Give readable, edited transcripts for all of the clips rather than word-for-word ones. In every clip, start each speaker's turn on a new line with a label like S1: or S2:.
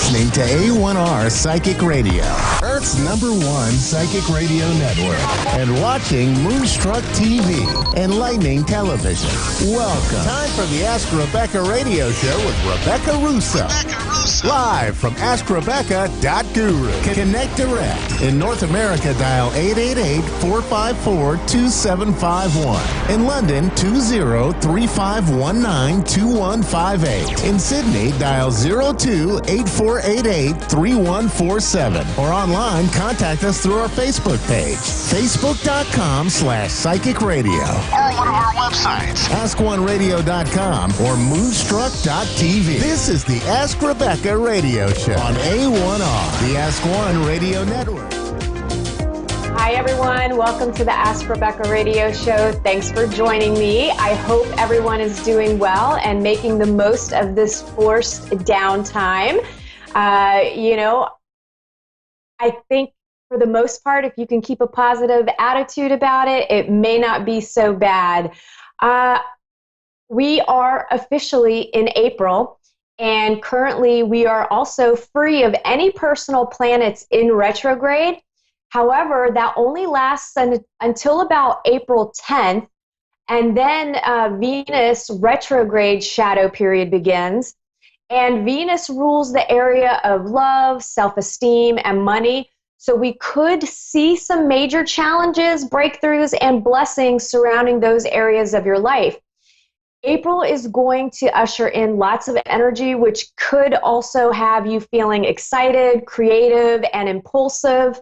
S1: listening to A1R Psychic Radio, Earth's #1 psychic radio network, and watching Moonstruck TV and Lightning Television. Welcome. Time for the Ask Rebecca radio show with Rebecca Russo. Live from AskRebecca.guru. Connect direct. In North America, dial 888-454-2751. In London, 20-3519-2158. In Sydney, dial 02-8488-3147. Or online, contact us through our Facebook page, facebook.com/psychic radio. Or one of our websites, askoneradio.com or moonstruck.tv. This is the Ask Rebecca radio show on A1R, the Ask One Radio Network.
S2: Hi, everyone. Welcome to the Ask Rebecca radio show. Thanks for joining me. I hope everyone is doing well and making the most of this forced downtime. I think for the most part, if you can keep a positive attitude about it, it may not be so bad. We are officially in April, and currently we are also free of any personal planets in retrograde. However, that only lasts until about April 10th, and then Venus retrograde shadow period begins. And Venus rules the area of love, self-esteem, and money. So we could see some major challenges, breakthroughs, and blessings surrounding those areas of your life. April is going to usher in lots of energy, which could also have you feeling excited, creative, and impulsive.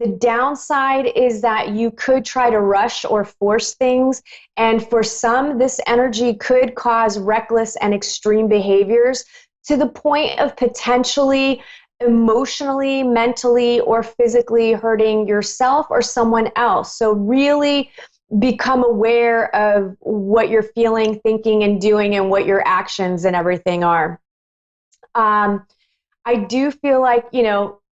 S2: The downside is that you could try to rush or force things, and for some, this energy could cause reckless and extreme behaviors to the point of potentially emotionally, mentally, or physically hurting yourself or someone else. So really become aware of what you're feeling, thinking, and doing, and what your actions and everything are. I do feel like,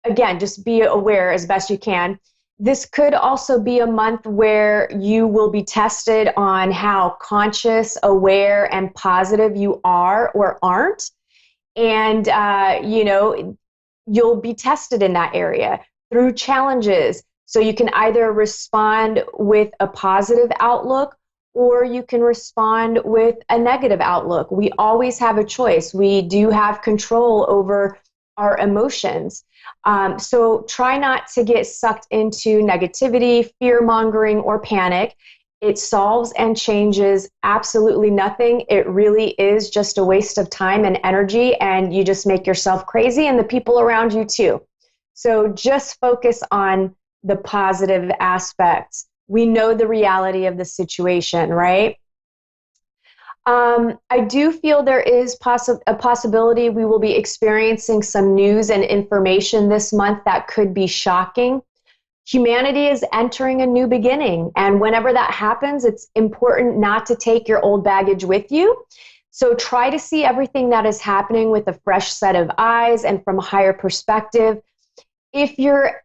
S2: again, just be aware as best you can. This could also be a month where you will be tested on how conscious, aware, and positive you are or aren't. And, you'll be tested in that area through challenges. So you can either respond with a positive outlook or you can respond with a negative outlook. We always have a choice. We do have control over our emotions. So try not to get sucked into negativity, fear-mongering, or panic. It solves and changes absolutely nothing. It really is just a waste of time and energy, and you just make yourself crazy and the people around you too. So just focus on the positive aspects. We know the reality of the situation, right? I do feel there is a possibility we will be experiencing some news and information this month that could be shocking. Humanity is entering a new beginning, and whenever that happens, it's important not to take your old baggage with you. So try to see everything that is happening with a fresh set of eyes and from a higher perspective. If you're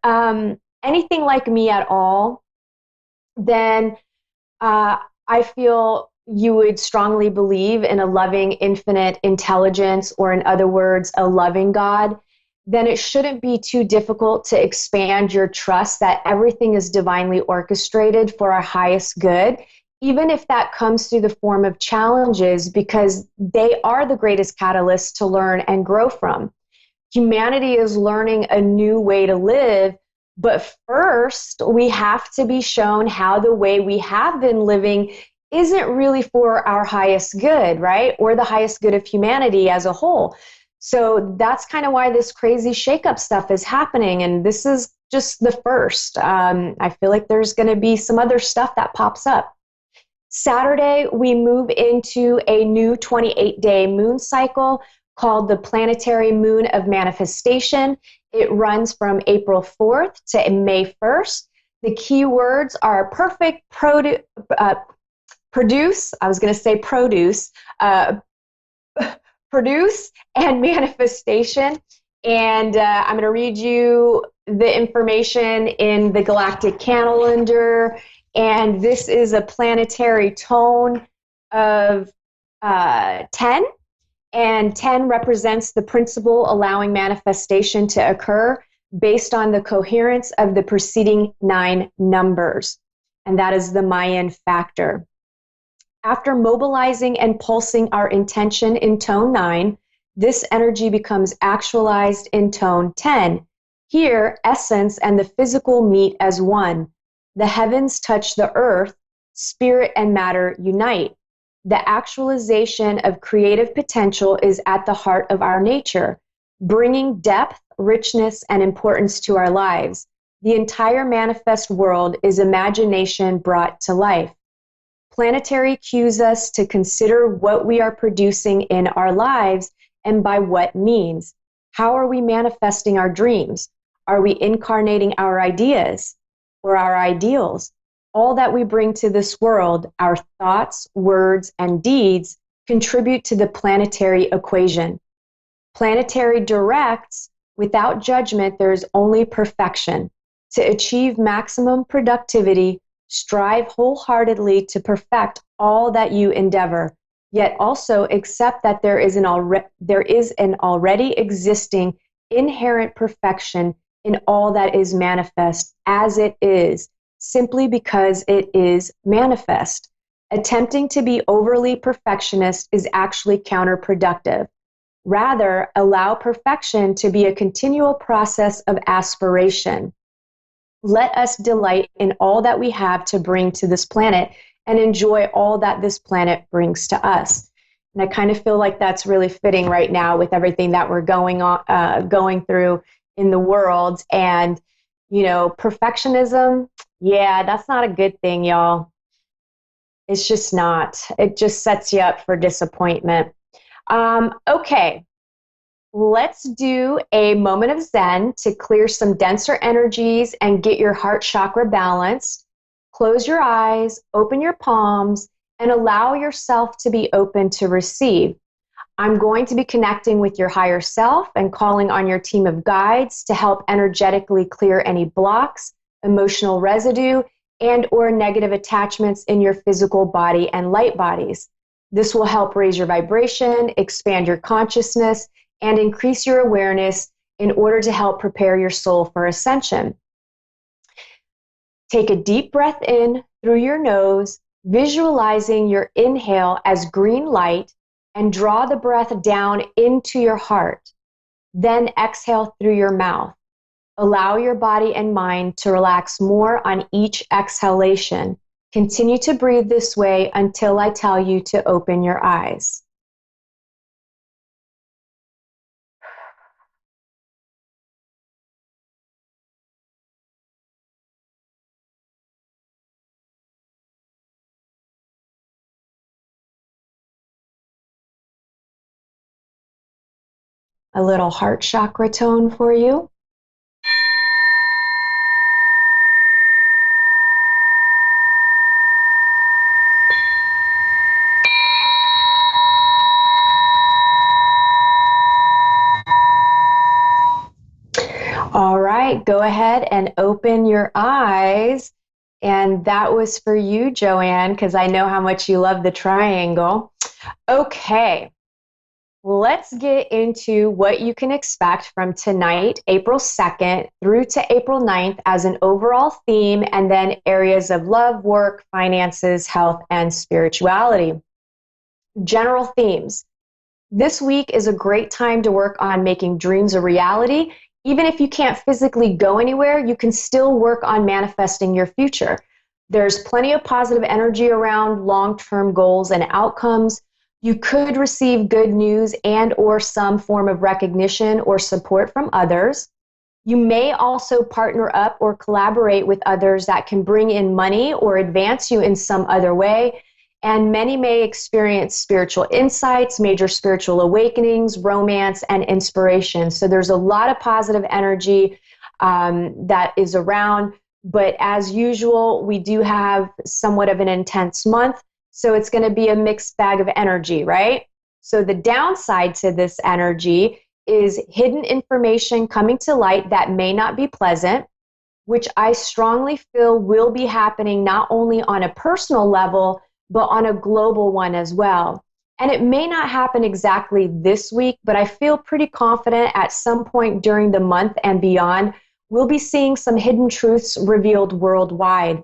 S2: anything like me at all, then I feel you would strongly believe in a loving, infinite intelligence, or in other words, a loving God. Then it shouldn't be too difficult to expand your trust that everything is divinely orchestrated for our highest good, even if that comes through the form of challenges, because they are the greatest catalyst to learn and grow from. Humanity is learning a new way to live, but first we have to be shown how the way we have been living isn't really for our highest good, right? Or the highest good of humanity as a whole. So that's kind of why this crazy shakeup stuff is happening. And this is just the first. I feel like there's going to be some other stuff that pops up. Saturday, we move into a new 28-day moon cycle called the Planetary Moon of Manifestation. It runs from April 4th to May 1st. The key words are perfect produce. I was going to say produce. Produce and manifestation. And I'm going to read you the information in the galactic calendar. And this is a planetary tone of 10. And 10 represents the principle allowing manifestation to occur based on the coherence of the preceding 9 numbers. And that is the Mayan factor. After mobilizing and pulsing our intention in tone 9, this energy becomes actualized in tone 10. Here, essence and the physical meet as one. The heavens touch the earth, spirit and matter unite. The actualization of creative potential is at the heart of our nature, bringing depth, richness, and importance to our lives. The entire manifest world is imagination brought to life. Planetary cues us to consider what we are producing in our lives and by what means. How are we manifesting our dreams? Are we incarnating our ideas or our ideals? All that we bring to this world, our thoughts, words, and deeds, contribute to the planetary equation. Planetary directs, without judgment, there is only perfection. To achieve maximum productivity, strive wholeheartedly to perfect all that you endeavor, yet also accept that there is an already existing inherent perfection in all that is manifest as it is, simply because it is manifest. Attempting to be overly perfectionist is actually counterproductive. Rather, allow perfection to be a continual process of aspiration. Let us delight in all that we have to bring to this planet and enjoy all that this planet brings to us. And I kind of feel like that's really fitting right now with everything that we're going through in the world. And, perfectionism, yeah, that's not a good thing, y'all. It's just not. It just sets you up for disappointment. Okay. Let's do a moment of Zen to clear some denser energies and get your heart chakra balanced. Close your eyes, open your palms, and allow yourself to be open to receive. I'm going to be connecting with your higher self and calling on your team of guides to help energetically clear any blocks, emotional residue, and or negative attachments in your physical body and light bodies. This will help raise your vibration, expand your consciousness, and increase your awareness in order to help prepare your soul for ascension. Take a deep breath in through your nose, visualizing your inhale as green light, and draw the breath down into your heart. Then exhale through your mouth. Allow your body and mind to relax more on each exhalation. Continue to breathe this way until I tell you to open your eyes. A little heart chakra tone for you. All right, go ahead and open your eyes. And that was for you, Joanne, because I know how much you love the triangle. Okay. Let's get into what you can expect from tonight, April 2nd, through to April 9th as an overall theme, and then areas of love, work, finances, health, and spirituality. General themes. This week is a great time to work on making dreams a reality. Even if you can't physically go anywhere, you can still work on manifesting your future. There's plenty of positive energy around long-term goals and outcomes. You could receive good news and or some form of recognition or support from others. You may also partner up or collaborate with others that can bring in money or advance you in some other way. And many may experience spiritual insights, major spiritual awakenings, romance, and inspiration. So there's a lot of positive energy that is around. But as usual, we do have somewhat of an intense month. So it's going to be a mixed bag of energy, right? So the downside to this energy is hidden information coming to light that may not be pleasant, which I strongly feel will be happening not only on a personal level, but on a global one as well. And it may not happen exactly this week, but I feel pretty confident at some point during the month and beyond, we'll be seeing some hidden truths revealed worldwide.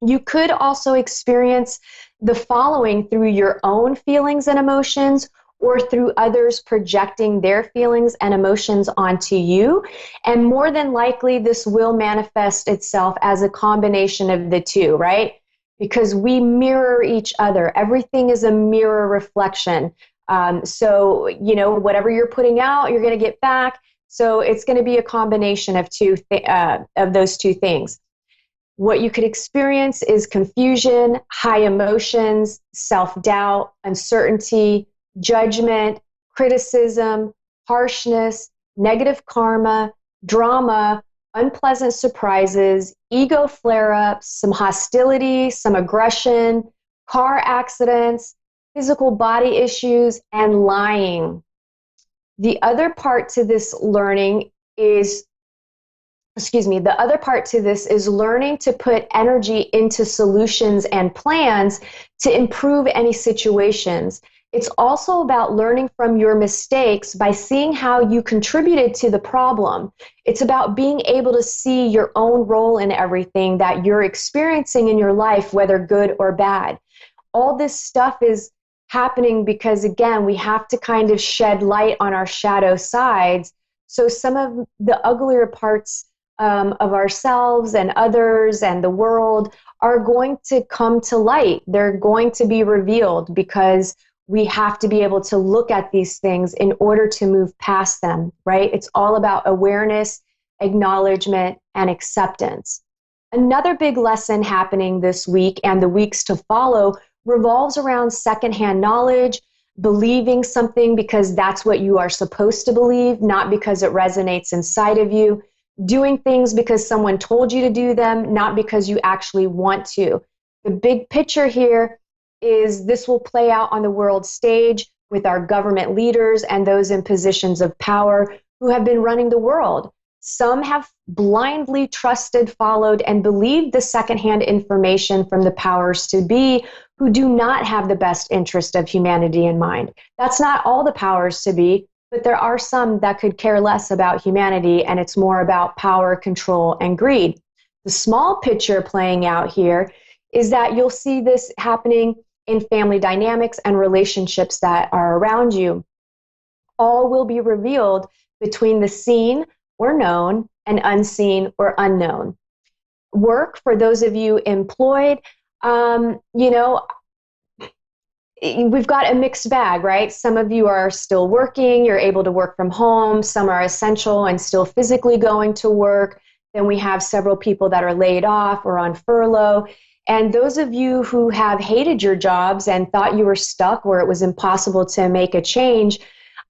S2: You could also experience the following through your own feelings and emotions, or through others projecting their feelings and emotions onto you. And more than likely, this will manifest itself as a combination of the two, right? Because we mirror each other. Everything is a mirror reflection. So, whatever you're putting out, you're going to get back. So it's going to be a combination of of those two things. What you could experience is confusion, high emotions, self-doubt, uncertainty, judgment, criticism, harshness, negative karma, drama, unpleasant surprises, ego flare-ups, some hostility, some aggression, car accidents, physical body issues, and lying. The other part to this is learning to put energy into solutions and plans to improve any situations. It's also about learning from your mistakes by seeing how you contributed to the problem. It's about being able to see your own role in everything that you're experiencing in your life, whether good or bad. All this stuff is happening because, again, we have to kind of shed light on our shadow sides. So some of the uglier parts of ourselves and others and the world are going to come to light. They're going to be revealed because we have to be able to look at these things in order to move past them, right? It's all about awareness, acknowledgement, and acceptance. Another big lesson happening this week and the weeks to follow revolves around secondhand knowledge, believing something because that's what you are supposed to believe, not because it resonates inside of you. Doing things because someone told you to do them, not because you actually want to. The big picture here is this will play out on the world stage with our government leaders and those in positions of power who have been running the world. Some have blindly trusted, followed, and believed the secondhand information from the powers to be who do not have the best interest of humanity in mind. That's not all the powers to be, but there are some that could care less about humanity, and it's more about power, control, and greed. The small picture playing out here is that you'll see this happening in family dynamics and relationships that are around you. All will be revealed between the seen or known and unseen or unknown. Work, for those of you employed, we've got a mixed bag, right? Some of you are still working, you're able to work from home, some are essential and still physically going to work. Then we have several people that are laid off or on furlough. And those of you who have hated your jobs and thought you were stuck where it was impossible to make a change,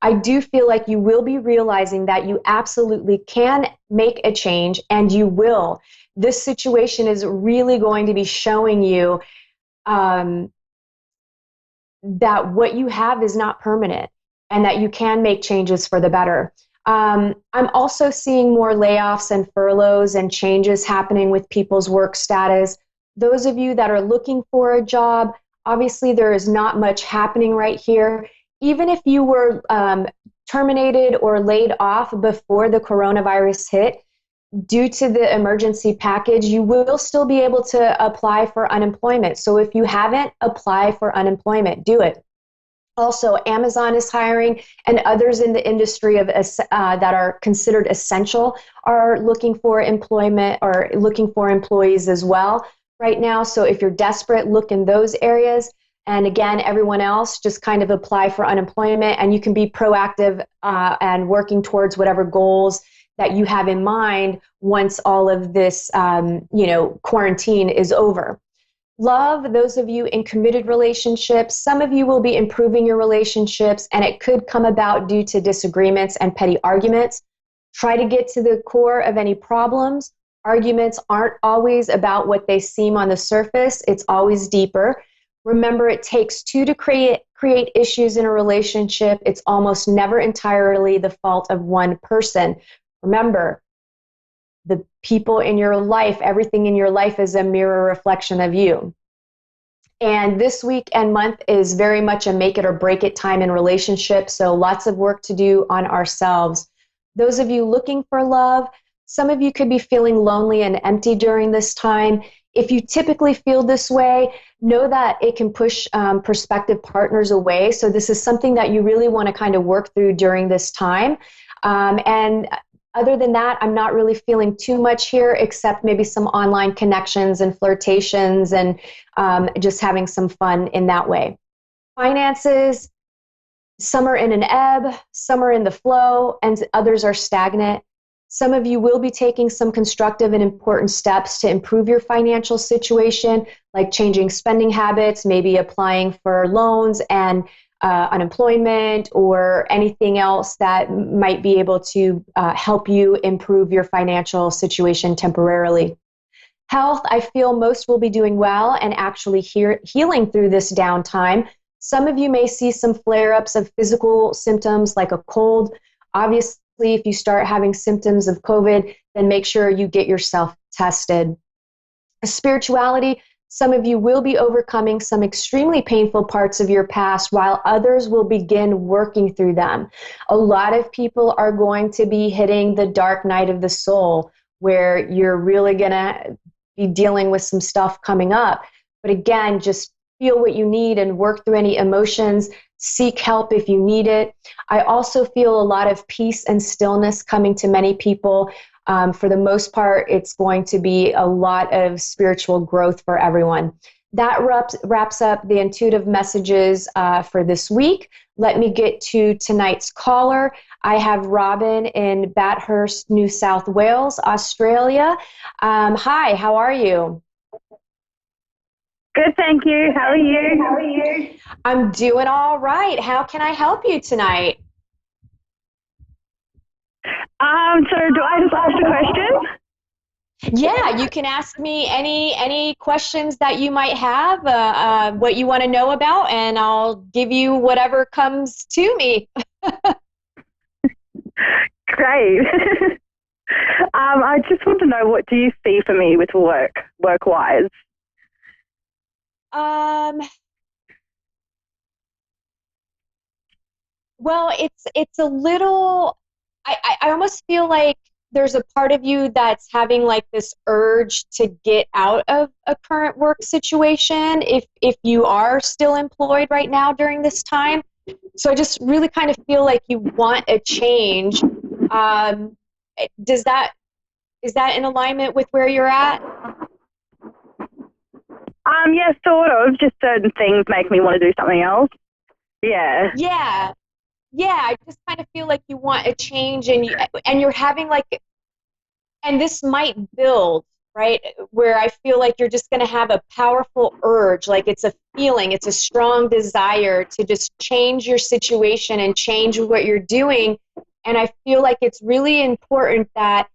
S2: I do feel like you will be realizing that you absolutely can make a change, and you will. This situation is really going to be showing you that what you have is not permanent and that you can make changes for the better. I'm also seeing more layoffs and furloughs and changes happening with people's work status. Those of you that are looking for a job, obviously there is not much happening right here. Even if you were terminated or laid off before the coronavirus hit, due to the emergency package, you will still be able to apply for unemployment. So if you haven't, apply for unemployment. Do it. Also, Amazon is hiring, and others in the industry that are considered essential are looking for employment or looking for employees as well right now. So if you're desperate, look in those areas. And again, everyone else, just kind of apply for unemployment, and you can be proactive and working towards whatever goals that you have in mind once all of this, quarantine is over. Love, those of you in committed relationships, some of you will be improving your relationships, and it could come about due to disagreements and petty arguments. Try to get to the core of any problems. Arguments aren't always about what they seem on the surface. It's always deeper. Remember, it takes two to create issues in a relationship. It's almost never entirely the fault of one person. Remember, the people in your life, everything in your life is a mirror reflection of you. And this week and month is very much a make it or break it time in relationships. So lots of work to do on ourselves. Those of you looking for love, some of you could be feeling lonely and empty during this time. If you typically feel this way, know that it can push prospective partners away. So this is something that you really want to kind of work through during this time. And other than that, I'm not really feeling too much here, except maybe some online connections and flirtations and just having some fun in that way. Finances, some are in an ebb, some are in the flow, and others are stagnant. Some of you will be taking some constructive and important steps to improve your financial situation, like changing spending habits, maybe applying for loans and unemployment or anything else that might be able to help you improve your financial situation temporarily. Health, I feel most will be doing well and actually healing through this downtime. Some of you may see some flare-ups of physical symptoms like a cold. Obviously, if you start having symptoms of COVID, then make sure you get yourself tested. Spirituality, some of you will be overcoming some extremely painful parts of your past while others will begin working through them. A lot of people are going to be hitting the dark night of the soul where you're really going to be dealing with some stuff coming up. But again, just feel what you need and work through any emotions. Seek help if you need it. I also feel a lot of peace and stillness coming to many people. For the most part, it's going to be a lot of spiritual growth for everyone. That wraps up the intuitive messages for this week. Let me get to tonight's caller. I have Robin in Bathurst, New South Wales, Australia. Hi, how are you?
S3: Good, thank you. How are you?
S2: I'm doing all right. How can I help you tonight?
S3: So do I just ask a question?
S2: Yeah, you can ask me any questions that you might have, what you want to know about, and I'll give you whatever comes to me.
S3: Great. I just want to know, what do you see for me with work-wise?
S2: Well, it's a little, I almost feel like there's a part of you that's having like this urge to get out of a current work situation if you are still employed right now during this time. So I just really kind of feel like you want a change. Is that in alignment with where you're at?
S3: Yeah, sort of. Just certain things make me want to do something else. Yeah.
S2: Yeah, I just kind of feel like you want a change, and you're having like, and this might build, right? Where I feel like you're just going to have a powerful urge, like it's a feeling, it's a strong desire to just change your situation and change what you're doing. And I feel like it's really important that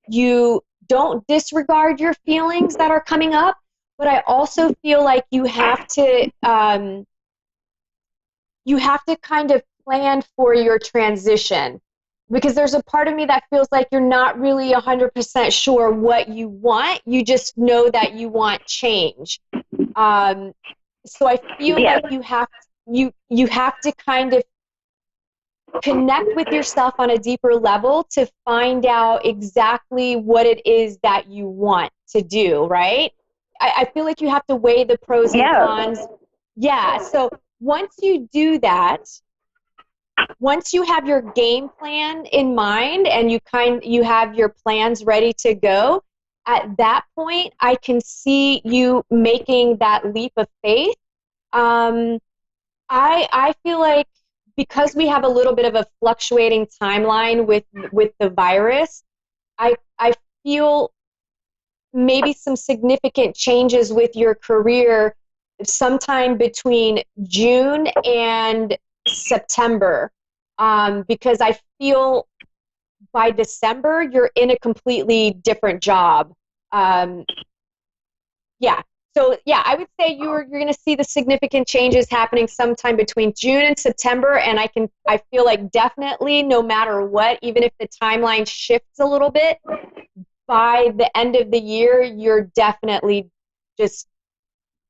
S2: you don't disregard your feelings that are coming up, but I also feel like you have to kind of plan for your transition, because there's a part of me that feels like you're not really 100% sure what you want. You just know that you want change. So I feel like you have to kind of connect with yourself on a deeper level to find out exactly what it is that you want to do, right? I feel like you have to weigh the pros and cons. Yeah, so once you do that, once you have your game plan in mind and you have your plans ready to go, at that point, I can see you making that leap of faith. I feel like because we have a little bit of a fluctuating timeline with the virus, I feel maybe some significant changes with your career sometime between June and September, because I feel by December you're in a completely different job. So I would say you're going to see the significant changes happening sometime between June and September, and I feel like definitely no matter what, even if the timeline shifts a little bit, by the end of the year you're definitely just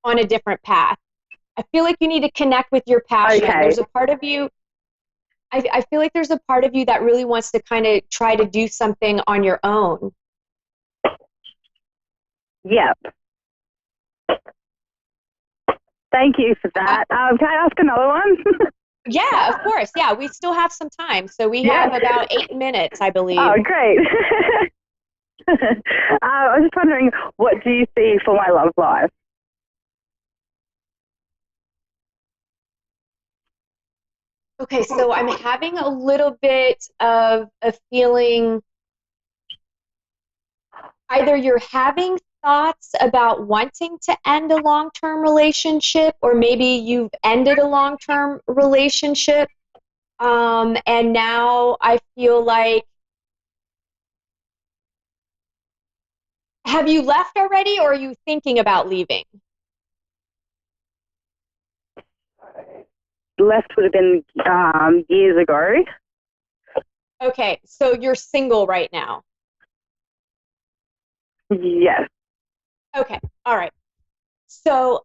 S2: on a different path. I feel like you need to connect with your passion.
S3: Okay.
S2: There's a part of you, I feel like there's a part of you that really wants to kind of try to do something on your own.
S3: Yep. Thank you for that. Can I ask another one?
S2: Yeah, of course. Yeah, we still have some time. So we have about 8 minutes, I believe.
S3: Oh, great. I was just wondering, what do you see for my love life?
S2: Okay, so I'm having a little bit of a feeling either you're having thoughts about wanting to end a long-term relationship, or maybe you've ended a long-term relationship. And now I feel like, have you left already, or are you thinking about leaving?
S3: Left would have been years ago.
S2: Okay, so you're single right now.
S3: Yes.
S2: Okay, all right. So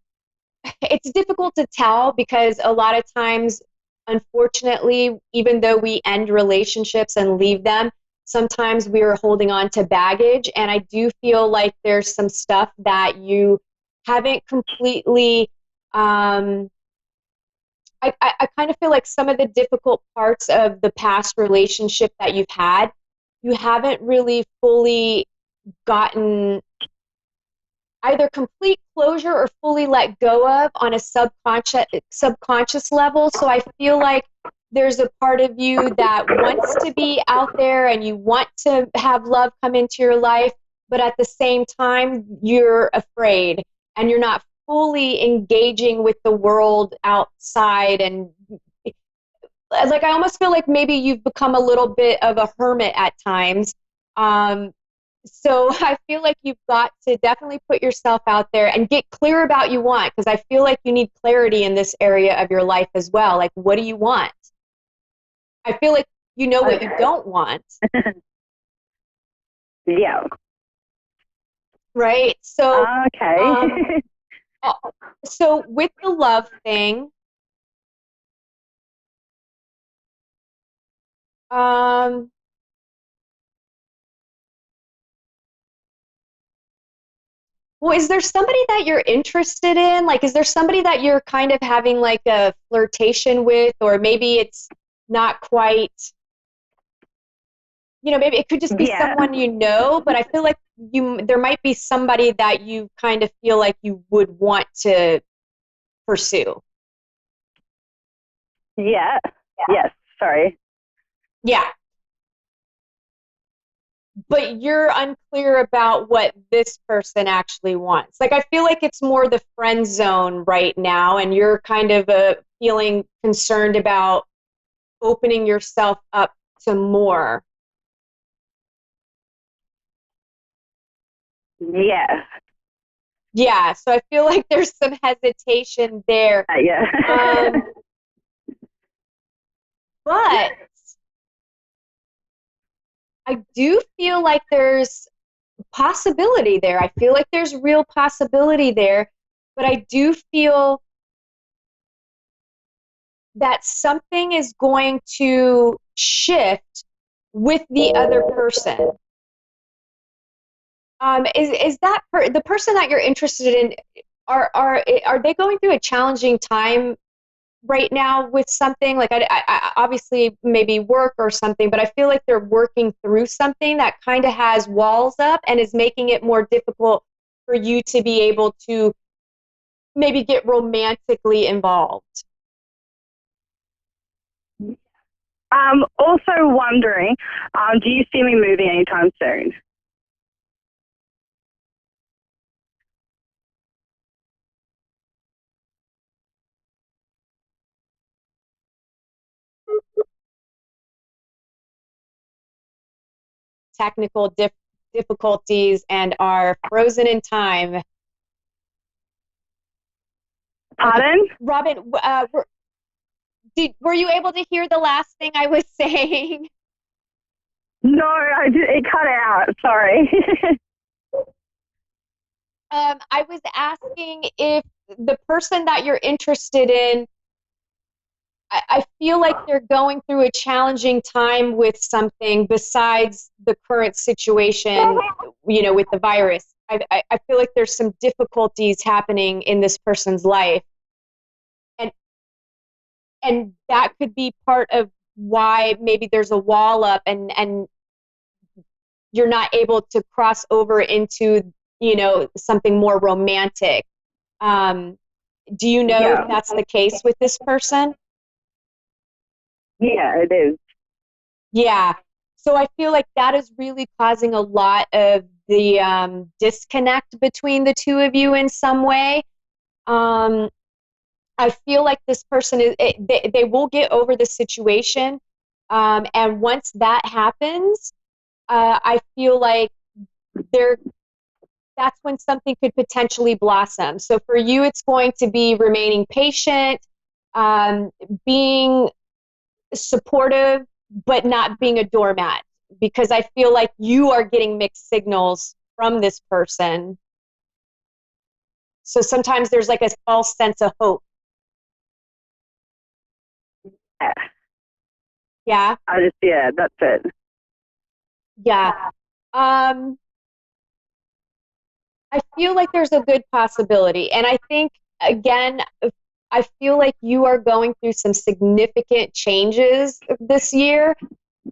S2: it's difficult to tell because a lot of times, unfortunately, even though we end relationships and leave them, sometimes we are holding on to baggage. And I do feel like there's some stuff that you haven't completely, I kind of feel like some of the difficult parts of the past relationship that you've had, you haven't really fully gotten either complete closure or fully let go of on a subconscious level. So I feel like there's a part of you that wants to be out there and you want to have love come into your life, but at the same time, you're afraid and you're not fully engaging with the world outside. And like, I almost feel like maybe you've become a little bit of a hermit at times. So I feel like you've got to definitely put yourself out there and get clear about what you want, because I feel like you need clarity in this area of your life as well. Like, what do you want? I feel like you know what you don't want.
S3: Yeah.
S2: Right? So,
S3: Okay.
S2: so with the love thing, well, is there somebody that you're interested in? Like, is there somebody that you're kind of having like a flirtation with, or maybe it's not quite, maybe it could just be someone you know, but I feel like there might be somebody that you kind of feel like you would want to pursue.
S3: Yeah. Yes. Sorry.
S2: Yeah. But you're unclear about what this person actually wants. Like, I feel like it's more the friend zone right now, and you're kind of feeling concerned about opening yourself up to more.
S3: Yeah.
S2: Yeah, so I feel like there's some hesitation there.
S3: Yeah.
S2: But I do feel like there's possibility there. I feel like there's real possibility there, but I do feel that something is going to shift with the other person. Is that the person that you're interested in? Are they going through a challenging time right now with something? Like, I obviously maybe work or something, but I feel like they're working through something that kind of has walls up and is making it more difficult for you to be able to maybe get romantically involved.
S3: Also wondering, do you see me moving anytime soon?
S2: Technical difficulties and are frozen in time.
S3: Pardon?
S2: Okay. Robin, were you able to hear the last thing I was saying?
S3: No, it cut out. Sorry.
S2: I was asking if the person that you're interested in, I feel like they're going through a challenging time with something besides the current situation, with the virus. I feel like there's some difficulties happening in this person's life. And that could be part of why maybe there's a wall up and you're not able to cross over into, something more romantic. Do you know if that's the case with this person?
S3: Yeah, it is.
S2: Yeah. So I feel like that is really causing a lot of the disconnect between the two of you in some way. I feel like this person they will get over the situation. And once that happens, I feel like that's when something could potentially blossom. So for you, it's going to be remaining patient, being supportive, but not being a doormat, because I feel like you are getting mixed signals from this person. So sometimes there's like a false sense of hope. Yeah.
S3: That's it.
S2: Yeah. I feel like there's a good possibility. And I think, again, I feel like you are going through some significant changes this year.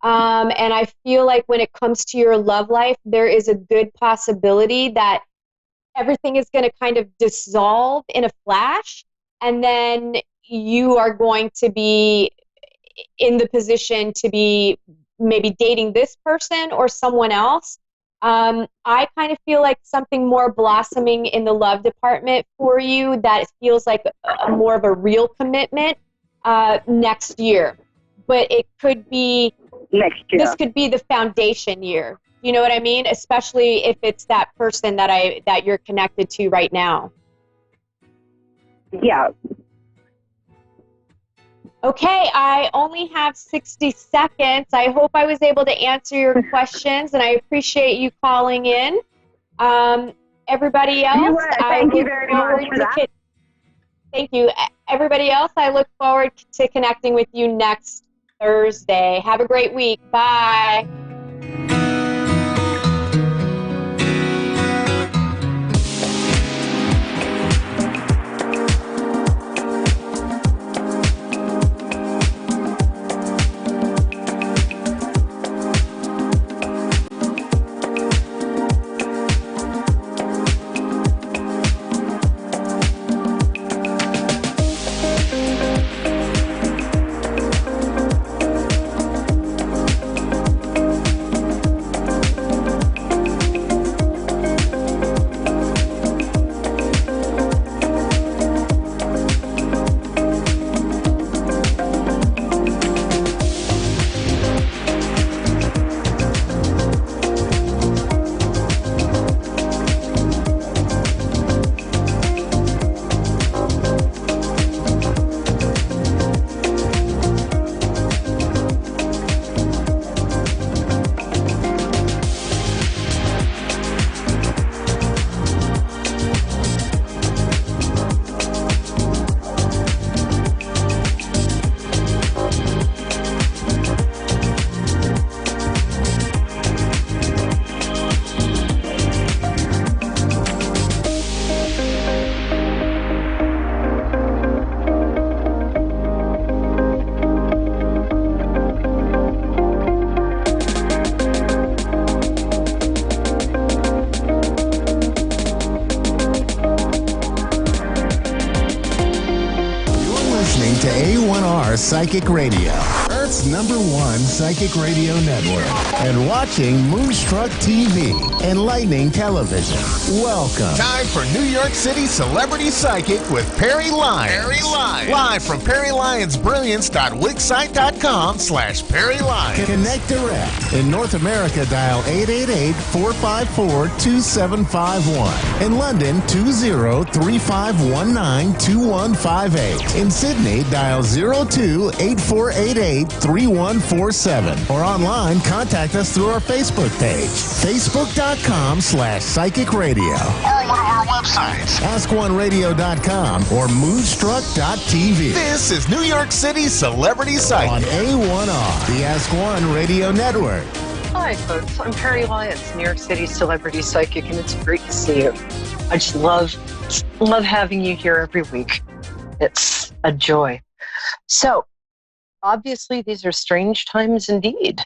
S2: And I feel like when it comes to your love life, there is a good possibility that everything is going to kind of dissolve in a flash. And then you are going to be in the position to be maybe dating this person or someone else. I kind of feel like something more blossoming in the love department for you that feels like more of a real commitment next year. But it could be
S3: next year.
S2: This could be the foundation year. You know what I mean? Especially if it's that person that you're connected to right now.
S3: Yeah.
S2: Okay, I only have 60 seconds. I hope I was able to answer your questions, and I appreciate you calling in. Everybody else,
S3: Thank you very much for that.
S2: Thank you. Everybody else, I look forward to connecting with you next Thursday. Have a great week. Bye.
S1: To A1R Psychic Radio, Earth's #1 psychic radio network, and watching Moonstruck TV and Lightning Television. Welcome. Time for New York City Celebrity Psychic with Perry Lyons. Perry Lyons. Live from PerryLyonsBrilliance.Wixsite.com/Perry Lyons. Connect direct. In North America, dial 888-454-2751. In London, 20-3519-2158. In Sydney, dial 02-8488-3147. Or online, contact contact us through our Facebook page, facebook.com/Psychic Radio. Or one of our websites, askoneradio.com or moonstruck.tv. This is New York City Celebrity Psychic on A1R, the Ask One Radio Network.
S4: Hi, folks. I'm Perry Lyons, New York City Celebrity Psychic, and it's great to see you. I just love having you here every week. It's a joy. So, obviously, these are strange times indeed.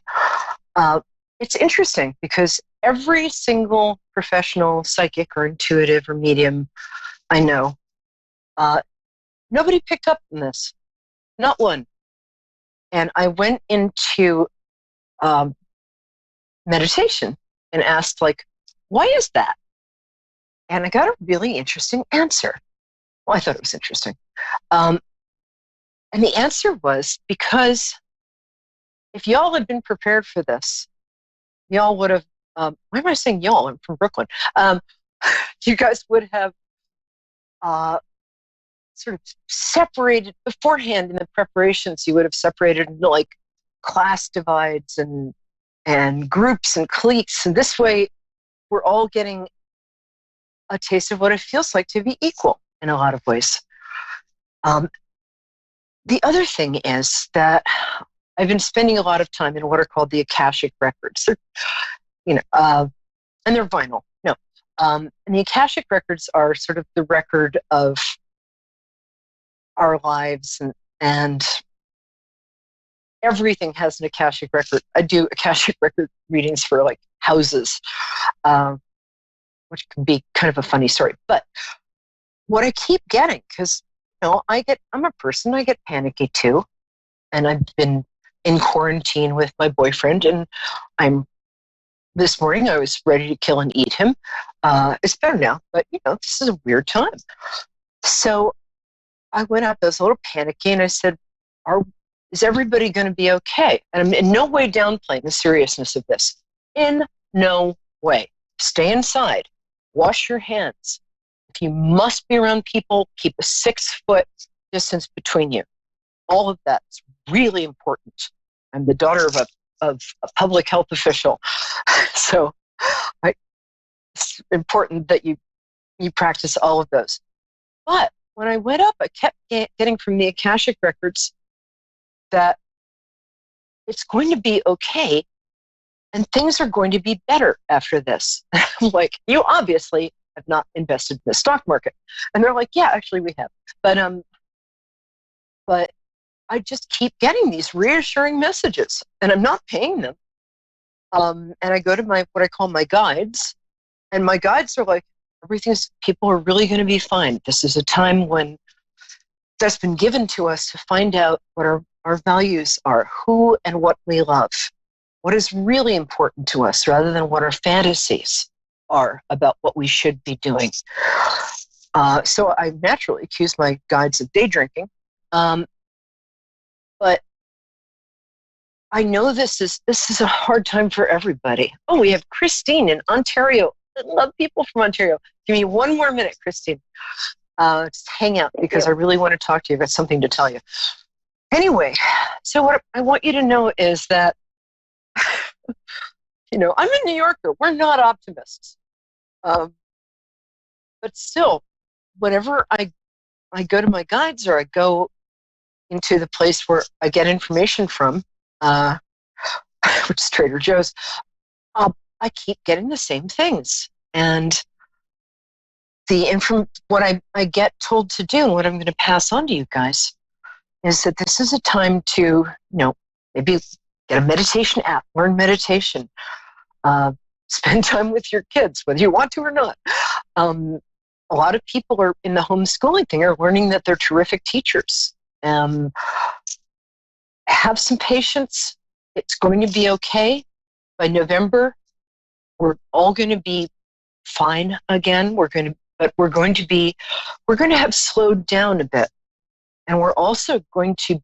S4: It's interesting because every single professional psychic or intuitive or medium I know, nobody picked up on this. Not one. And I went into meditation and asked, why is that? And I got a really interesting answer. Well, I thought it was interesting. And the answer was because if y'all had been prepared for this, y'all would have, why am I saying y'all? I'm from Brooklyn. You guys would have sort of separated beforehand in the preparations. You would have separated into class divides and groups and cliques. And this way, we're all getting a taste of what it feels like to be equal in a lot of ways. The other thing is that I've been spending a lot of time in what are called the Akashic records. They're, and they're vinyl. No. And the Akashic records are sort of the record of our lives and everything has an Akashic record. I do Akashic record readings for houses, which can be kind of a funny story. But what I keep getting, because I'm a person, I get panicky too, and I've been in quarantine with my boyfriend, and this morning I was ready to kill and eat him. It's better now, but this is a weird time. So I went out, I was a little panicky, and I said, is everybody going to be okay? And I'm in no way downplaying the seriousness of this. In no way. Stay inside. Wash your hands. If you must be around people, keep a 6-foot distance between you. All of that's really important. I'm the daughter of a public health official. So it's important that you practice all of those. But when I went up, I kept getting from the Akashic records that it's going to be okay and things are going to be better after this. I'm like, you obviously have not invested in the stock market. And they're like, yeah, actually we have. But I just keep getting these reassuring messages and I'm not paying them. And I go to what I call my guides, and my guides are like, people are really going to be fine. This is a time when that's been given to us to find out what our values are, who and what we love, what is really important to us rather than what our fantasies are about what we should be doing. So I naturally accuse my guides of day drinking. But I know this is a hard time for everybody. Oh, we have Christine in Ontario. I love people from Ontario. Give me one more minute, Christine. Just hang out because I really want to talk to you. I've got something to tell you. Anyway, so what I want you to know is that, I'm a New Yorker. We're not optimists. But still, whenever I go to my guides or I go into the place where I get information from, which is Trader Joe's, I keep getting the same things. And what I get told to do and what I'm going to pass on to you guys is that this is a time to, maybe get a meditation app, learn meditation, spend time with your kids, whether you want to or not. A lot of people are in the homeschooling thing are learning that they're terrific teachers. Have some patience. It's going to be okay. By November, we're all going to be fine again. We're going to have slowed down a bit. And we're also going to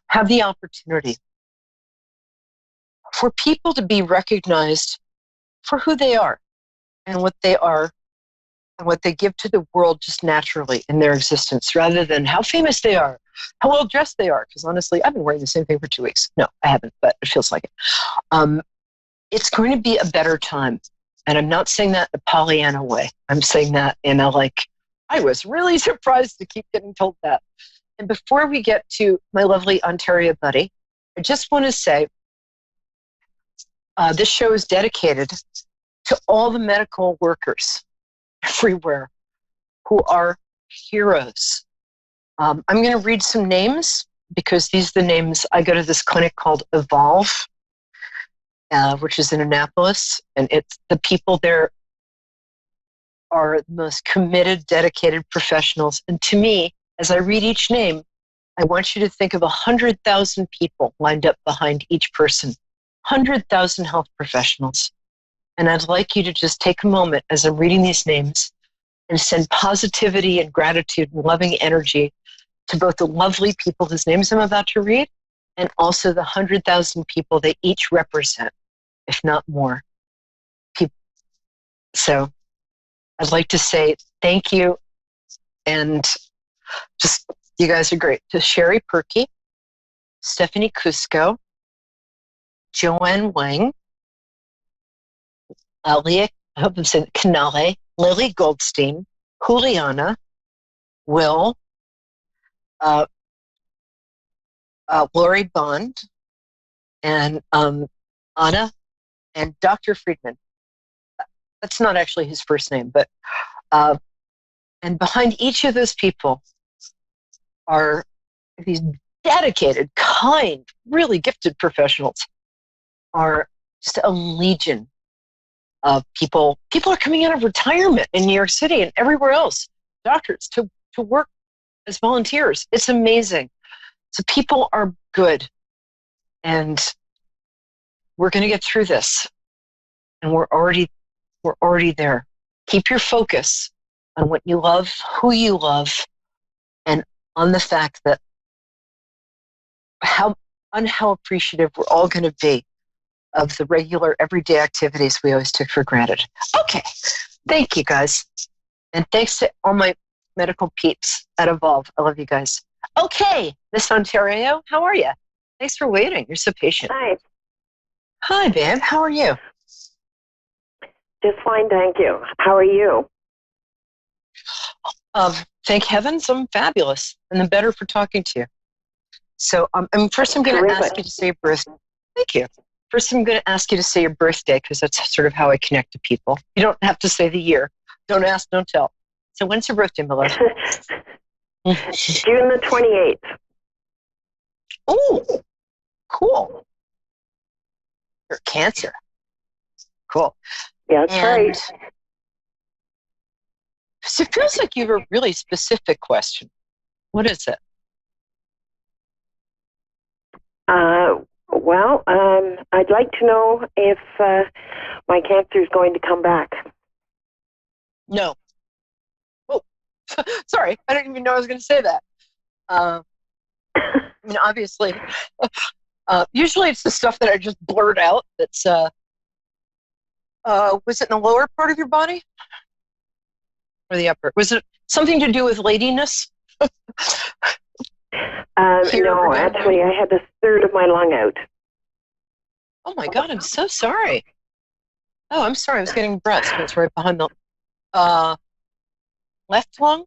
S4: have the opportunity for people to be recognized for who they are and what they are and what they give to the world just naturally in their existence, rather than how famous they are, how well dressed they are. Because honestly, I've been wearing the same thing for 2 weeks. No, I haven't, but it feels like it. It's going to be a better time. And I'm not saying that in a Pollyanna way. I'm saying that in a I was really surprised to keep getting told that. And before we get to my lovely Ontario buddy, I just want to say this show is dedicated to all the medical workers everywhere who are heroes. I'm going to read some names because these are the names. I go to this clinic called Evolve, which is in Annapolis, and it's the people there are the most committed, dedicated professionals. And to me, as I read each name, I want you to think of 100,000 people lined up behind each person, 100,000 health professionals. And I'd like you to just take a moment as I'm reading these names and send positivity and gratitude and loving energy to both the lovely people whose names I'm about to read and also the 100,000 people they each represent, if not more. So I'd like to say thank you, and just, you guys are great. To Sherry Perky, Stephanie Cusco, Joanne Wang, Leah, I hope I'm saying Canale, Lily Goldstein, Juliana, Will, Lori Bond, and Anna, and Dr. Friedman. That's not actually his first name, but and behind each of those people are these dedicated, kind, really gifted professionals, are just a legion of people. People are coming out of retirement in New York City and everywhere else, doctors, to work as volunteers. It's amazing. So people are good, and we're going to get through this, and we're already there. Keep your focus on what you love, who you love, and on the fact that how appreciative we're all going to be of the regular everyday activities we always took for granted. Okay, thank you guys. And thanks to all my medical peeps at Evolve. I love you guys. Okay, Miss Ontario, how are you? Thanks for waiting. You're so patient.
S5: Hi.
S4: Hi, babe. How are you?
S5: Just fine, thank you. How are you?
S4: Thank heavens, I'm fabulous, and the better for talking to you. So, first I'm going to ask you to say your birthday. Thank you. First, I'm going to ask you to say your birthday, because that's sort of how I connect to people. You don't have to say the year. Don't ask, don't tell. So when's your birthday, my love?
S5: June the 28th.
S4: Oh, cool. You're Cancer. Cool.
S5: Yeah, that's right.
S4: So it feels like you have a really specific question. What is it?
S5: Well, I'd like to know if my cancer is going to come back.
S4: No. Oh, sorry. I didn't even know I was going to say that. I mean, obviously, usually it's the stuff that I just blurt out that's, was it in the lower part of your body? Or the upper? Was it something to do with ladiness?
S5: No, actually, I had a third of my lung out.
S4: Oh my God, I'm so sorry. Oh, I'm sorry. I was getting breast. It's right behind the left lung?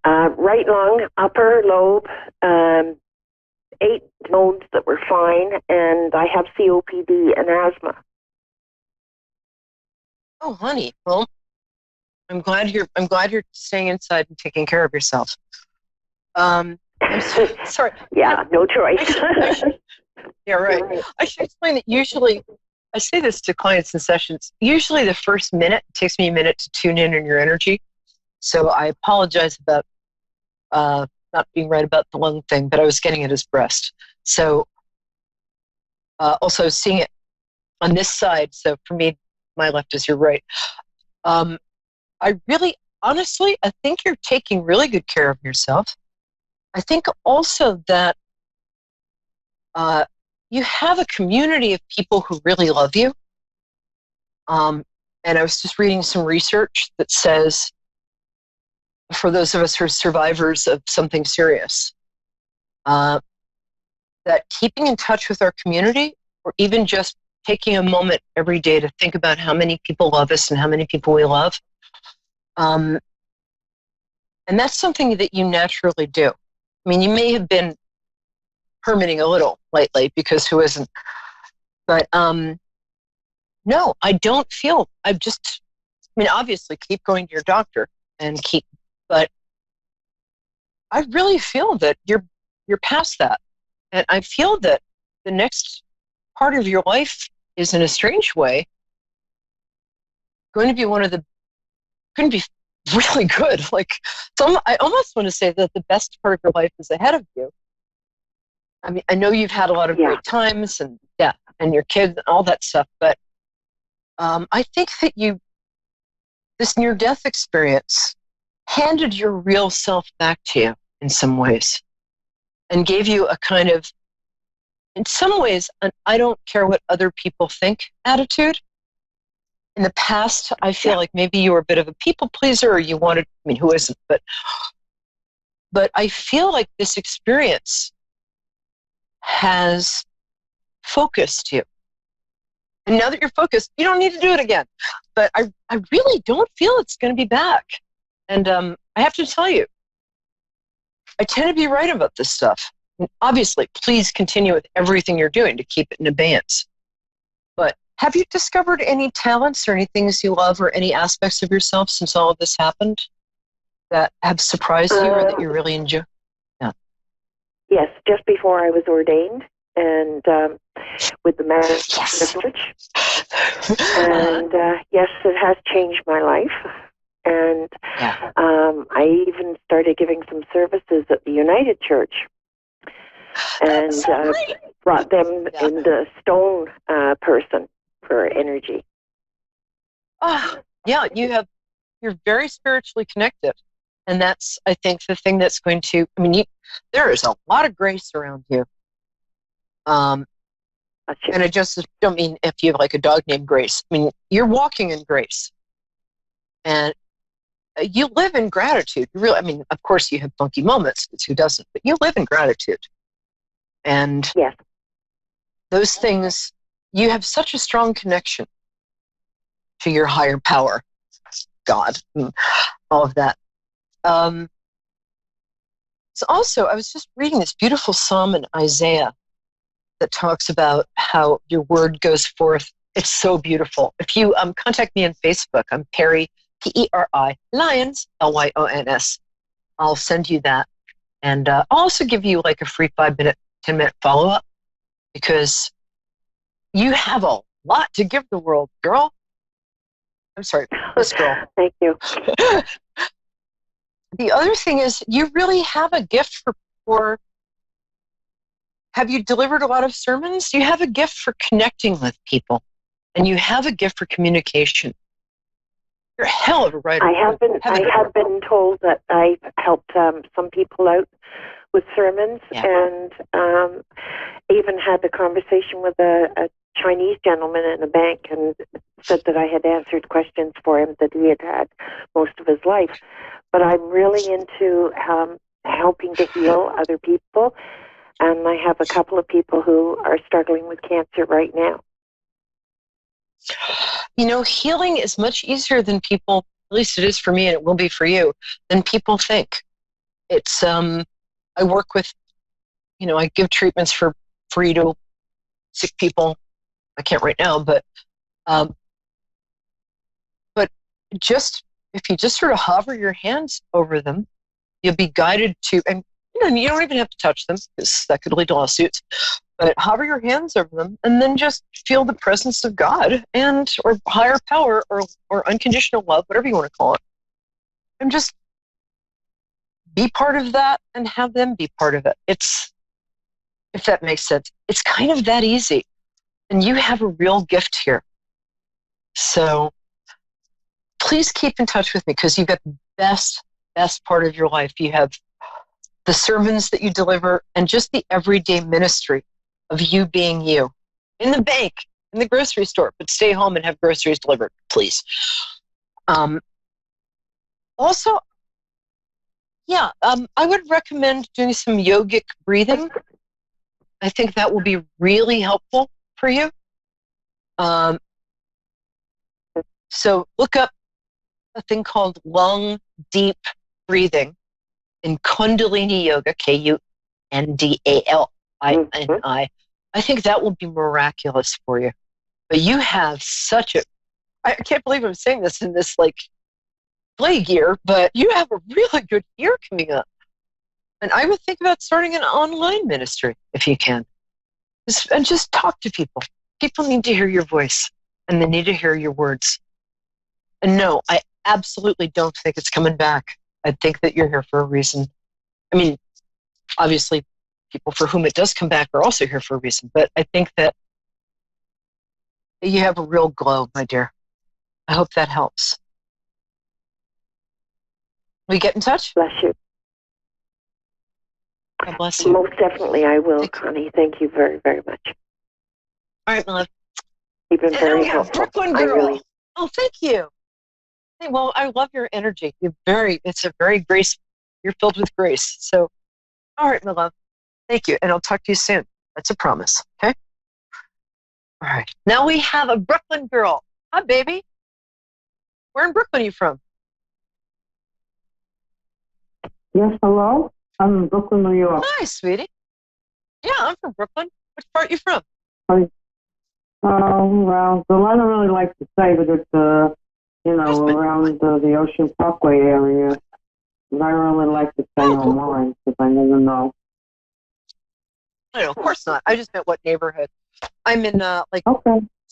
S5: Right lung, upper lobe, 8 nodes that were fine, and I have COPD and asthma.
S4: Oh, honey. Well, I'm glad you're staying inside and taking care of yourself. I'm sorry.
S5: Yeah, no choice.
S4: Yeah, right. I should explain that usually, I say this to clients in sessions, usually the first minute, it takes me a minute to tune in on your energy. So I apologize about not being right about the lung thing, but I was getting it as breast. So also seeing it on this side. So for me, my left is your right. I really, honestly, I think you're taking really good care of yourself. I think also that you have a community of people who really love you. And I was just reading some research that says, for those of us who are survivors of something serious, that keeping in touch with our community, or even just taking a moment every day to think about how many people love us and how many people we love, and that's something that you naturally do. I mean, you may have been hermiting a little lately, because who isn't? But no, I don't feel, obviously keep going to your doctor but I really feel that you're past that. And I feel that the next part of your life is, in a strange way, going to be really good. So I almost want to say that the best part of your life is ahead of you. I mean, I know you've had a lot of great times and your kids and all that stuff, but I think that this near-death experience handed your real self back to you in some ways, and gave you a kind of, in some ways, an I don't care what other people think attitude. In the past, I feel like maybe you were a bit of a people pleaser, or you wanted, who isn't, but I feel like this experience has focused you. And now that you're focused, you don't need to do it again. But I really don't feel it's going to be back. And I have to tell you, I tend to be right about this stuff. And obviously, please continue with everything you're doing to keep it in abeyance. But have you discovered any talents or any things you love, or any aspects of yourself since all of this happened that have surprised you, or that you really enjoy? Yeah.
S5: Yes, just before I was ordained, and with the marriage privilege. And yes, it has changed my life. And I even started giving some services at the United Church, and brought them in the stone person for energy.
S4: Oh, yeah, you're very spiritually connected. And that's, I think, the thing that's going to, there is a lot of grace around you. And I just don't mean if you have like a dog named Grace. You're walking in grace. And you live in gratitude. Really, of course you have funky moments, because who doesn't? But you live in gratitude. And those things, you have such a strong connection to your higher power, God, all of that. So also, I was just reading this beautiful psalm in Isaiah that talks about how your word goes forth. It's so beautiful. If you contact me on Facebook, I'm Peri, Peri, Lyons, Lyons. I'll send you that. And I'll also give you like a free 5-minute, 10-minute follow-up, because you have a lot to give the world, girl. I'm sorry, this girl.
S5: Thank you.
S4: The other thing is, you really have a gift for have you delivered a lot of sermons? You have a gift for connecting with people, and you have a gift for communication. You're a hell of a writer.
S5: I have been told that I've helped some people out with sermons, and even had the conversation with a Chinese gentleman in a bank, and said that I had answered questions for him that he had had most of his life. But I'm really into helping to heal other people, and I have a couple of people who are struggling with cancer right now.
S4: Healing is much easier than people, at least it is for me, and it will be for you, than people think. It's, I work with, I give treatments for free to sick people. I can't right now, but just, if you just sort of hover your hands over them, you'll be guided to, and you don't even have to touch them, because that could lead to lawsuits, but hover your hands over them, and then just feel the presence of God, or higher power, or unconditional love, whatever you want to call it, and just be part of that, and have them be part of it. It's, if that makes sense, it's kind of that easy, and you have a real gift here. So please keep in touch with me, because you've got the best part of your life. You have the sermons that you deliver, and just the everyday ministry of you being you. In the bank, in the grocery store, but stay home and have groceries delivered, please. Also, I would recommend doing some yogic breathing. I think that will be really helpful for you. So look up a thing called lung deep breathing in Kundalini Yoga, Kundalini. I think that will be miraculous for you. But you have I can't believe I'm saying this in this like plague year, but you have a really good year coming up. And I would think about starting an online ministry if you can. Just talk to people. People need to hear your voice and they need to hear your words. And no, I absolutely don't think it's coming back. I think that you're here for a reason. I mean, obviously, people for whom it does come back are also here for a reason. But I think that you have a real glow, my dear. I hope that helps. Will you get in touch?
S5: Bless you.
S4: God bless you.
S5: Most definitely I will, Connie. Thank you very, very much.
S4: All right, my love.
S5: You've been very helpful.
S4: Brooklyn girl. Oh, thank you. Hey, well, I love your energy. It's a very grace. You're filled with grace. So, all right, my love. Thank you. And I'll talk to you soon. That's a promise. Okay? All right. Now we have a Brooklyn girl. Hi, baby. Where in Brooklyn are you from?
S6: Yes, hello? I'm in Brooklyn, New York.
S4: Hi, sweetie. Yeah, I'm from Brooklyn. Which part are you from?
S6: Well, so I don't really like to say, but it's, around the Ocean Parkway area. But I don't really like to say online because I never know.
S4: No, of course not. I just meant what neighborhood. I'm in, sort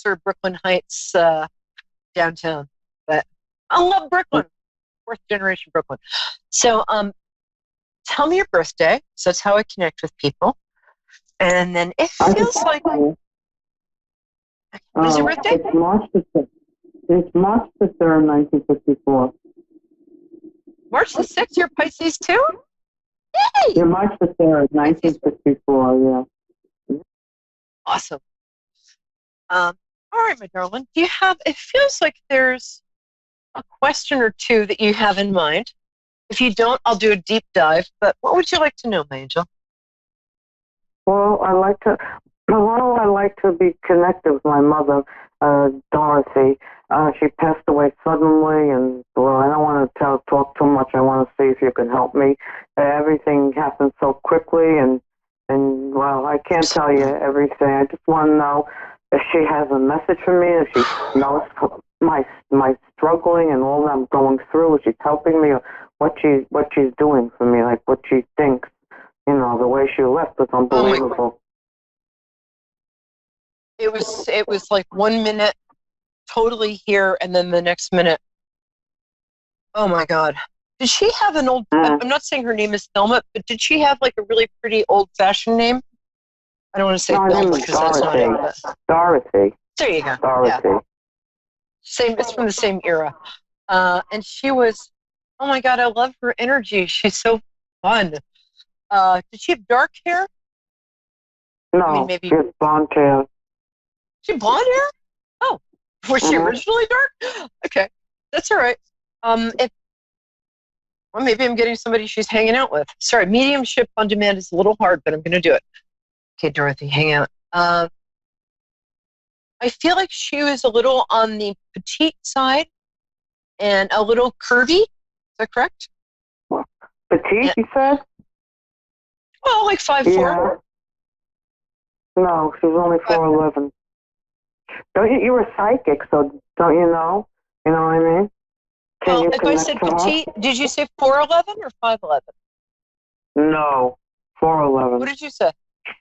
S4: of Brooklyn Heights, downtown. But I love Brooklyn. Fourth generation Brooklyn. So, tell me your birthday. So that's how I connect with people. And then it feels like... What is your birthday?
S6: It's March the 6th. It's March the 3rd, 1954.
S4: March the 6th? You're Pisces too? Yay!
S6: Yeah, March the 3rd, 1954, yeah.
S4: Awesome. All right, my darling. Do you have... It feels like there's a question or two that you have in mind. If you don't, I'll do a deep dive. But what would you like to know, my angel?
S6: Well, I like to be connected with my mother, Dorothy. She passed away suddenly, and well, I don't want to talk too much. I want to see if you can help me. Everything happened so quickly, and well, I can't tell you everything. I just want to know if she has a message for me, if she knows my struggling and all that I'm going through, if she's helping me, or what she's doing for me, like what she thinks. You know, the way she left was unbelievable.
S4: It was like 1 minute totally here, and then the next minute, oh my God. Did she have an old, I'm not saying her name is Thelma, but did she have like a really pretty old-fashioned name? I don't want to say Thelma because that's not it.
S6: Dorothy.
S4: There you go.
S6: Dorothy.
S4: Yeah. It's from the same era. And she was, oh my God, I love her energy. She's so fun. Did she have dark hair?
S6: No,
S4: I mean, maybe
S6: she has blonde hair.
S4: She had blonde hair? Oh, was she originally dark? Okay, that's all right. Well, maybe I'm getting somebody she's hanging out with. Sorry, mediumship on demand is a little hard, but I'm going to do it. Okay, Dorothy, hang out. I feel like she was a little on the petite side and a little curvy. Is that correct?
S6: Petite, you said?
S4: Well, like 5'4".
S6: Yeah. No, she was only 4'11". You were psychic, so don't you know? You know what I mean?
S4: Well, if I said petite, did you say 4'11" or 5'11"?
S6: No, 4'11".
S4: What did you say?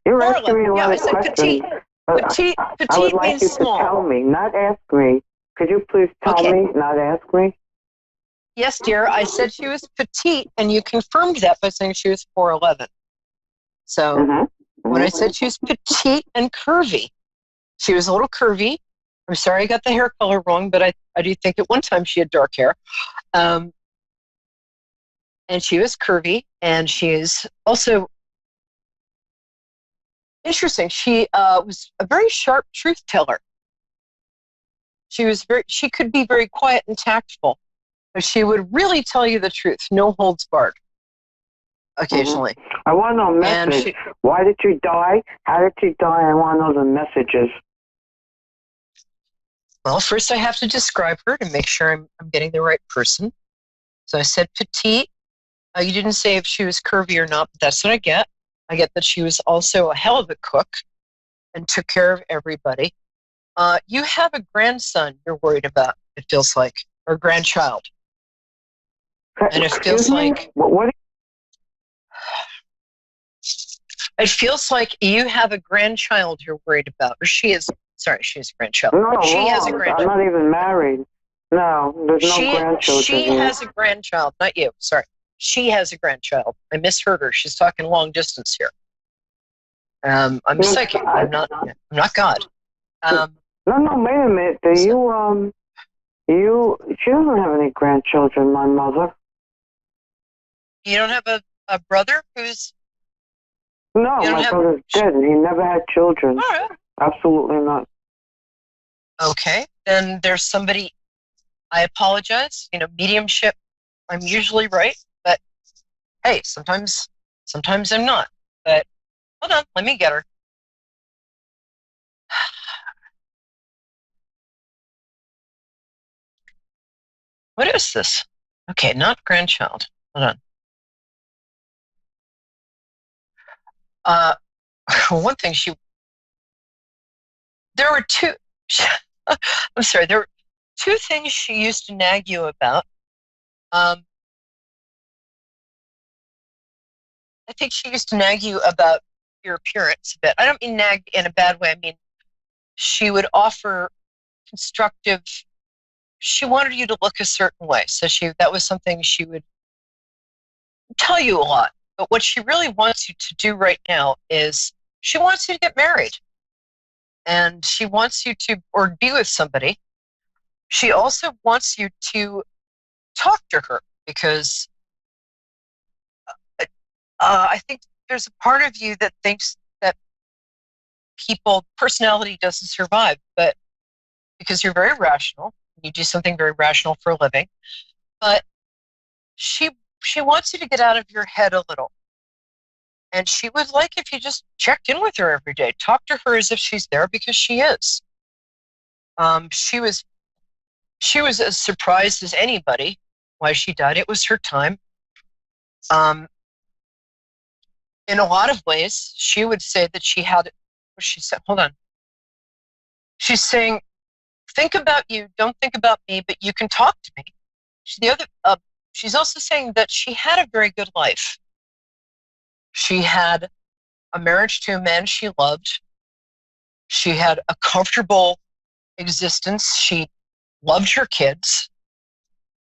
S6: You're asking me a lot of
S4: questions.
S6: Petite.
S4: Petite
S6: I would like
S4: means
S6: you
S4: small.
S6: to tell me, not ask me. Could you please tell me, not ask me?
S4: Yes, dear. I said she was petite, and you confirmed that by saying she was 4'11". So when I said she was petite and curvy, she was a little curvy. I'm sorry I got the hair color wrong, but I do think at one time she had dark hair. And she was curvy, and she is also interesting. She was a very sharp truth teller. She could be very quiet and tactful, but she would really tell you the truth, no holds barred, occasionally.
S6: I want to know a message. Why did she die? How did she die? I want to know the messages.
S4: Well, first I have to describe her to make sure I'm getting the right person. So I said petite. You didn't say if she was curvy or not, but that's what I get. I get that she was also a hell of a cook and took care of everybody. You have a grandson you're worried about, it feels like, or grandchild. And it feels like...
S6: What?
S4: It feels like you have a grandchild you're worried about. Or she is... Sorry, she has a grandchild.
S6: No,
S4: she has a grandchild.
S6: I'm not even married. No, there's no grandchildren.
S4: She has a grandchild, not you. Sorry. She has a grandchild. I misheard her. She's talking long distance here. I'm psychic. I'm not God.
S6: No, wait a minute. She doesn't have any grandchildren, my mother.
S4: You don't have a brother who's...
S6: No, my brother's dead. He never had children.
S4: All right.
S6: Absolutely not.
S4: Okay. Then there's somebody... I apologize. Mediumship, I'm usually right. But, hey, sometimes I'm not. But, hold on. Let me get her. What is this? Okay, not grandchild. Hold on. One thing there were two, I'm sorry, there were two things she used to nag you about. I think she used to nag you about your appearance a bit. I don't mean nag in a bad way. I mean, she would offer constructive... She wanted you to look a certain way. So that was something she would tell you a lot. But what she really wants you to do right now is she wants you to get married. And she wants you to, or be with somebody. She also wants you to talk to her because I think there's a part of you that thinks that personality doesn't survive, but because you're very rational, you do something very rational for a living, but she wants you to get out of your head a little. And she would like if you just checked in with her every day. Talk to her as if she's there, because she is. She was as surprised as anybody why she died. It was her time. In a lot of ways, she would say that she said, hold on. She's saying, think about you, don't think about me, but you can talk to me. She's also saying that she had a very good life. She had a marriage to a man she loved. She had a comfortable existence. She loved her kids.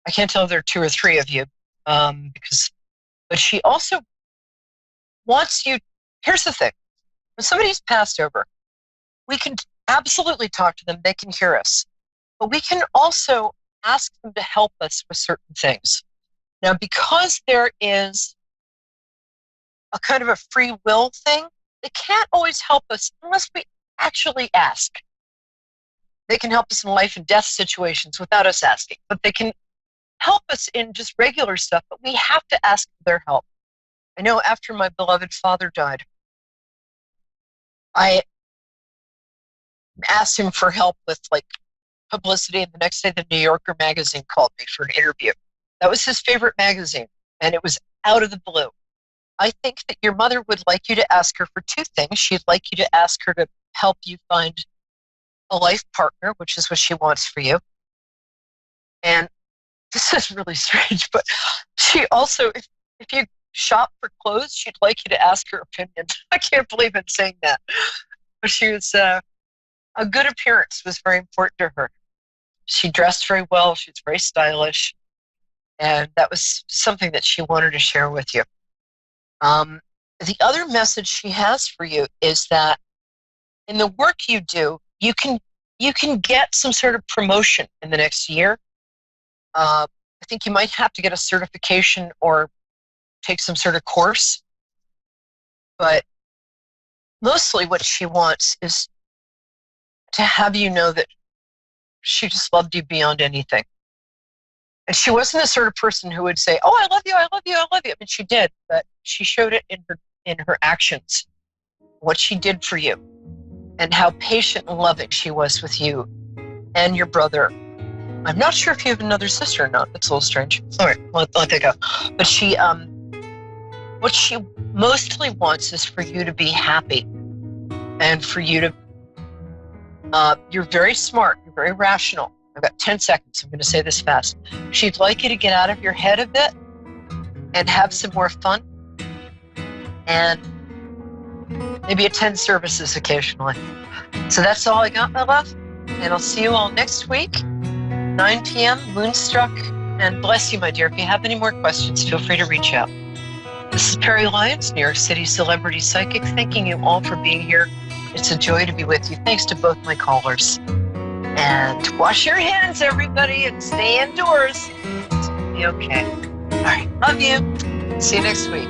S4: I can't tell if there are two or three of you, but she also wants you. Here's the thing. When somebody's passed over, we can absolutely talk to them. They can hear us. But we can also ask them to help us with certain things. Now, because there is a kind of a free will thing, they can't always help us unless we actually ask. They can help us in life and death situations without us asking, but they can help us in just regular stuff, but we have to ask for their help. I know after my beloved father died, I asked him for help with publicity, and the next day the New Yorker magazine called me for an interview. That was his favorite magazine, and it was out of the blue. I think that your mother would like you to ask her for two things. She'd like you to ask her to help you find a life partner, which is what she wants for you. And this is really strange, but she also, if you shop for clothes, she'd like you to ask her opinion. I can't believe I'm saying that. But she was, a good appearance was very important to her. She dressed very well. She was very stylish. And that was something that she wanted to share with you. The other message she has for you is that in the work you do, you can get some sort of promotion in the next year. I think you might have to get a certification or take some sort of course. But mostly what she wants is to have you know that she just loved you beyond anything. And she wasn't the sort of person who would say, "Oh, I love you, I love you, I love you." I mean, she did, but she showed it in her actions, what she did for you, and how patient and loving she was with you and your brother. I'm not sure if you have another sister or not. That's a little strange. All right, let that go. But she, what she mostly wants is for you to be happy, and for you to. You're very smart. You're very rational. I've got 10 seconds. I'm going to say this fast. She'd like you to get out of your head a bit and have some more fun, and maybe attend services occasionally. So that's all I got, my love. And I'll see you all next week, 9 p.m., Moonstruck. And bless you, my dear. If you have any more questions, feel free to reach out. This is Perry Lyons, New York City Celebrity Psychic, thanking you all for being here. It's a joy to be with you. Thanks to both my callers. And wash your hands, everybody, and stay indoors. It's going to be okay. All right. Love you. See you next week.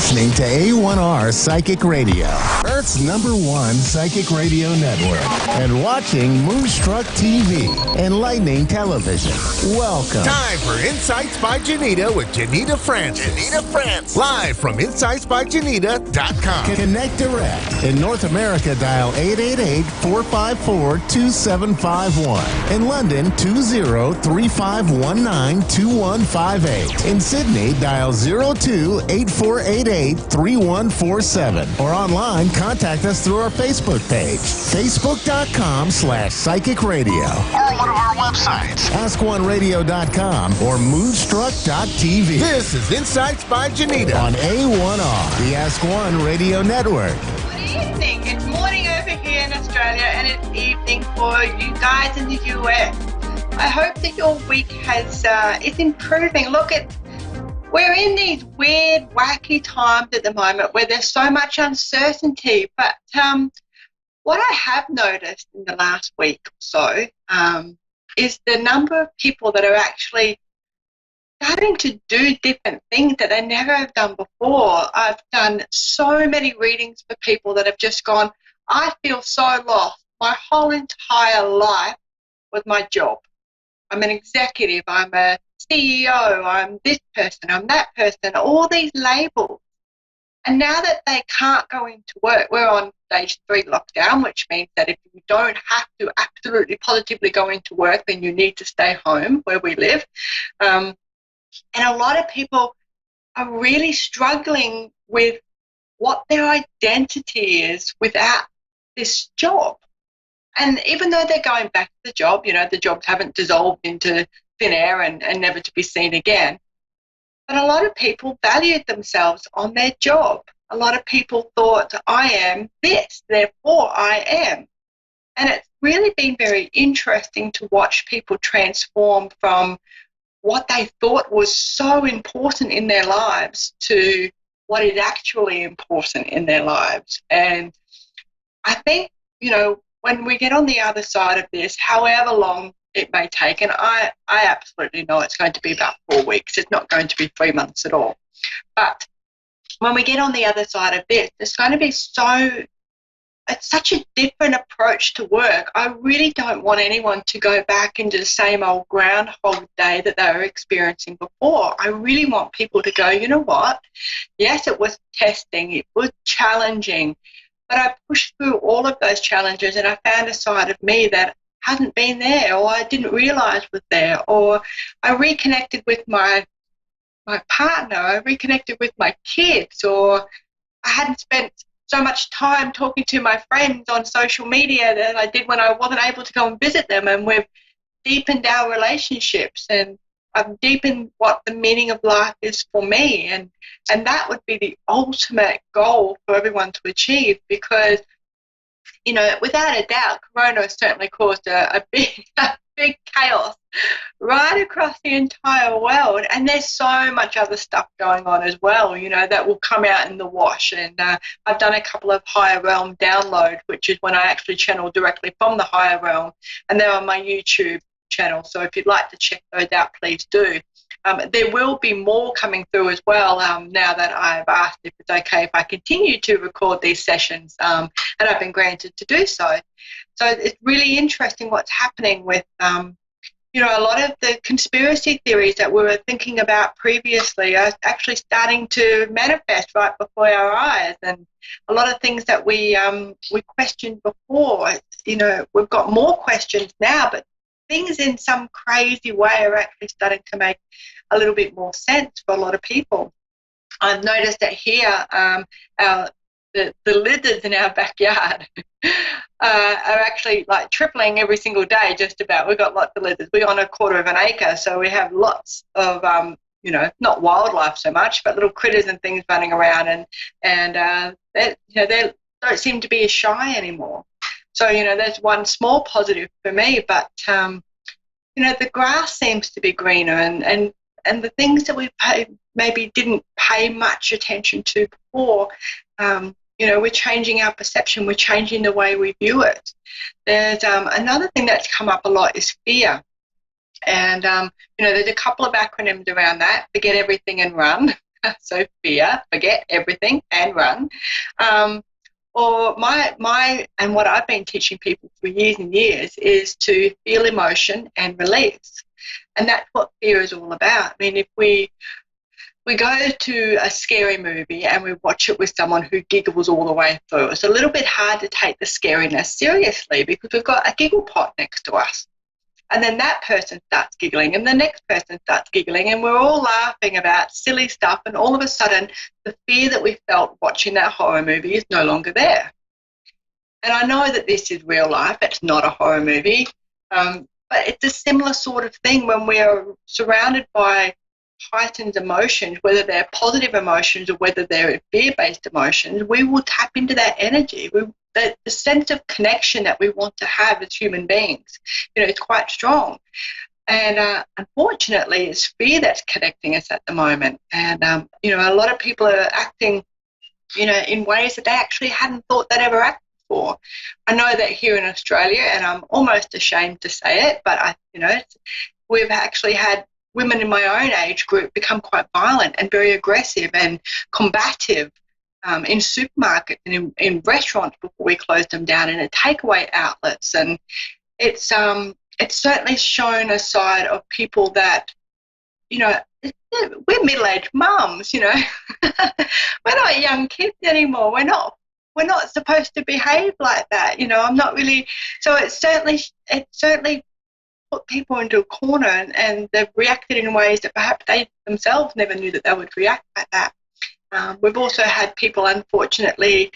S1: listening to A1R Psychic Radio, Earth's #1 psychic radio network, and watching Moonstruck TV, enlightening television. Welcome.
S7: Time for Insights by Janita with Janita Francis. Live from InsightsByJanita.com.
S1: Connect direct. In North America, dial 888-454-2751. In London, 20-3519-2158. In Sydney, dial 02-8488-3147. Or online, contact us through our Facebook page, facebook.com/psychic radio.
S7: Or one of our websites,
S1: AskOneRadio.com or Moonstruck.tv.
S7: This is Insights by Janita
S1: On A1R, the Ask One Radio Network.
S8: Good evening. It's morning over here in Australia and it's evening for you guys in the US. I hope that your week is improving. We're in these weird, wacky times at the moment where there's so much uncertainty. But what I have noticed in the last week or so is the number of people that are actually starting to do different things that they never have done before. I've done so many readings for people that have just gone, I feel so lost. My whole entire life was my job. I'm an executive, I'm a CEO, I'm this person, I'm that person, all these labels. And now that they can't go into work, we're on stage 3 lockdown, which means that if you don't have to absolutely positively go into work, then you need to stay home where we live. And a lot of people are really struggling with what their identity is without this job. And even though they're going back to the job, the jobs haven't dissolved into thin air and never to be seen again. But a lot of people valued themselves on their job. A lot of people thought, I am this, therefore I am. And it's really been very interesting to watch people transform from what they thought was so important in their lives to what is actually important in their lives. And I think, when we get on the other side of this, however long it may take, and I absolutely know it's going to be about 4 weeks. It's not going to be 3 months at all. But when we get on the other side of this, it's going to be it's such a different approach to work. I really don't want anyone to go back into the same old Groundhog Day that they were experiencing before. I really want people to go, you know what? Yes, it was testing. It was challenging. But I pushed through all of those challenges and I found a side of me that hadn't been there, or I didn't realize was there, or I reconnected with my partner, I reconnected with my kids, or I hadn't spent so much time talking to my friends on social media that I did when I wasn't able to go and visit them, and we've deepened our relationships, and I've deepened what the meaning of life is for me, and that would be the ultimate goal for everyone to achieve, because without a doubt, Corona has certainly caused a big chaos right across the entire world. And there's so much other stuff going on as well, that will come out in the wash. And I've done a couple of higher realm downloads, which is when I actually channel directly from the higher realm. And they're on my YouTube channel. So if you'd like to check those out, please do. There will be more coming through as well now that I've asked if it's okay if I continue to record these sessions, and I've been granted to do so. So it's really interesting what's happening with, a lot of the conspiracy theories that we were thinking about previously are actually starting to manifest right before our eyes, and a lot of things that we questioned before, we've got more questions now, but things in some crazy way are actually starting to make a little bit more sense for a lot of people. I've noticed that here, the lizards in our backyard are actually like tripling every single day, just about. We've got lots of lizards. We're on a quarter of an acre, so we have lots of, not wildlife so much, but little critters and things running around, and they don't seem to be as shy anymore. So, there's one small positive for me, but, the grass seems to be greener, and the things that we maybe didn't pay much attention to before, we're changing our perception, we're changing the way we view it. There's another thing that's come up a lot is fear. And, there's a couple of acronyms around that: forget everything and run. So fear, forget everything and run. Or and what I've been teaching people for years and years is to feel emotion and release. And that's what fear is all about. I mean, if we go to a scary movie and we watch it with someone who giggles all the way through, it's a little bit hard to take the scariness seriously because we've got a giggle pot next to us. And then that person starts giggling and the next person starts giggling and we're all laughing about silly stuff, and all of a sudden the fear that we felt watching that horror movie is no longer there. And I know that this is real life, it's not a horror movie, but it's a similar sort of thing when we're surrounded by heightened emotions, whether they're positive emotions or whether they're fear-based emotions. We will tap into that energy. The sense of connection that we want to have as human beings, it's quite strong. And unfortunately, it's fear that's connecting us at the moment. And, a lot of people are acting, in ways that they actually hadn't thought they'd ever act before. I know that here in Australia, and I'm almost ashamed to say it, but we've actually had women in my own age group become quite violent and very aggressive and combative in supermarkets and in restaurants before we closed them down, and in takeaway outlets. And it's certainly shown a side of people that, we're middle-aged mums, we're not young kids anymore. We're not supposed to behave like that. I'm not really. So it certainly put people into a corner, and they've reacted in ways that perhaps they themselves never knew that they would react like that. We've also had people, unfortunately,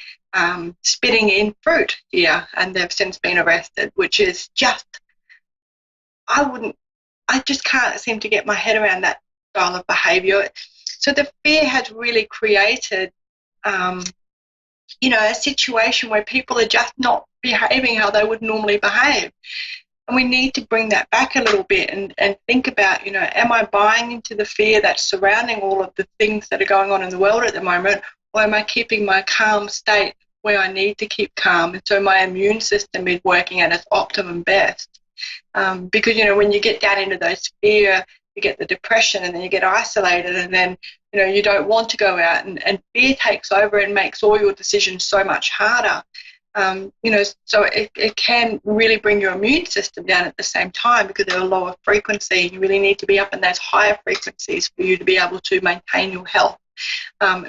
S8: spitting in fruit here, and they've since been arrested, which is just, I just can't seem to get my head around that style of behaviour. So the fear has really created, a situation where people are just not behaving how they would normally behave. And we need to bring that back a little bit and think about, am I buying into the fear that's surrounding all of the things that are going on in the world at the moment, or am I keeping my calm state where I need to keep calm, and so my immune system is working at its optimum best? Because, when you get down into those fear, you get the depression, and then you get isolated, and then, you don't want to go out, and fear takes over and makes all your decisions so much harder. So it can really bring your immune system down at the same time because they're a lower frequency. You really need to be up in those higher frequencies for you to be able to maintain your health,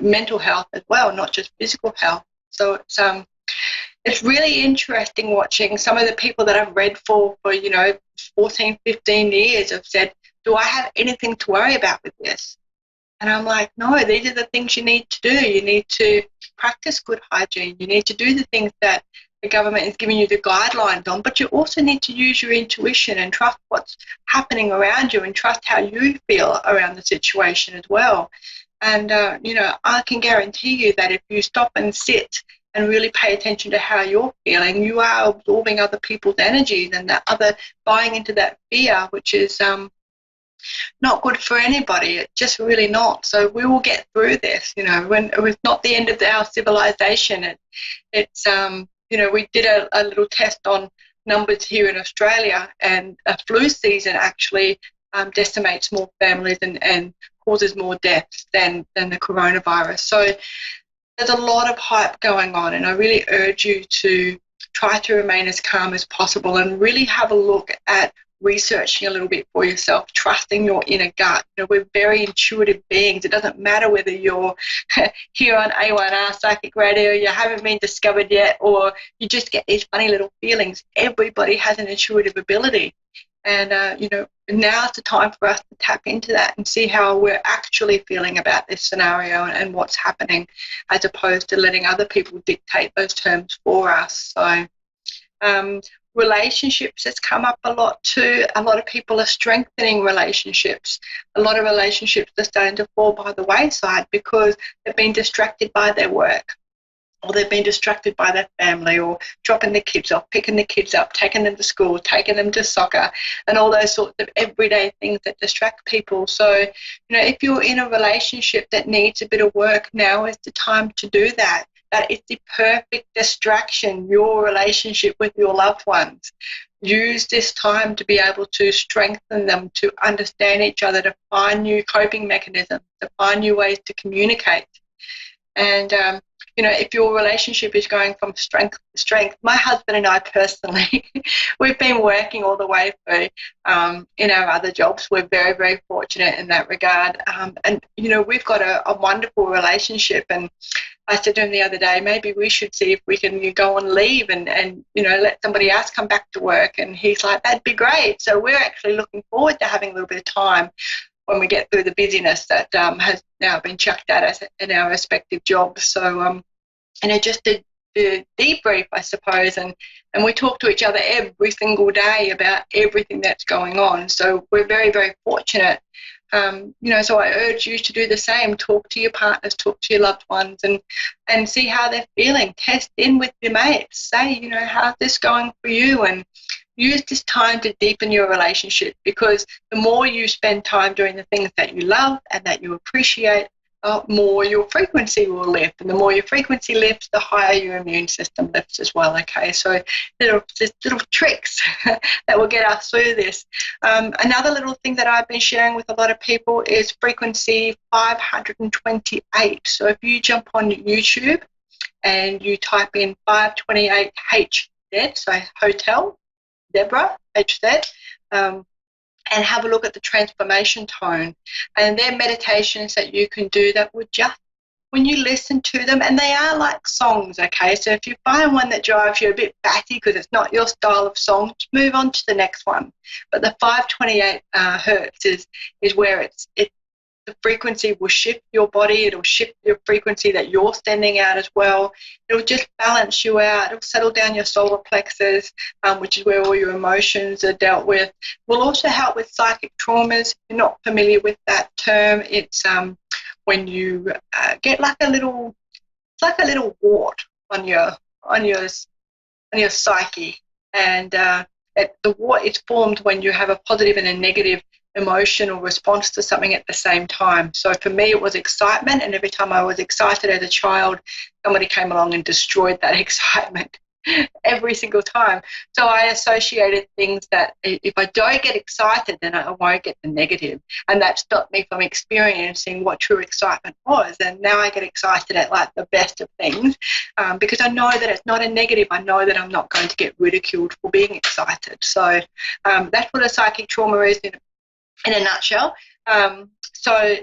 S8: mental health as well, not just physical health. So it's really interesting watching some of the people that I've read for 14, 15 years have said, do I have anything to worry about with this? And I'm like, no, these are the things you need to do. You need to practice good hygiene. You need to do the things that the government is giving you the guidelines on, but you also need to use your intuition and trust what's happening around you and trust how you feel around the situation as well. And, I can guarantee you that if you stop and sit and really pay attention to how you're feeling, you are absorbing other people's energies and buying into that fear, which is not good for anybody. It's just really not. So we will get through this. When it was not the end of our civilization. It's we did a little test on numbers here in Australia, and a flu season actually decimates more families and causes more deaths than the coronavirus. So there's a lot of hype going on, and I really urge you to try to remain as calm as possible and really have a look at researching a little bit for yourself, trusting your inner gut. We're very intuitive beings. It doesn't matter whether you're here on A1R Psychic Radio, you haven't been discovered yet, or you just get these funny little feelings. Everybody has an intuitive ability. And, now's the time for us to tap into that and see how we're actually feeling about this scenario and what's happening, as opposed to letting other people dictate those terms for us. So, relationships has come up a lot too. A lot of people are strengthening relationships. A lot of relationships are starting to fall by the wayside because they've been distracted by their work, or they've been distracted by their family, or dropping the kids off, picking the kids up, taking them to school, taking them to soccer, and all those sorts of everyday things that distract people. So, if you're in a relationship that needs a bit of work, now is the time to do that. that it's the perfect distraction, your relationship with your loved ones. Use this time to be able to strengthen them, to understand each other, to find new coping mechanisms, to find new ways to communicate. And, if your relationship is going from strength to strength, my husband and I personally, we've been working all the way through in our other jobs. We're very, very fortunate in that regard. We've got a wonderful relationship. And I said to him the other day, maybe we should see if we can go on leave and let somebody else come back to work. And he's like, that'd be great. So we're actually looking forward to having a little bit of time when we get through the busyness that has now been chucked at us in our respective jobs. So, just the debrief, I suppose, and we talk to each other every single day about everything that's going on. So we're very, very fortunate. So I urge you to do the same. Talk to your partners, talk to your loved ones, and see how they're feeling. Test in with your mates. Say, how's this going for you? And use this time to deepen your relationship, because the more you spend time doing the things that you love and that you appreciate, more your frequency will lift. And the more your frequency lifts, the higher your immune system lifts as well, okay? So little tricks that will get us through this. Another little thing that I've been sharing with a lot of people is frequency 528. So if you jump on YouTube and you type in 528 HZ, so hotel, Deborah, HZ, and have a look at the transformation tone. And they're meditations that you can do that would just, when you listen to them, and they are like songs, okay? So if you find one that drives you a bit batty because it's not your style of song, just move on to the next one. But the 528 hertz is where the frequency will shift your body. It'll shift your frequency that you're sending out as well. It'll just balance you out. It'll settle down your solar plexus, which is where all your emotions are dealt with. Will also help with psychic traumas. If you're not familiar with that term, it's when you get like a little wart on your psyche, and the wart is formed when you have a positive and a negative emotional response to something at the same time. So for me, it was excitement, and every time I was excited as a child, somebody came along and destroyed that excitement every single time. So I associated things that if I don't get excited, then I won't get the negative, and that stopped me from experiencing what true excitement was. And now I get excited at like the best of things, because I know that it's not a negative. I know that I'm not going to get ridiculed for being excited. So that's what a psychic trauma is in a nutshell. So,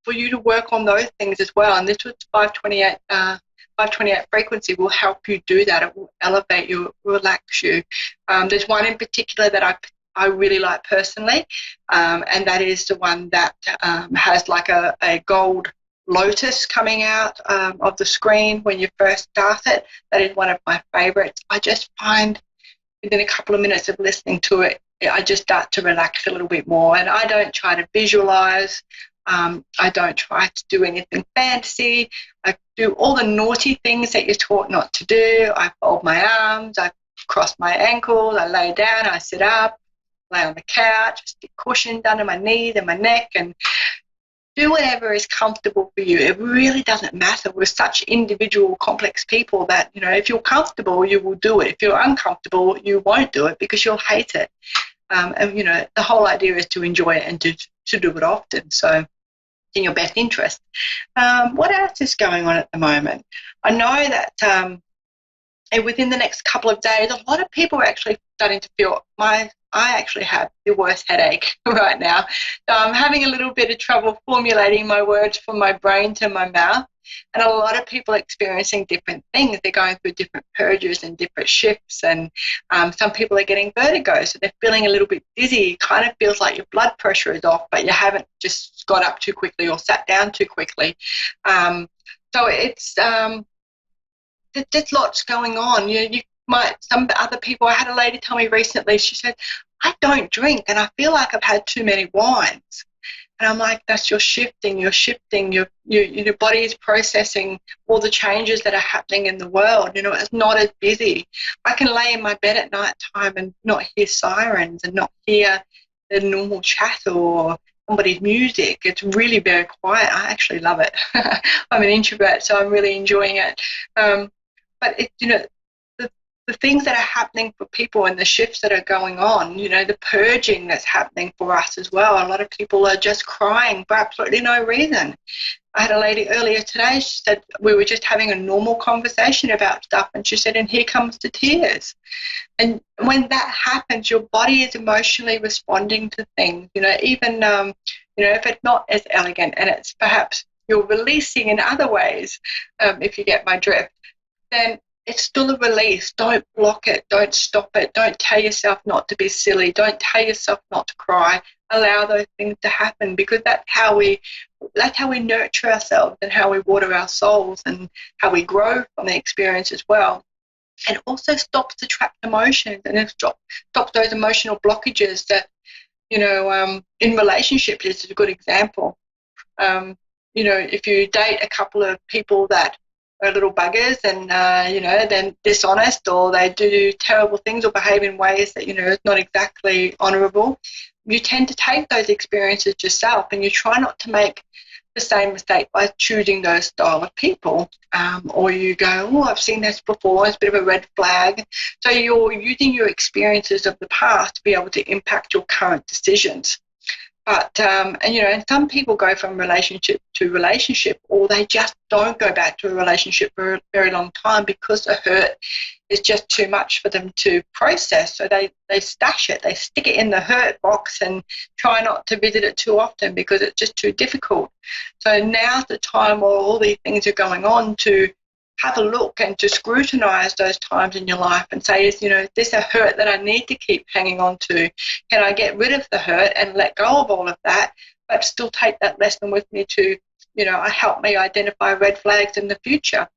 S8: for you to work on those things as well, and this was 528 frequency will help you do that. It will elevate you, relax you. There's one in particular that I really like personally, and that is the one that has like a gold lotus coming out of the screen when you first start it. That is one of my favorites. I just find within a couple of minutes of listening to it, I just start to relax a little bit more. And I don't try to visualize. I don't try to do anything fancy. I do all the naughty things that you're taught not to do. I fold my arms. I cross my ankles. I lay down. I sit up, lay on the couch, stick cushions under my knees and my neck, and do whatever is comfortable for you. It really doesn't matter. We're such individual, complex people that, if you're comfortable, you will do it. If you're uncomfortable, you won't do it because you'll hate it. And the whole idea is to enjoy it and to do it often. So it's in your best interest. What else is going on at the moment? I know that within the next couple of days, a lot of people are actually starting to feel I actually have the worst headache right now. So I'm having a little bit of trouble formulating my words from my brain to my mouth. And a lot of people are experiencing different things. They're going through different purges and different shifts. And some people are getting vertigo, so they're feeling a little bit dizzy. It kind of feels like your blood pressure is off, but you haven't just got up too quickly or sat down too quickly. So it's there's lots going on. Some other people, I had a lady tell me recently, she said, I don't drink and I feel like I've had too many wines. And I'm like, that's your shifting, your body is processing all the changes that are happening in the world. It's not as busy. I can lay in my bed at night time and not hear sirens and not hear the normal chatter or somebody's music. It's really very quiet. I actually love it. I'm an introvert, so I'm really enjoying it. But the things that are happening for people and the shifts that are going on, the purging that's happening for us as well. A lot of people are just crying for absolutely no reason. I had a lady earlier today, she said we were just having a normal conversation about stuff, and she said, and here comes the tears. And when that happens, your body is emotionally responding to things, even, if it's not as elegant and it's perhaps you're releasing in other ways, if you get my drift, then it's still a release. Don't block it. Don't stop it. Don't tell yourself not to be silly. Don't tell yourself not to cry. Allow those things to happen, because that's how we nurture ourselves and how we water our souls and how we grow from the experience as well. And also stops the trapped emotions and it stops those emotional blockages that, in relationships is a good example. If you date a couple of people that are little buggers and, then dishonest, or they do terrible things or behave in ways that, is not exactly honourable, you tend to take those experiences yourself and you try not to make the same mistake by choosing those style of people. Or you go, oh, I've seen this before, it's a bit of a red flag. So you're using your experiences of the past to be able to impact your current decisions. But, and some people go from relationship to relationship, or they just don't go back to a relationship for a very long time because the hurt is just too much for them to process. So they stash it, they stick it in the hurt box and try not to visit it too often because it's just too difficult. So now's the time where all these things are going on to have a look and to scrutinize those times in your life and say, is this a hurt that I need to keep hanging on to? Can I get rid of the hurt and let go of all of that, but still take that lesson with me to, help me identify red flags in the future?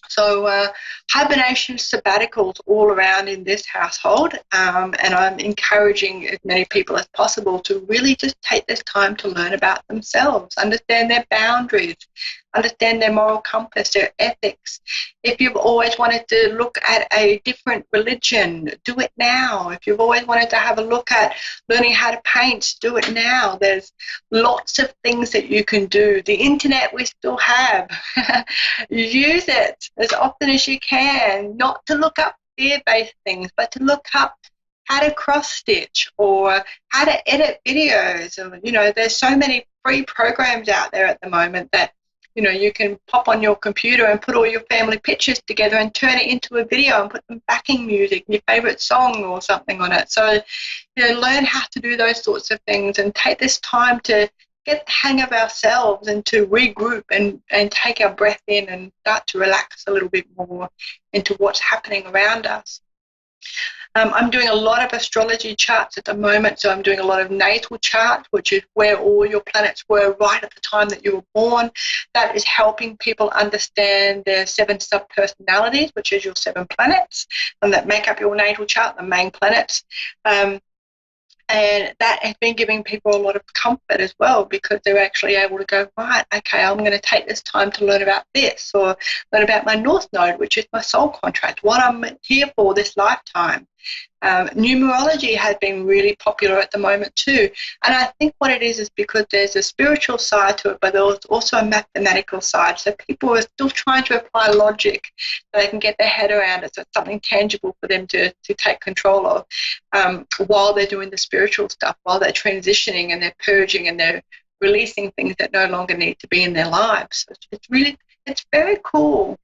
S8: So hibernation sabbaticals all around in this household, and I'm encouraging as many people as possible to really just take this time to learn about themselves, understand their boundaries, understand their moral compass, their ethics. If you've always wanted to look at a different religion, do it now. If you've always wanted to have a look at learning how to paint, do it now. There's lots of things that you can do. The internet we still have. Use it as often as you can, not to look up fear-based things, but to look up how to cross-stitch or how to edit videos. There's so many free programs out there at the moment that you can pop on your computer and put all your family pictures together and turn it into a video and put some backing music, your favorite song or something on it. So, learn how to do those sorts of things and take this time to get the hang of ourselves and to regroup and take our breath in and start to relax a little bit more into what's happening around us. I'm doing a lot of astrology charts at the moment, so I'm doing a lot of natal charts, which is where all your planets were right at the time that you were born. That is helping people understand their 7 sub-personalities, which is your 7 planets, and that make up your natal chart, the main planets. And that has been giving people a lot of comfort as well, because they're actually able to go, right, okay, I'm going to take this time to learn about this, or learn about my North Node, which is my soul contract, what I'm here for this lifetime. Numerology has been really popular at the moment too, and I think what it is because there's a spiritual side to it, but there's also a mathematical side. So people are still trying to apply logic so they can get their head around it, so it's something tangible for them to take control of while they're doing the spiritual stuff, while they're transitioning and they're purging and they're releasing things that no longer need to be in their lives. So it's very cool.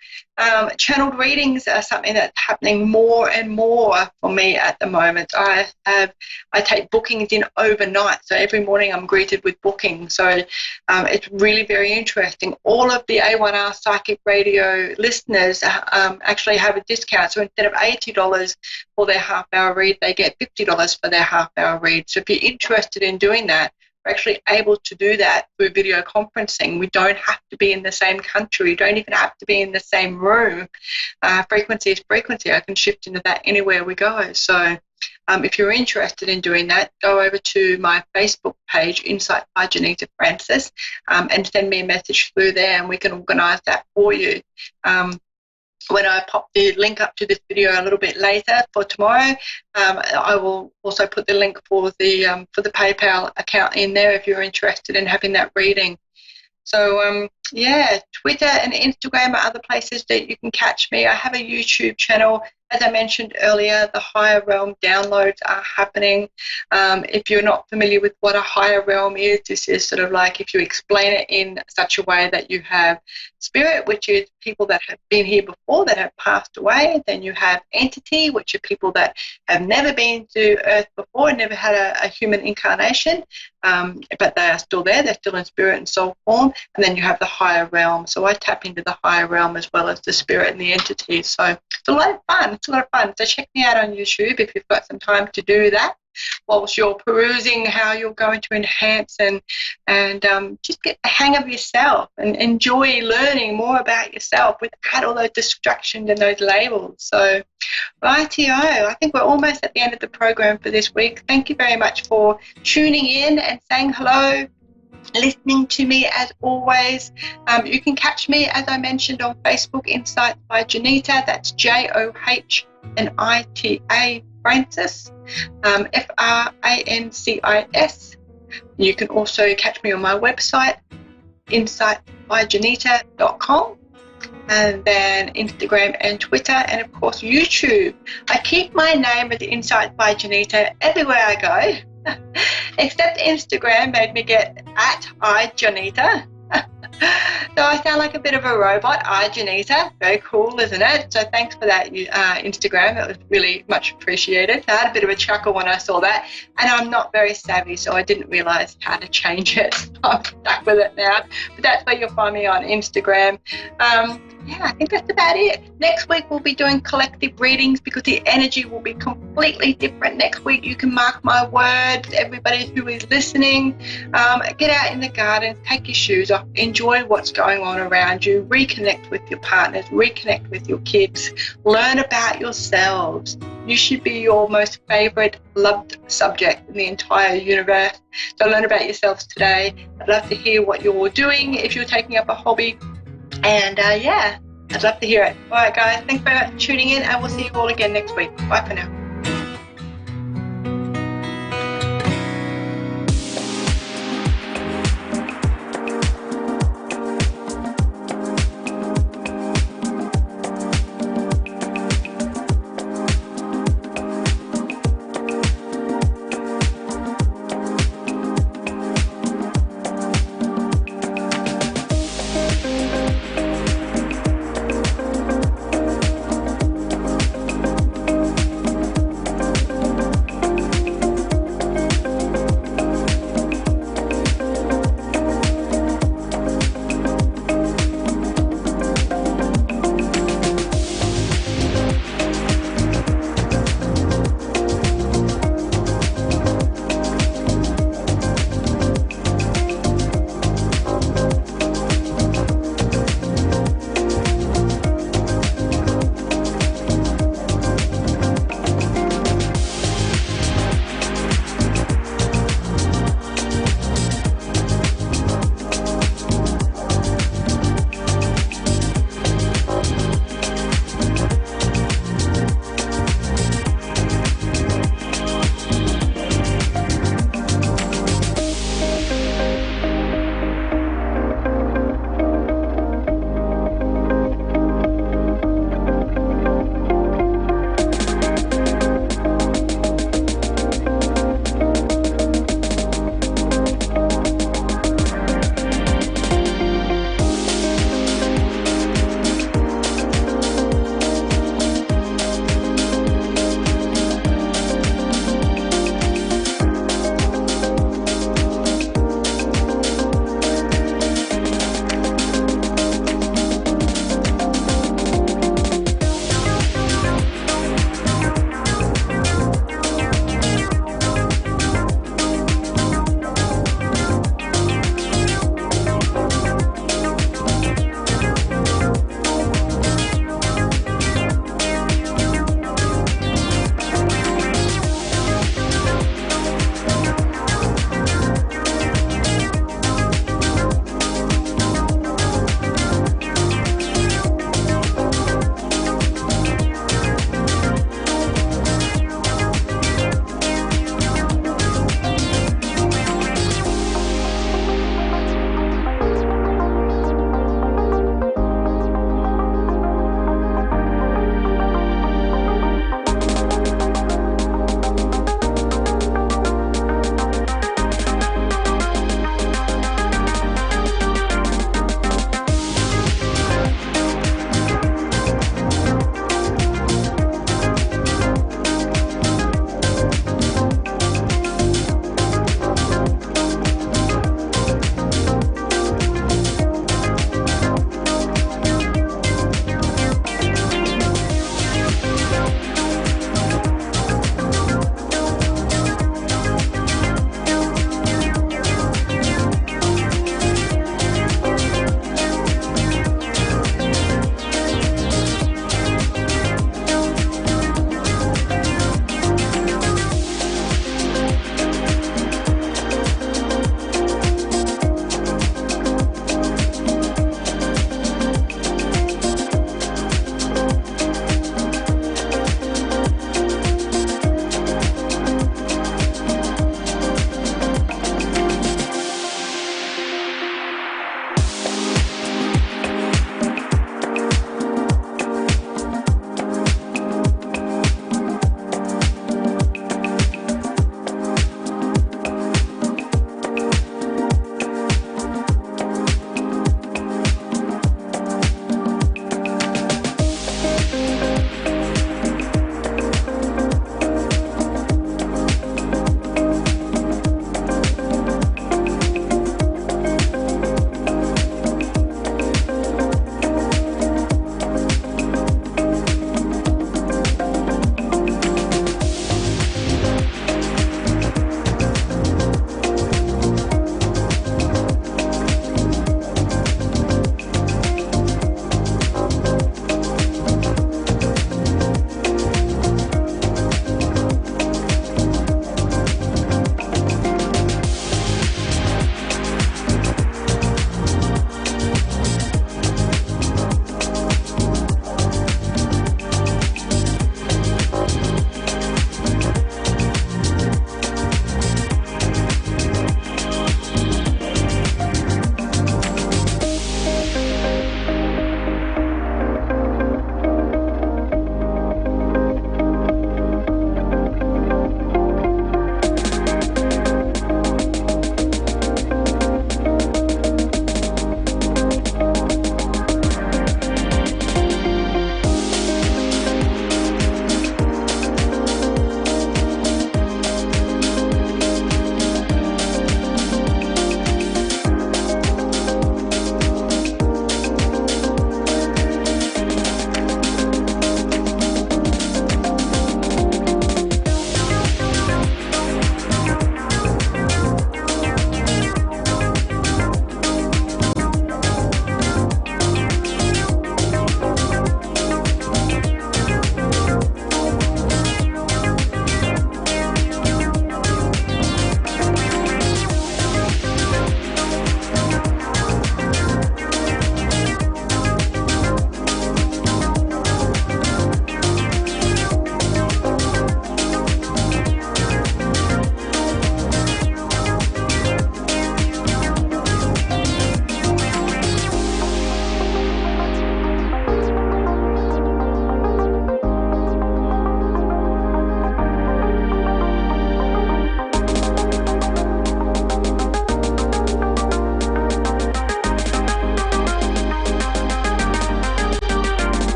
S8: Channeled readings are something that's happening more and more for me at the moment. I take bookings in overnight, so every morning I'm greeted with bookings. So it's really very interesting. All of the A1R Psychic Radio listeners actually have a discount. So instead of $80 for their half-hour read, they get $50 for their half-hour read. So if you're interested in doing that, we're actually able to do that through video conferencing. We don't have to be in the same country. We don't even have to be in the same room. Frequency is frequency. I can shift into that anywhere we go. So if you're interested in doing that, go over to my Facebook page, Insight by Janita Francis, and send me a message through there, and we can organise that for you. when I pop the link up to this video a little bit later for tomorrow, I will also put the link for the PayPal account in there if you're interested in having that reading. So, Twitter and Instagram are other places that you can catch me. I have a YouTube channel. As I mentioned earlier, the higher realm downloads are happening. If you're not familiar with what a higher realm is, this is sort of like if you explain it in such a way that you have spirit, which is people that have been here before that have passed away. Then you have entity, which are people that have never been to Earth before and never had a human incarnation, but they are still there. They're still in spirit and soul form. And then you have the higher realm. So I tap into the higher realm as well as the spirit and the entity. So it's a lot of fun. It's a lot of fun. So check me out on YouTube if you've got some time to do that whilst you're perusing how you're going to enhance and just get the hang of yourself and enjoy learning more about yourself without all those distractions and those labels. So rightio, I think we're almost at the end of the program for this week. Thank you very much for tuning in and saying hello, listening to me as always. You can catch me, as I mentioned, on Facebook, Insights by Janita. That's JOHNITA Francis, FRANCIS. You can also catch me on my website, insightbyjanita.com, and then Instagram and Twitter, and of course YouTube. I keep my name as Insights by Janita everywhere I go. Except Instagram made me get @iJanita. So I sound like a bit of a robot. iJanita, very cool, isn't it? So thanks for that, Instagram. That was really much appreciated. I had a bit of a chuckle when I saw that, and I'm not very savvy, so I didn't realise how to change it. I'm stuck with it now. But that's where you'll find me on Instagram. I think that's about it. Next week we'll be doing collective readings because the energy will be completely different next week. You can mark my words, everybody who is listening. Get out in the garden, take your shoes off, enjoy what's going on around you, reconnect with your partners, reconnect with your kids, learn about yourselves. You should be your most favourite loved subject in the entire universe. So learn about yourselves today. I'd love to hear what you're doing if you're taking up a hobby. And I'd love to hear it. All right, guys, thanks very much for tuning in, and we'll see you all again next week. Bye for now.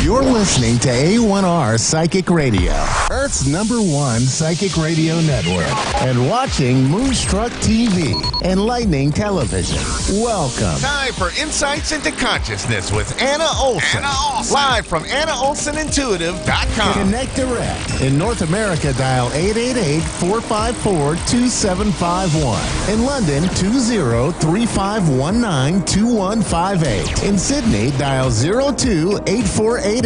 S1: You're listening to A1R Psychic Radio, Earth's #1 psychic radio network, and watching Moonstruck TV, Enlightening Television. Welcome.
S7: Time for Insights into Consciousness with Anna Olson. Live from AnnaOlsonIntuitive.com.
S1: Connect direct. In North America, dial 888-454-2751. In London, 20-3519-2158. In Sydney, dial 02-8488-3147.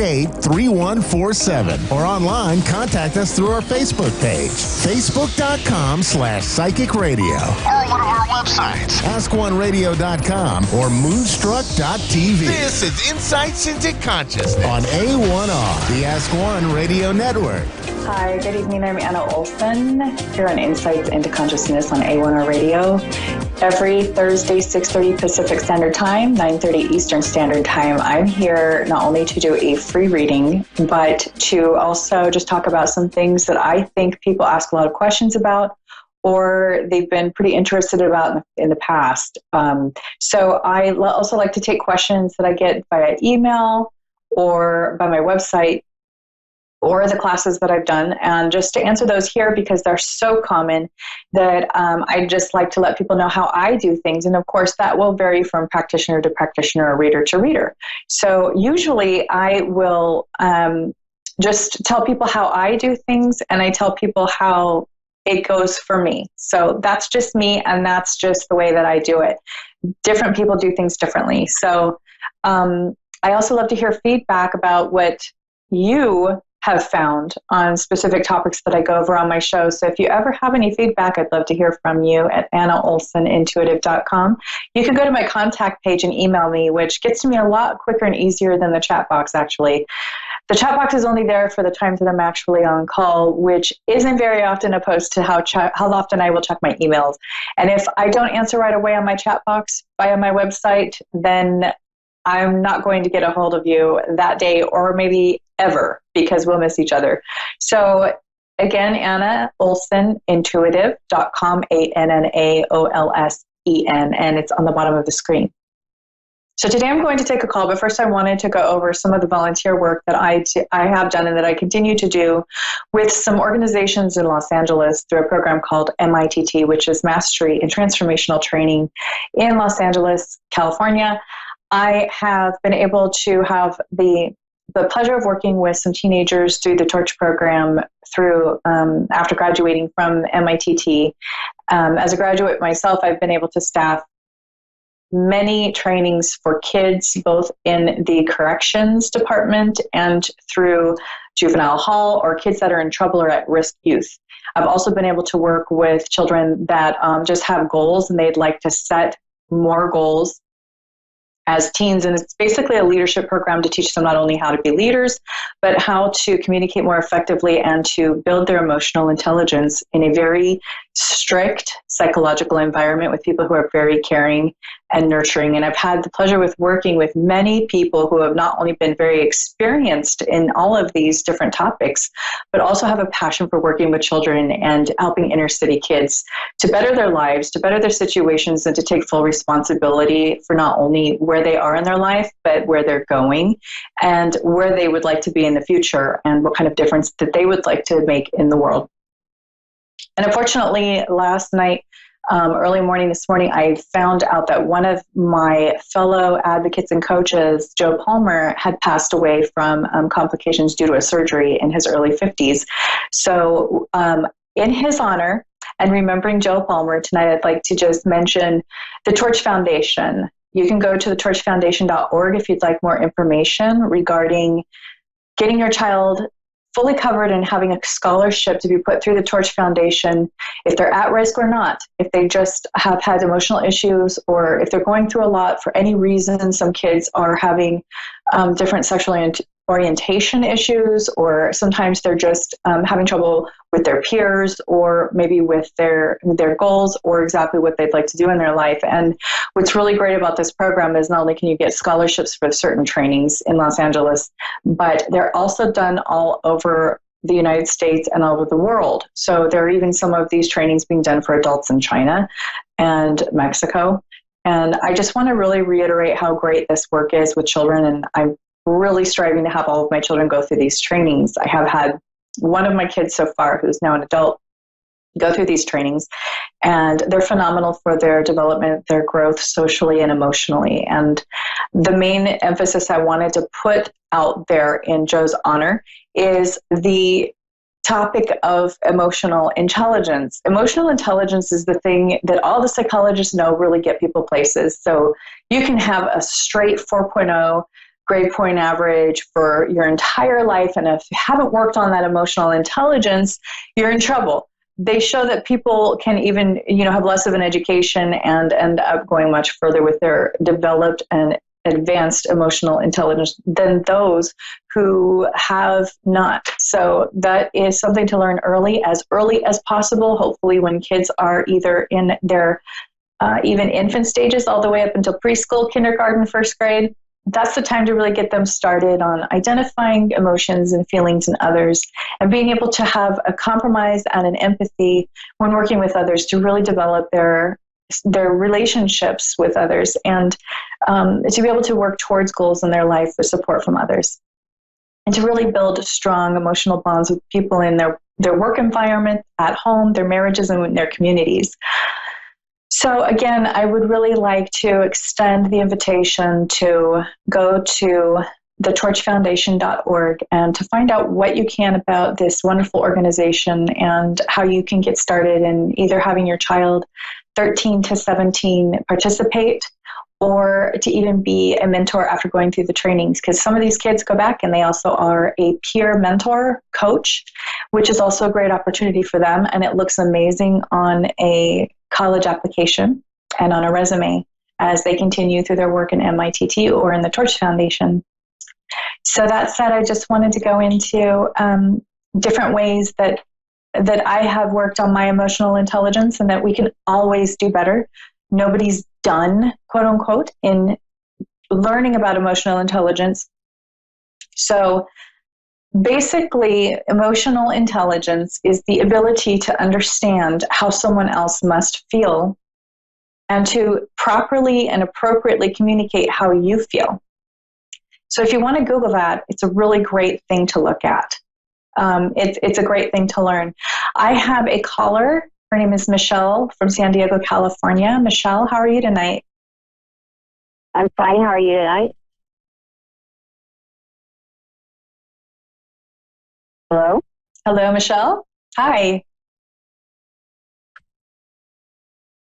S1: Or online, contact us through our Facebook page, facebook.com/psychic radio.
S7: Or one of our websites,
S1: AskOneRadio.com or Moonstruck.tv.
S7: This is Insights into Consciousness
S1: On A1R, the Ask One Radio Network.
S9: Hi, good evening. I'm Anna Olson here on Insights into Consciousness on A1R Radio. Every Thursday, 6:30 Pacific Standard Time, 9:30 Eastern Standard Time. I'm here not only to do a free reading, but to also just talk about some things that I think people ask a lot of questions about, or they've been pretty interested about in the past. So I also like to take questions that I get via email or by my website or the classes that I've done, and just to answer those here because they're so common that I just like to let people know how I do things. And of course, that will vary from practitioner to practitioner or reader to reader. So usually I will just tell people how I do things, and I tell people how it goes for me. So that's just me, and that's just the way that I do it. Different people do things differently. So I also love to hear feedback about what you have found on specific topics that I go over on my show. So if you ever have any feedback, I'd love to hear from you at AnnaOlsonIntuitive.com. You can go to my contact page and email me, which gets to me a lot quicker and easier than the chat box, actually. The chat box is only there for the times that I'm actually on call, which isn't very often opposed to how often I will check my emails. And if I don't answer right away on my chat box via my website, then I'm not going to get a hold of you that day or maybe ever, because we'll miss each other. So again, AnnaOlsonIntuitive.com, ANNAOLSEN, and it's on the bottom of the screen. So today I'm going to take a call, but first I wanted to go over some of the volunteer work that I have done and that I continue to do with some organizations in Los Angeles through a program called MITT, which is Mastery in Transformational Training in Los Angeles, California. I have been able to have the pleasure of working with some teenagers through the Torch program through after graduating from MITT. As a graduate myself, I've been able to staff many trainings for kids, both in the corrections department and through juvenile hall, or kids that are in trouble or at-risk youth. I've also been able to work with children that just have goals and they'd like to set more goals as teens, and it's basically a leadership program to teach them not only how to be leaders, but how to communicate more effectively and to build their emotional intelligence in a very strict psychological environment with people who are very caring and nurturing. And I've had the pleasure with working with many people who have not only been very experienced in all of these different topics, but also have a passion for working with children and helping inner city kids to better their lives, to better their situations, and to take full responsibility for not only where they are in their life, but where they're going and where they would like to be in the future and what kind of difference that they would like to make in the world. And unfortunately, last night, early morning this morning, I found out that one of my fellow advocates and coaches, Joe Palmer, had passed away from complications due to a surgery in his early 50s. So in his honor, and remembering Joe Palmer, tonight I'd like to just mention the Torch Foundation. You can go to thetorchfoundation.org if you'd like more information regarding getting your child fully covered and having a scholarship to be put through the Torch Foundation, if they're at risk or not, if they just have had emotional issues, or if they're going through a lot for any reason. Some kids are having different sexual orientation issues, or sometimes they're just having trouble with their peers, or maybe with their goals, or exactly what they'd like to do in their life. And what's really great about this program is not only can you get scholarships for certain trainings in Los Angeles, but they're also done all over the United States and all over the world. So there are even some of these trainings being done for adults in China and Mexico. And I just want to really reiterate how great this work is with children. And really striving to have all of my children go through these trainings. I have had one of my kids so far, who's now an adult, go through these trainings, and they're phenomenal for their development, their growth socially and emotionally. And the main emphasis I wanted to put out there in Joe's honor is the topic of emotional intelligence. Emotional intelligence is the thing that all the psychologists know really get people places. So you can have a straight 4.0 grade point average for your entire life, and if you haven't worked on that emotional intelligence, you're in trouble. They show that people can even, have less of an education and end up going much further with their developed and advanced emotional intelligence than those who have not. So that is something to learn early as possible, hopefully when kids are either in their even infant stages all the way up until preschool, kindergarten, first grade. That's the time to really get them started on identifying emotions and feelings in others and being able to have a compromise and an empathy when working with others to really develop their relationships with others and to be able to work towards goals in their life with support from others and to really build strong emotional bonds with people in their work environment, at home, their marriages, and in their communities. So again, I would really like to extend the invitation to go to thetorchfoundation.org and to find out what you can about this wonderful organization and how you can get started in either having your child 13 to 17 participate or to even be a mentor after going through the trainings, because some of these kids go back and they also are a peer mentor coach, which is also a great opportunity for them, and it looks amazing on a college application and on a resume as they continue through their work in MITT or in the Torch Foundation. So that said, I just wanted to go into different ways that I have worked on my emotional intelligence and that we can always do better. Nobody's done, quote unquote, in learning about emotional intelligence. So basically, emotional intelligence is the ability to understand how someone else must feel and to properly and appropriately communicate how you feel. So if you want to Google that, it's a really great thing to look at. It's a great thing to learn. I have a caller. Her name is Michelle from San Diego, California. Michelle, how are you tonight?
S10: I'm fine. How are you tonight? Hello?
S9: Hello, Michelle. Hi.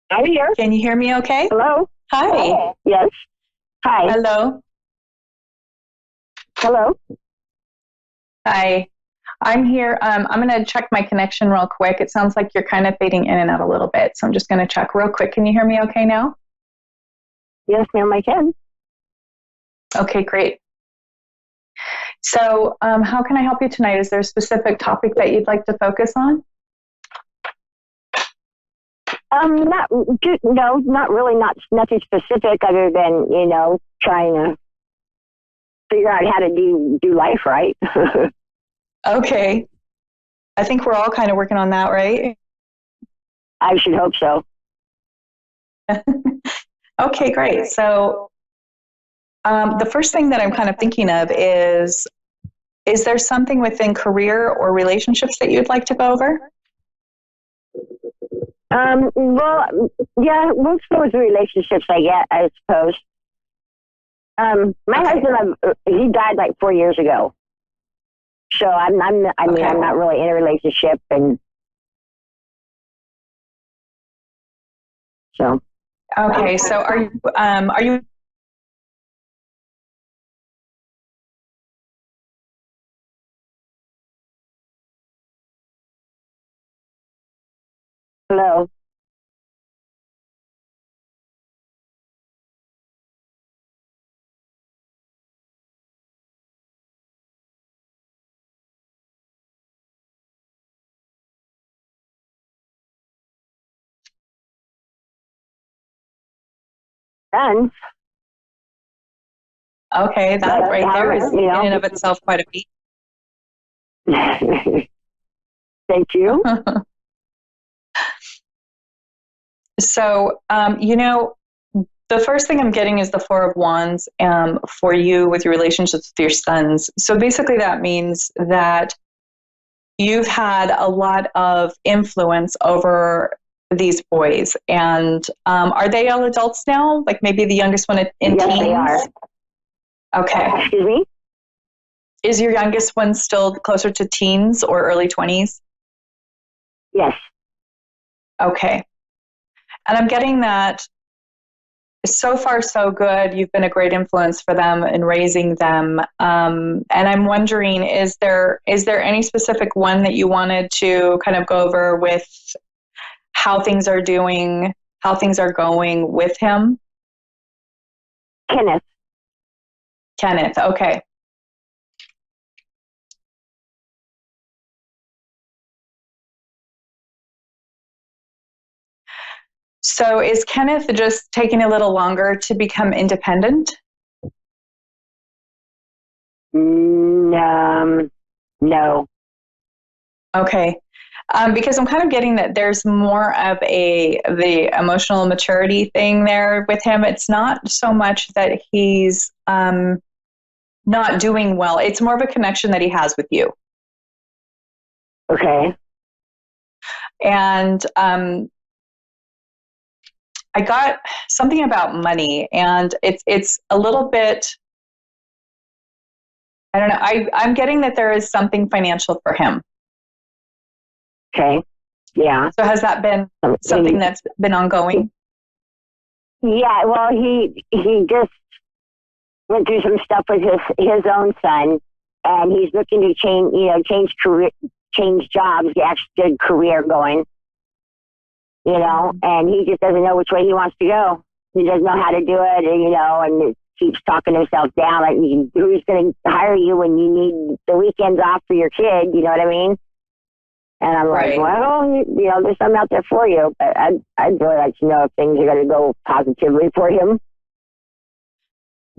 S10: I'm here.
S9: Can you hear me okay?
S10: Hello?
S9: Hi.
S10: Oh, yes. Hi.
S9: Hello.
S10: Hello?
S9: Hi. I'm here. I'm going to check my connection real quick. It sounds like you're kind of fading in and out a little bit. So I'm just going to check real quick. Can you hear me okay now?
S10: Yes, ma'am, I can.
S9: Okay, great. So how can I help you tonight? Is there a specific topic that you'd like to focus on?
S10: Not really, nothing specific other than, trying to figure out how to do life right.
S9: Okay. I think we're all kind of working on that, right?
S10: I should hope so.
S9: Okay, great. So the first thing that I'm kind of thinking of is there something within career or relationships that you'd like to go over?
S10: Well, yeah, most of those relationships I suppose. My husband, he died like 4 years ago. So I'm not really in a relationship, and so.
S9: Okay, so are you?
S10: Hello. Done.
S9: Okay, that right there is in and of itself quite a feat.
S10: Thank you.
S9: So, The first thing I'm getting is the Four of Wands for you with your relationships with your sons. So basically that means that you've had a lot of influence over these boys. And are they all adults now? Like maybe the youngest one in
S10: yes,
S9: teens?
S10: They are.
S9: Okay.
S10: Excuse me?
S9: Is your youngest one still closer to teens or early 20s?
S10: Yes.
S9: Okay. And I'm getting that so far so good. You've been a great influence for them in raising them. And I'm wondering, is there any specific one that you wanted to kind of go over with how things are going with him? Kenneth, okay. So is Kenneth just taking a little longer to become independent?
S10: No.
S9: Okay. Because I'm kind of getting that there's more of the emotional maturity thing there with him. It's not so much that he's not doing well. It's more of a connection that he has with you.
S10: Okay.
S9: And I got something about money, and it's a little bit, I don't know. I'm getting that there is something financial for him.
S10: Okay. Yeah.
S9: So has that been something that's been ongoing?
S10: Yeah. Well, he just went through some stuff with his own son, and he's looking to change jobs, get a good career going. And he just doesn't know which way he wants to go. He doesn't know how to do it, and it keeps talking himself down. Like, who's going to hire you when you need the weekends off for your kid? You know what I mean? And I'm like, well, there's something out there for you. But I'd really like to know if things are going to go positively for him.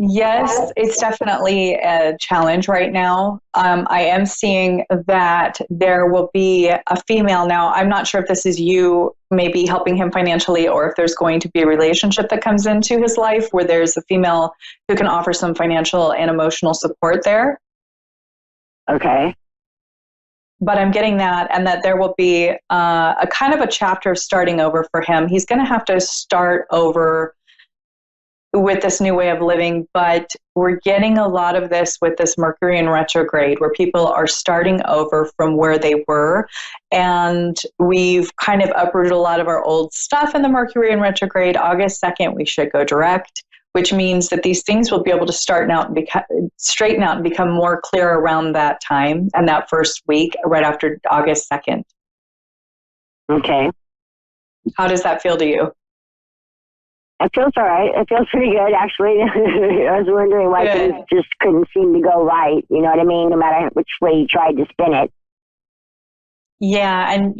S9: Yes, it's definitely a challenge right now. I am seeing that there will be a female now. I'm not sure if this is you maybe helping him financially, or if there's going to be a relationship that comes into his life where there's a female who can offer some financial and emotional support there.
S10: Okay.
S9: But I'm getting that, and that there will be a kind of a chapter starting over for him. He's going to have to start over with this new way of living, but we're getting a lot of this with this Mercury in retrograde, where people are starting over from where they were. And we've kind of uprooted a lot of our old stuff in the Mercury in retrograde. August 2nd, we should go direct, which means that these things will be able to straighten out and become more clear around that time and that first week right after August 2nd.
S10: Okay.
S9: How does that feel to you?
S10: It feels all right. It feels pretty good, actually. I was wondering why things just couldn't seem to go right. You know what I mean? No matter which way you tried to spin it.
S9: Yeah. And,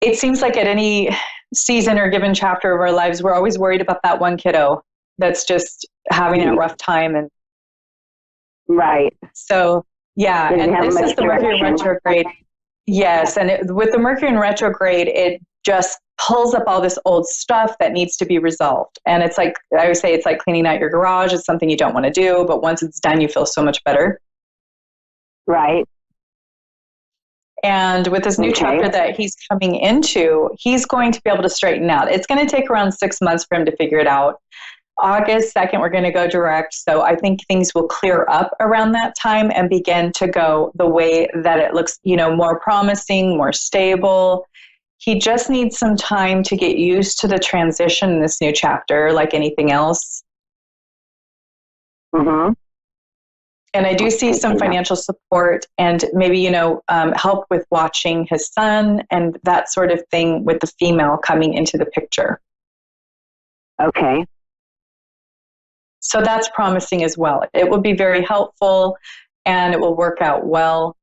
S9: it seems like at any season or given chapter of our lives, we're always worried about that one kiddo that's just having a rough time. And
S10: right.
S9: So, yeah. And this is the Mercury in retrograde. Yes. And with the Mercury in retrograde, it just pulls up all this old stuff that needs to be resolved. And it's like, I always say, it's like cleaning out your garage. It's something you don't want to do, but once it's done, you feel so much better.
S10: Right.
S9: And with this new chapter that he's coming into, he's going to be able to straighten out. It's going to take around 6 months for him to figure it out. August 2nd, we're going to go direct. So I think things will clear up around that time and begin to go the way that it looks, more promising, more stable. He just needs some time to get used to the transition in this new chapter, like anything else.
S10: Mm-hmm.
S9: And I do see some financial support and maybe, help with watching his son and that sort of thing with the female coming into the picture.
S10: Okay.
S9: So that's promising as well. It will be very helpful and it will work out well.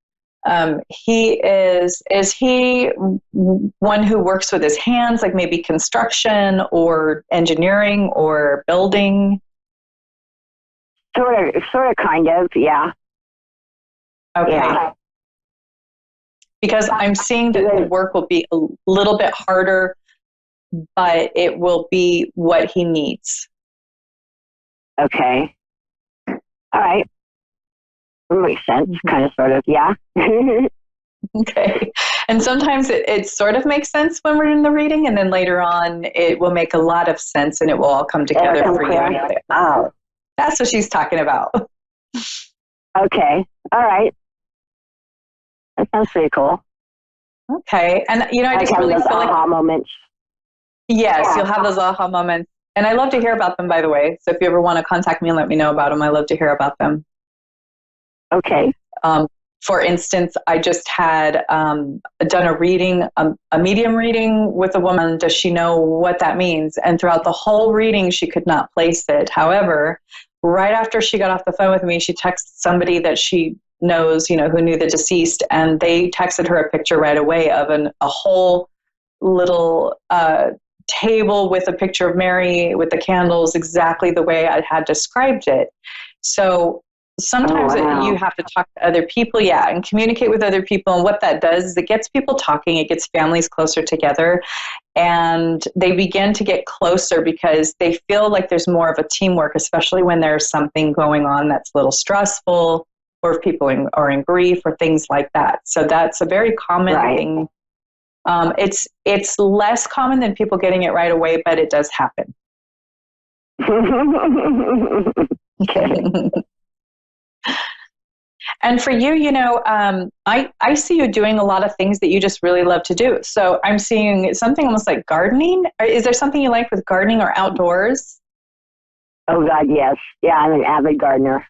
S9: Is he one who works with his hands, like maybe construction or engineering or building?
S10: Sort of, kind of, yeah.
S9: Okay.
S10: Yeah.
S9: Because I'm seeing that the work will be a little bit harder but it will be what he needs.
S10: Okay. All right. That makes sense. Kind of, sort of, yeah.
S9: Okay. And sometimes it sort of makes sense when we're in the reading, and then later on it will make a lot of sense and it will all come together for you. And you're like, oh, that's what she's talking about.
S10: Okay. All right. That sounds pretty cool.
S9: Okay. And, I just really feel like
S10: aha moments.
S9: Yes, you'll have those aha moments. And I love to hear about them, by the way. So if you ever want to contact me and let me know about them, I love to hear about them.
S10: Okay.
S9: For instance, I just had done a reading, a medium reading with a woman. Does she know what that means? And throughout the whole reading, she could not place it. However, right after she got off the phone with me, she texted somebody that she knows, who knew the deceased, and they texted her a picture right away of a whole little table with a picture of Mary with the candles, exactly the way I had described it. So sometimes you have to talk to other people, and communicate with other people. And what that does is it gets people talking, it gets families closer together, and they begin to get closer because they feel like there's more of a teamwork, especially when there's something going on that's a little stressful, or if people are in grief or things like that. So that's a very common thing. It's less common than people getting it right away, but it does happen.
S10: Okay.
S9: And for you, I see you doing a lot of things that you just really love to do. So I'm seeing something almost like gardening. Is there something you like with gardening or outdoors?
S10: Oh, God, yes. Yeah, I'm an avid gardener.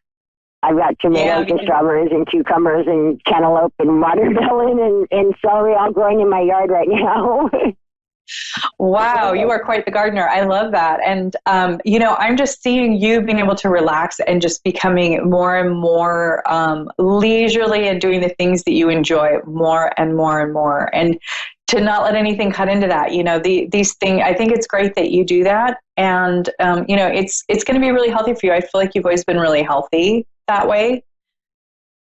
S10: I've got tomatoes and strawberries and cucumbers and cantaloupe and watermelon and celery all growing in my yard right now.
S9: Wow, you are quite the gardener. I love that. And, I'm just seeing you being able to relax and just becoming more and more leisurely and doing the things that you enjoy more and more and more. And to not let anything cut into that, these things, I think it's great that you do that. And, it's going to be really healthy for you. I feel like you've always been really healthy that way.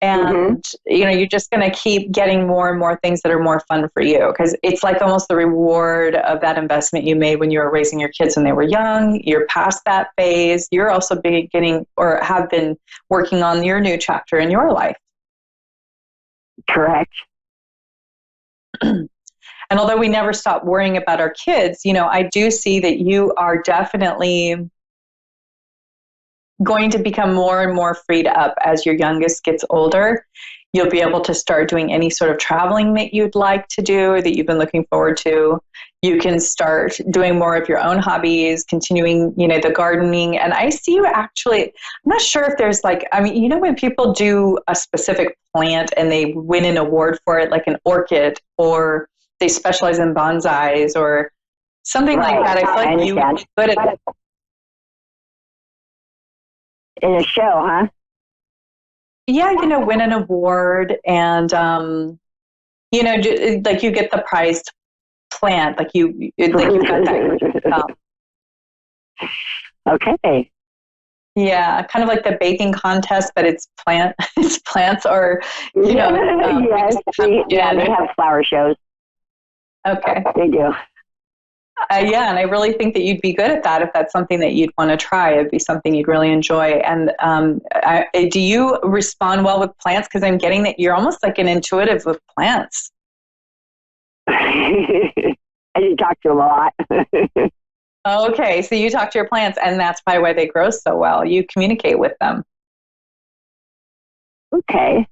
S9: And, you're just going to keep getting more and more things that are more fun for you, because it's like almost the reward of that investment you made when you were raising your kids when they were young. You're past that phase. You're also beginning or have been working on your new chapter in your life.
S10: Correct.
S9: And although we never stop worrying about our kids, I do see that you are definitely going to become more and more freed up as your youngest gets older. You'll be able to start doing any sort of traveling that you'd like to do, that you've been looking forward to. You can start doing more of your own hobbies, continuing, the gardening. And I see you actually, I'm not sure if there's when people do a specific plant and they win an award for it, like an orchid, or they specialize in bonsais or something like that. I feel like you would be good at it.
S10: In a show, huh?
S9: Yeah, win an award and, like you get the prized plant, like you got that.
S10: Okay.
S9: Yeah, kind of like the baking contest, but it's plants or,
S10: yes, they have flower shows.
S9: Okay.
S10: They do.
S9: And I really think that you'd be good at that if that's something that you'd want to try. It'd be something you'd really enjoy. And do you respond well with plants? Because I'm getting that you're almost like an intuitive with plants.
S10: I do talk to them a lot.
S9: Okay, so you talk to your plants, and that's probably why they grow so well. You communicate with them.
S10: Okay.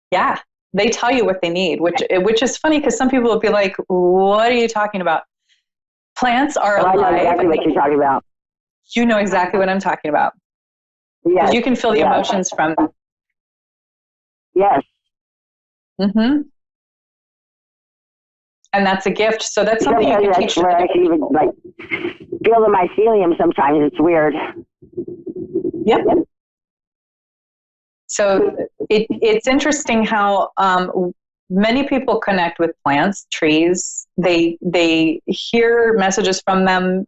S9: Yeah, they tell you what they need, which is funny because some people will be like, "What are you talking about?" Plants are alive.
S10: I know exactly what you're talking about.
S9: You know exactly what I'm talking about.
S10: Yes.
S9: You can feel the emotions from them.
S10: Yes.
S9: Mm-hmm. And that's a gift. So that's something you can teach.
S10: Where I can even feel the mycelium sometimes. It's weird.
S9: Yep. So it's interesting how many people connect with plants, trees. They hear messages from them.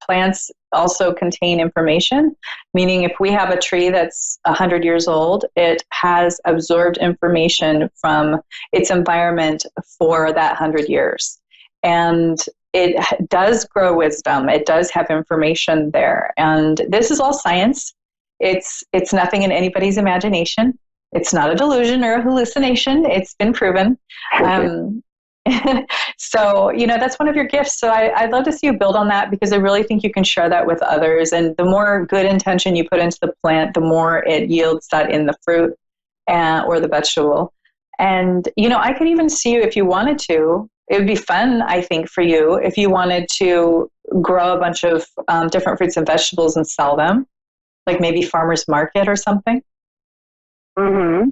S9: Plants also contain information, meaning if we have a tree that's 100 years old, it has absorbed information from its environment for that 100 years. And it does grow wisdom. It does have information there. And this is all science. It's nothing in anybody's imagination. It's not a delusion or a hallucination. It's been proven. So, that's one of your gifts. So I'd love to see you build on that, because I really think you can share that with others. And the more good intention you put into the plant, the more it yields that in the fruit or the vegetable. And, I could even see you, if you wanted to, it would be fun, I think, for you if you wanted to grow a bunch of different fruits and vegetables and sell them, like maybe farmer's market or something.
S10: Mm-hmm.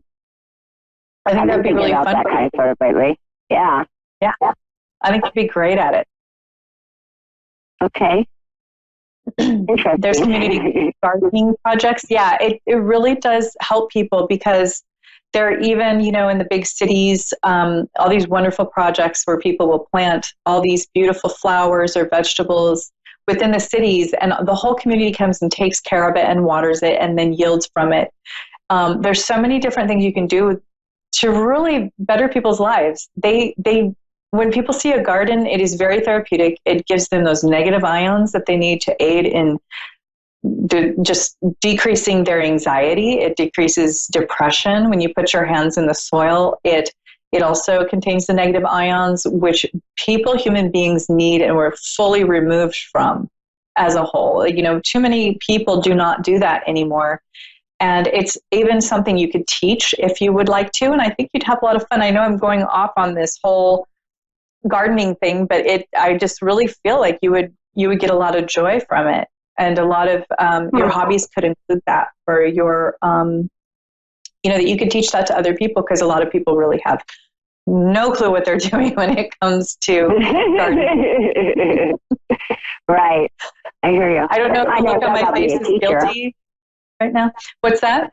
S9: I think that'd be really fun.
S10: That kind of sort of lately. Yeah.
S9: Yeah. I think you'd be great at it.
S10: Okay. Interesting.
S9: There's community gardening projects. Yeah, it really does help people, because there are even, in the big cities, all these wonderful projects where people will plant all these beautiful flowers or vegetables within the cities, and the whole community comes and takes care of it and waters it and then yields from it. There's so many different things you can do to really better people's lives. When people see a garden, it is very therapeutic. It gives them those negative ions that they need to aid in just decreasing their anxiety. It decreases depression. When you put your hands in the soil, it also contains the negative ions, which human beings need and we're fully removed from as a whole. Too many people do not do that anymore. And it's even something you could teach if you would like to. And I think you'd have a lot of fun. I know I'm going off on this whole gardening thing, but I just really feel like you would get a lot of joy from it. And a lot of your hobbies could include that for your, that you could teach that to other people, because a lot of people really have no clue what they're doing when it comes to gardening.
S10: Right. I hear you.
S9: I don't know if the look on my face is guilty right now. What's that?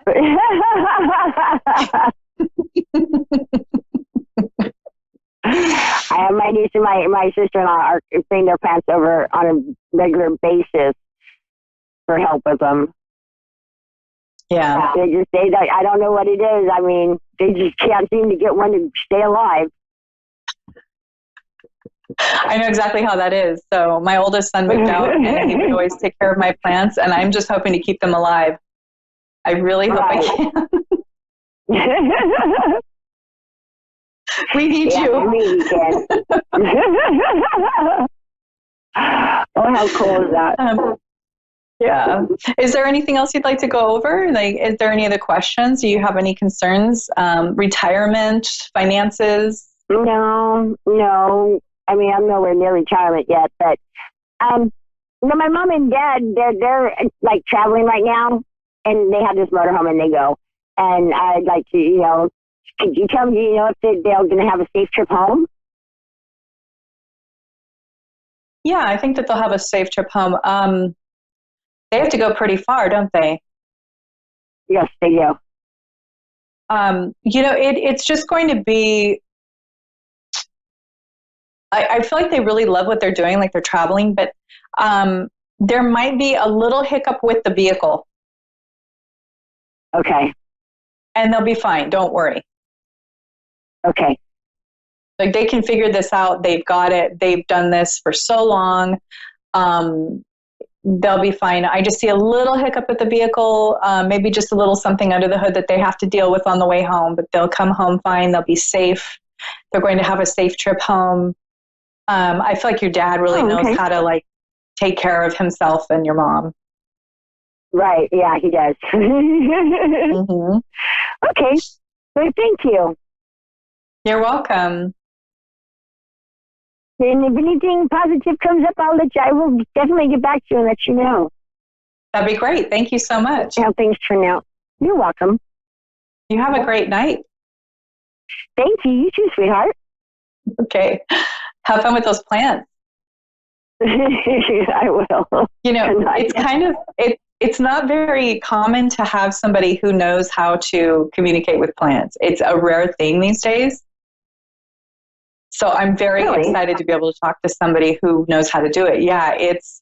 S10: I have my niece and my sister-in-law are bring their plants over on a regular basis for help with them.
S9: Yeah.
S10: I don't know what it is. I mean, they just can't seem to get one to stay alive.
S9: I know exactly how that is. So my oldest son moved out, and he would always take care of my plants, and I'm just hoping to keep them alive. I really hope I can. We need you.
S10: We can. Oh, how cool is that?
S9: Yeah. Is there anything else you'd like to go over? Like, is there any other questions? Do you have any concerns? Retirement, finances?
S10: No. I mean, I'm nowhere near retirement yet, but my mom and dad, they're like traveling right now, and they have this motorhome and they go. And I'd like to, could you tell me, if they're going to have a safe trip home?
S9: Yeah, I think that they'll have a safe trip home. They have to go pretty far, don't they?
S10: Yes, they do.
S9: It's just going to be, I feel like they really love what they're doing, like they're traveling, but there might be a little hiccup with the vehicle.
S10: Okay.
S9: And they'll be fine. Don't worry.
S10: Okay.
S9: Like, they can figure this out. They've got it. They've done this for so long. They'll be fine. I just see a little hiccup with the vehicle, maybe just a little something under the hood that they have to deal with on the way home, but they'll come home fine. They'll be safe. They're going to have a safe trip home. I feel like your dad really knows how to take care of himself and your mom.
S10: Right. Yeah, he does.
S9: Mm-hmm.
S10: Okay. Well, thank you.
S9: You're welcome.
S10: And if anything positive comes up, I will definitely get back to you and let you know.
S9: That'd be great. Thank you so much.
S10: How things turn out. You're welcome.
S9: You have a great night.
S10: Thank you. You too, sweetheart.
S9: Okay. Have fun with those plants.
S10: I will.
S9: It's kind of, it's not very common to have somebody who knows how to communicate with plants. It's a rare thing these days. So I'm very excited to be able to talk to somebody who knows how to do it. Yeah, it's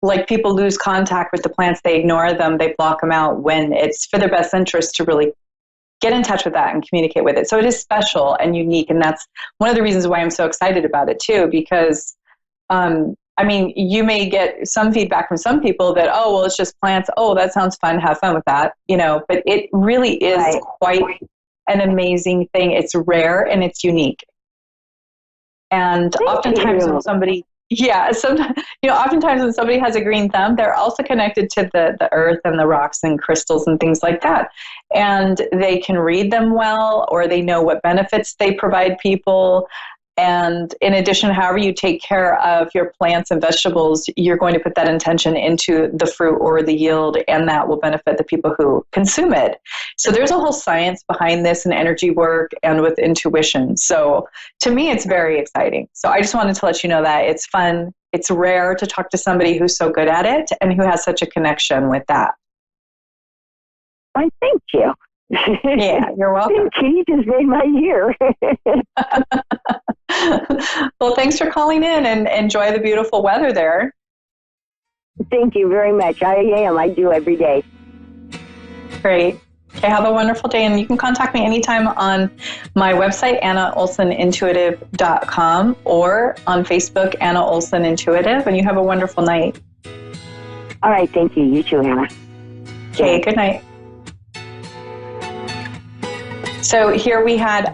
S9: like people lose contact with the plants. They ignore them. They block them out when it's for their best interest to really get in touch with that and communicate with it. So it is special and unique. And that's one of the reasons why I'm so excited about it too, because, I mean, you may get some feedback from some people that, oh, well, it's just plants. Oh, that sounds fun. Have fun with that, you know, but it really is quite an amazing thing. It's rare and it's unique. And oftentimes when somebody, oftentimes when somebody has a green thumb, they're also connected to the earth and the rocks and crystals and things like that. And they can read them well, or they know what benefits they provide people. And in addition, however you take care of your plants and vegetables, you're going to put that intention into the fruit or the yield, and that will benefit the people who consume it. So there's a whole science behind this and energy work and with intuition. So to me, it's very exciting. So I just wanted to let you know that it's fun. It's rare to talk to somebody who's so good at it and who has such a connection with that.
S10: Why, thank you.
S9: Yeah, you're welcome.
S10: You just made my year.
S9: Well, thanks for calling in and enjoy the beautiful weather there.
S10: Thank you very much. I am. I do every day.
S9: Great. Okay, have a wonderful day. And you can contact me anytime on my website, AnnaOlsonIntuitive.com, or on Facebook, Anna Olson Intuitive. And you have a wonderful night.
S10: All right. Thank you. You too, Anna.
S9: Okay, good night. So here we had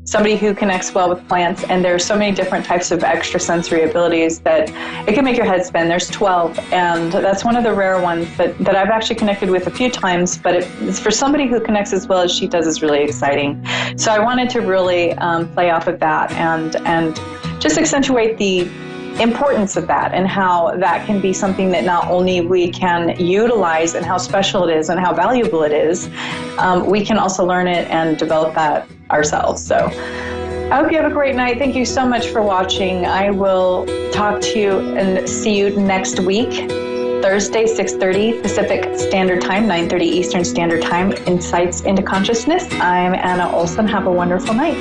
S9: somebody who connects well with plants, and there's so many different types of extrasensory abilities that it can make your head spin. There's 12, and that's one of the rare ones that I've actually connected with a few times, but it's for somebody who connects as well as she does is really exciting. So I wanted to really play off of that and just accentuate the importance of that and how that can be something that not only we can utilize and how special it is and how valuable it is, we can also learn it and develop that ourselves. So I hope you have a great night. Thank you so much for watching. I will talk to you and see you next week, Thursday, 6:30 Pacific Standard Time, 9:30 Eastern Standard Time, Insights into Consciousness. I'm Anna Olson. Have a wonderful night.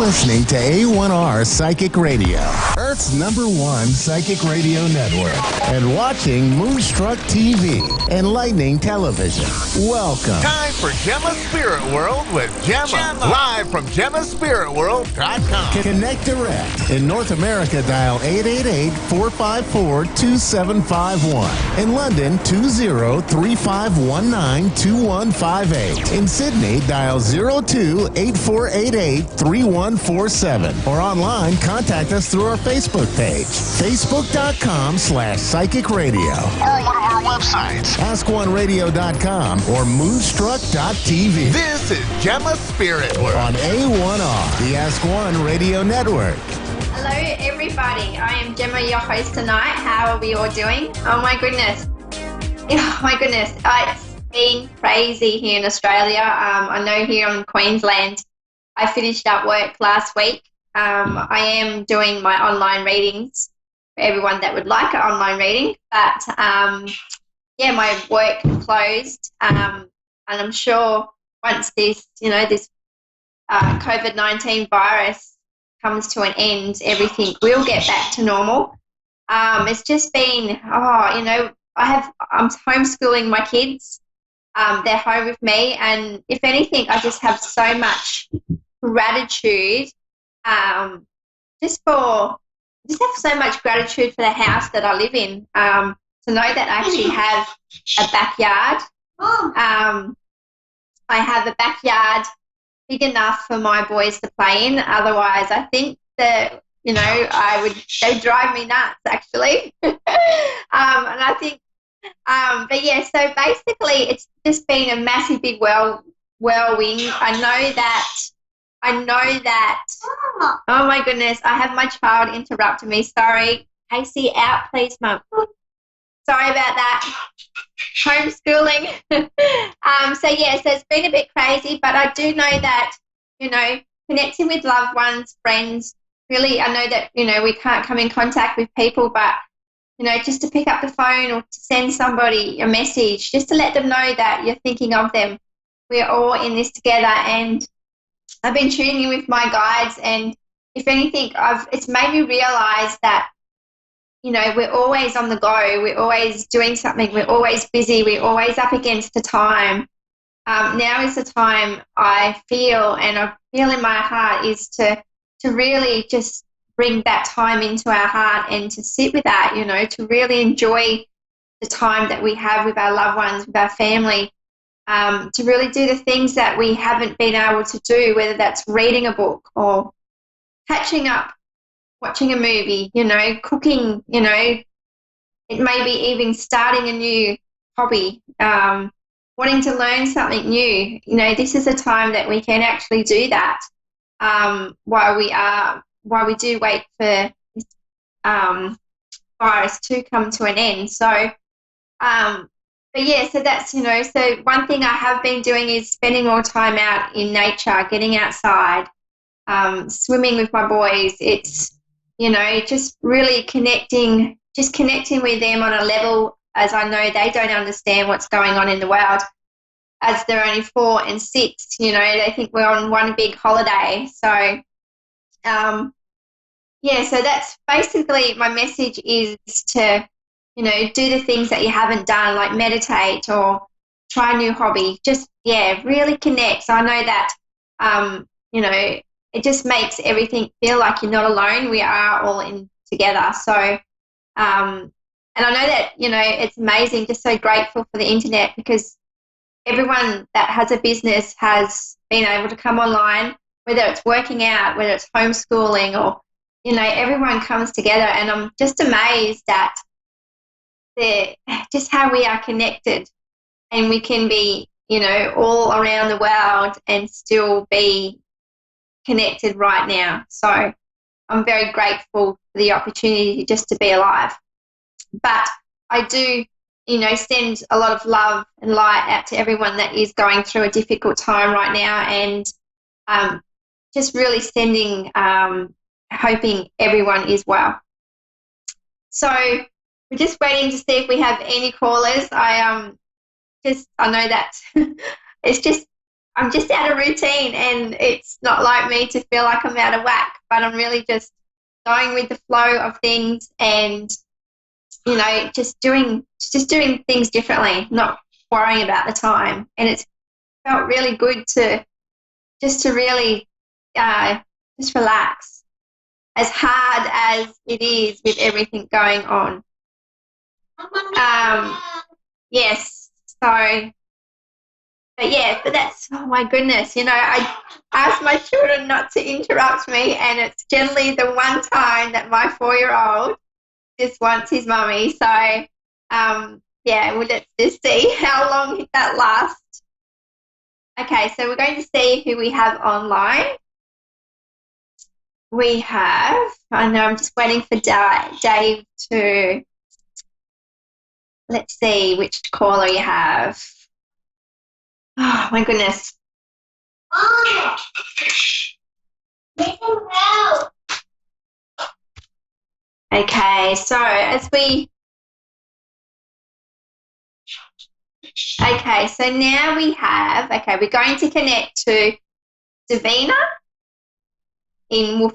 S1: listening to A1R Psychic Radio, Earth's #1 psychic radio network, and watching Moonstruck TV and Lightning Television. Welcome.
S7: Time for Gemma's Spirit World with Gemma. Live from GemmaSpiritWorld.com.
S1: Connect direct. In North America, dial 888-454-2751. In London, 20-3519-2158. In Sydney, dial 02-8488-3147. Or online, contact us through our Facebook page, facebook.com/psychic radio.
S7: Or one of our websites,
S1: AskOneRadio.com or Moonstruck.tv.
S7: This is Gemma's Spirit World
S1: On A1R, the Ask One Radio Network.
S11: Hello, everybody. I am Gemma, your host tonight. How are we all doing? Oh, my goodness. It's been crazy here in Australia. I know here in Queensland, I finished up work last week. I am doing my online readings for everyone that would like an online reading. But, my work closed. And I'm sure once this COVID-19 virus comes to an end, everything will get back to normal. It's just been, I'm homeschooling my kids. They're home with me, and if anything, I just have so much gratitude. Just have so much gratitude for the house that I live in. To know that I actually have a backyard. I have a backyard big enough for my boys to play in. Otherwise, I think that, they drive me nuts, actually. And I think, so basically it's just been a massive big whirlwind. I know that, oh my goodness, I have my child interrupting me. Sorry. Casey, out, please, Mum. Sorry about that. Homeschooling. So it's been a bit crazy, but I do know that, connecting with loved ones, friends, really, I know that, we can't come in contact with people, but, just to pick up the phone or to send somebody a message, just to let them know that you're thinking of them. We're all in this together, and I've been tuning in with my guides, and if anything, it's made me realize that, we're always on the go. We're always doing something. We're always busy. We're always up against the time. Now is the time I feel in my heart is to really just bring that time into our heart and to sit with that, to really enjoy the time that we have with our loved ones, with our family, to really do the things that we haven't been able to do, whether that's reading a book or catching up, watching a movie, cooking, it may be even starting a new hobby, wanting to learn something new. This is a time that we can actually do that while we do wait for this virus to come to an end. So, so that's, so one thing I have been doing is spending more time out in nature, getting outside, swimming with my boys. It's, just really connecting with them on a level, as I know they don't understand what's going on in the world, as they're only 4 and 6, they think we're on one big holiday. So, so that's basically my message is to, do the things that you haven't done, like meditate or try a new hobby. Just, really connect. So I know that, it just makes everything feel like you're not alone. We are all in together. So, and I know that, it's amazing, just so grateful for the internet, because everyone that has a business has been able to come online, whether it's working out, whether it's homeschooling, or, everyone comes together. And I'm just amazed at just how we are connected, and we can be, all around the world and still be connected right now. So I'm very grateful for the opportunity just to be alive. But I do, send a lot of love and light out to everyone that is going through a difficult time right now, and just really sending, hoping everyone is well. So we're just waiting to see if we have any callers. I know that it's just, I'm just out of routine, and it's not like me to feel like I'm out of whack, but I'm really just going with the flow of things and, you know, just doing things differently, not worrying about the time. And it's felt really good to really just relax, as hard as it is with everything going on. Yes, so, but that's, oh my goodness, you know, I ask my children not to interrupt me, and it's generally the one time that my 4-year-old just wants his mummy. So, well, let's just see how long that lasts. Okay, so we're going to see who we have online. We have, I know, I'm just waiting for Dave to, let's see which caller you have. Oh, my goodness. Okay, so now we have, we're going to connect to Davina in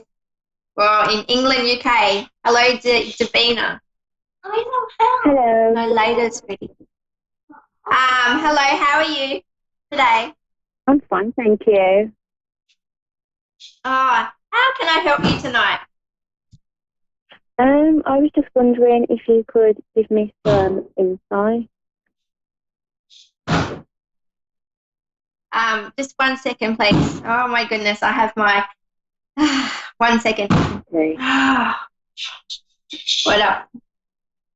S11: England, UK. Hello, Davina.
S3: Hello.
S11: No, later, sweetie. Hello, how are you today?
S3: I'm fine, thank you.
S11: How can I help you tonight?
S3: I was just wondering if you could give me some insight.
S11: Just 1 second, please. Oh my goodness, I have my 1 second.
S3: Okay.
S11: What up?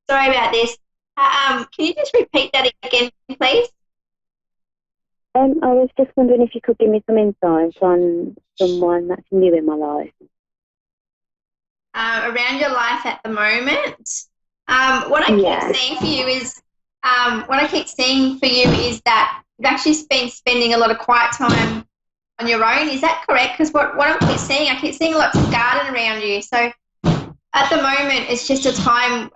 S11: Sorry about this. Can you just repeat that again, please?
S3: I was just wondering if you could give me some insights on someone that's new in my life.
S11: Around your life at the moment. What I keep seeing for you is, that you've actually been spending a lot of quiet time on your own. Is that correct? Because what I keep seeing lots of garden around you. So at the moment, it's just a time.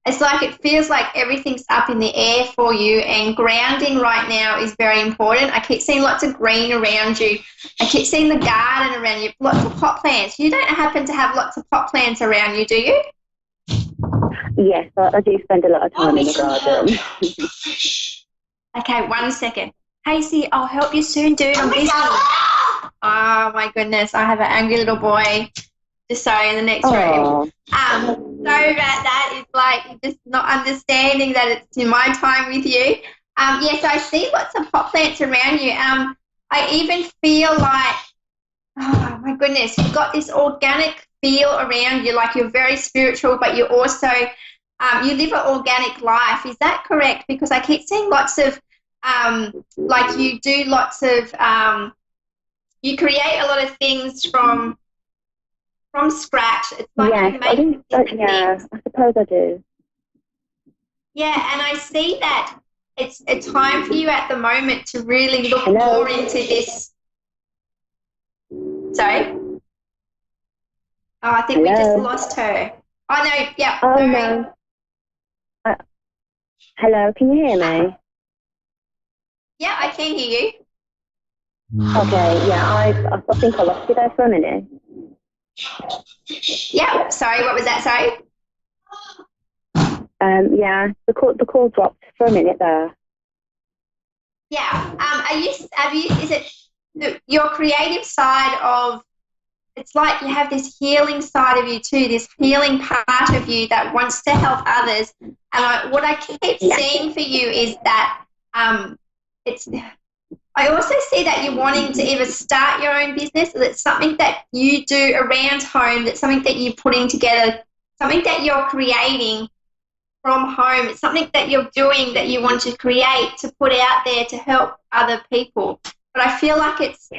S11: It's like it feels like everything's up in the air for you, and grounding right now is very important. I keep seeing lots of green around you. I keep seeing the garden around you, lots of pot plants. You don't happen to have lots of pot plants around you, do you?
S3: Yes, I do spend a lot of time in the garden.
S11: Okay, 1 second. Casey, I'll help you soon, dude. I'm busy. Oh, my goodness. I have an angry little boy just in the next room. Sorry about that. It's like just not understanding that it's in my time with you. Yes, I see lots of pot plants around you. I even feel like, oh, my goodness, you've got this organic feel around you, like you're very spiritual, but you also, you live an organic life. Is that correct? Because I keep seeing lots of, like you do lots of, you create a lot of things from scratch. It's like you make things.
S3: I suppose I do.
S11: Yeah, and I see that it's a time for you at the moment to really look more into this. Sorry? Oh, I think we just lost her. Oh, no, yeah.
S3: Oh,
S11: sorry.
S3: no. Hello, can you hear me?
S11: Yeah, I can hear you.
S3: Okay, yeah, I think I lost you there for a minute.
S11: Yeah, sorry, what was that, sorry?
S3: Yeah, the call dropped for a minute there.
S11: Yeah, is it your creative side of, it's like you have this healing side of you too, this healing part of you that wants to help others. And what I keep seeing for you is that I also see that you're wanting to either start your own business, or that's something that you do around home, that's something that you're putting together, something that you're creating from home. It's something that you're doing that you want to create, to put out there to help other people. But I feel like it's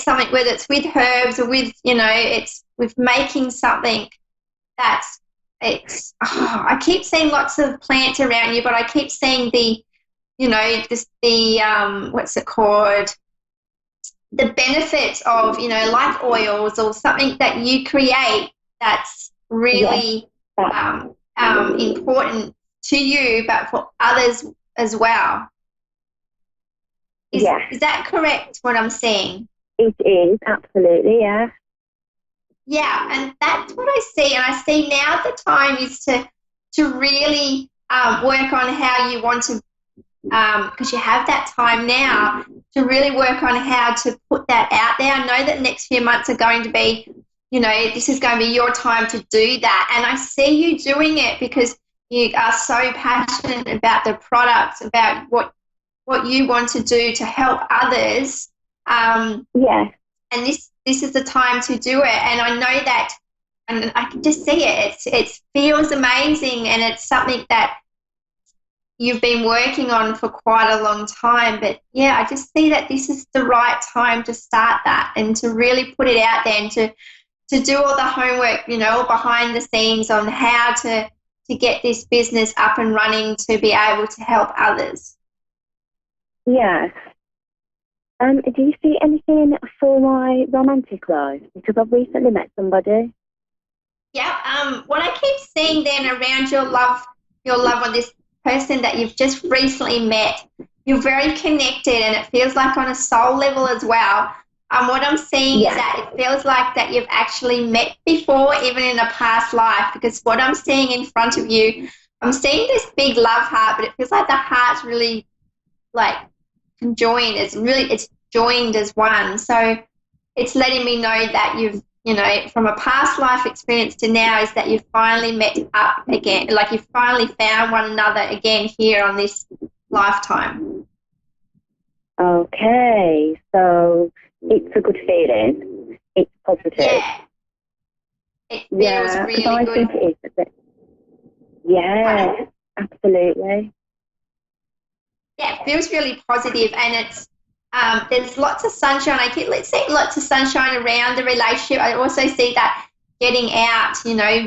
S11: something, whether it's with herbs or with, it's with making something that's, I keep seeing lots of plants around you, but I keep seeing what's it called? The benefits of, like oils or something that you create that's really important to you, but for others as well. Is that correct, what I'm seeing?
S10: It is, absolutely, yeah.
S11: Yeah, and that's what I see. And I see now the time is to really work on how you want to, because you have that time now to really work on how to put that out there. I know that the next few months are going to be, this is going to be your time to do that. And I see you doing it because you are so passionate about the products, about what you want to do to help others.
S10: Yeah.
S11: And this is the time to do it. And I know that, and I can just see it. It feels amazing, and it's something that you've been working on for quite a long time. But yeah, I just see that this is the right time to start that and to really put it out there and to do all the homework, behind the scenes on how to get this business up and running to be able to help others.
S10: Yes. Do you see anything for my romantic life? Because I've recently met somebody.
S11: Yeah. What I keep seeing then around your love one, this person that you've just recently met, you're very connected, and it feels like on a soul level as well. What I'm seeing is that it feels like that you've actually met before, even in a past life, because what I'm seeing in front of you, I'm seeing this big love heart, but it feels like the heart's really like conjoined. It's joined as one. So it's letting me know that you've, from a past life experience to now, is that you've finally met up again, like you've finally found one another again here on this lifetime.
S10: Okay, so it's a good feeling. It's positive.
S11: Yeah. It feels really good.
S10: I think it is. Yeah, absolutely.
S11: Yeah, it feels really positive, and it's there's lots of sunshine. I keep seeing lots of sunshine around the relationship. I also see that getting out,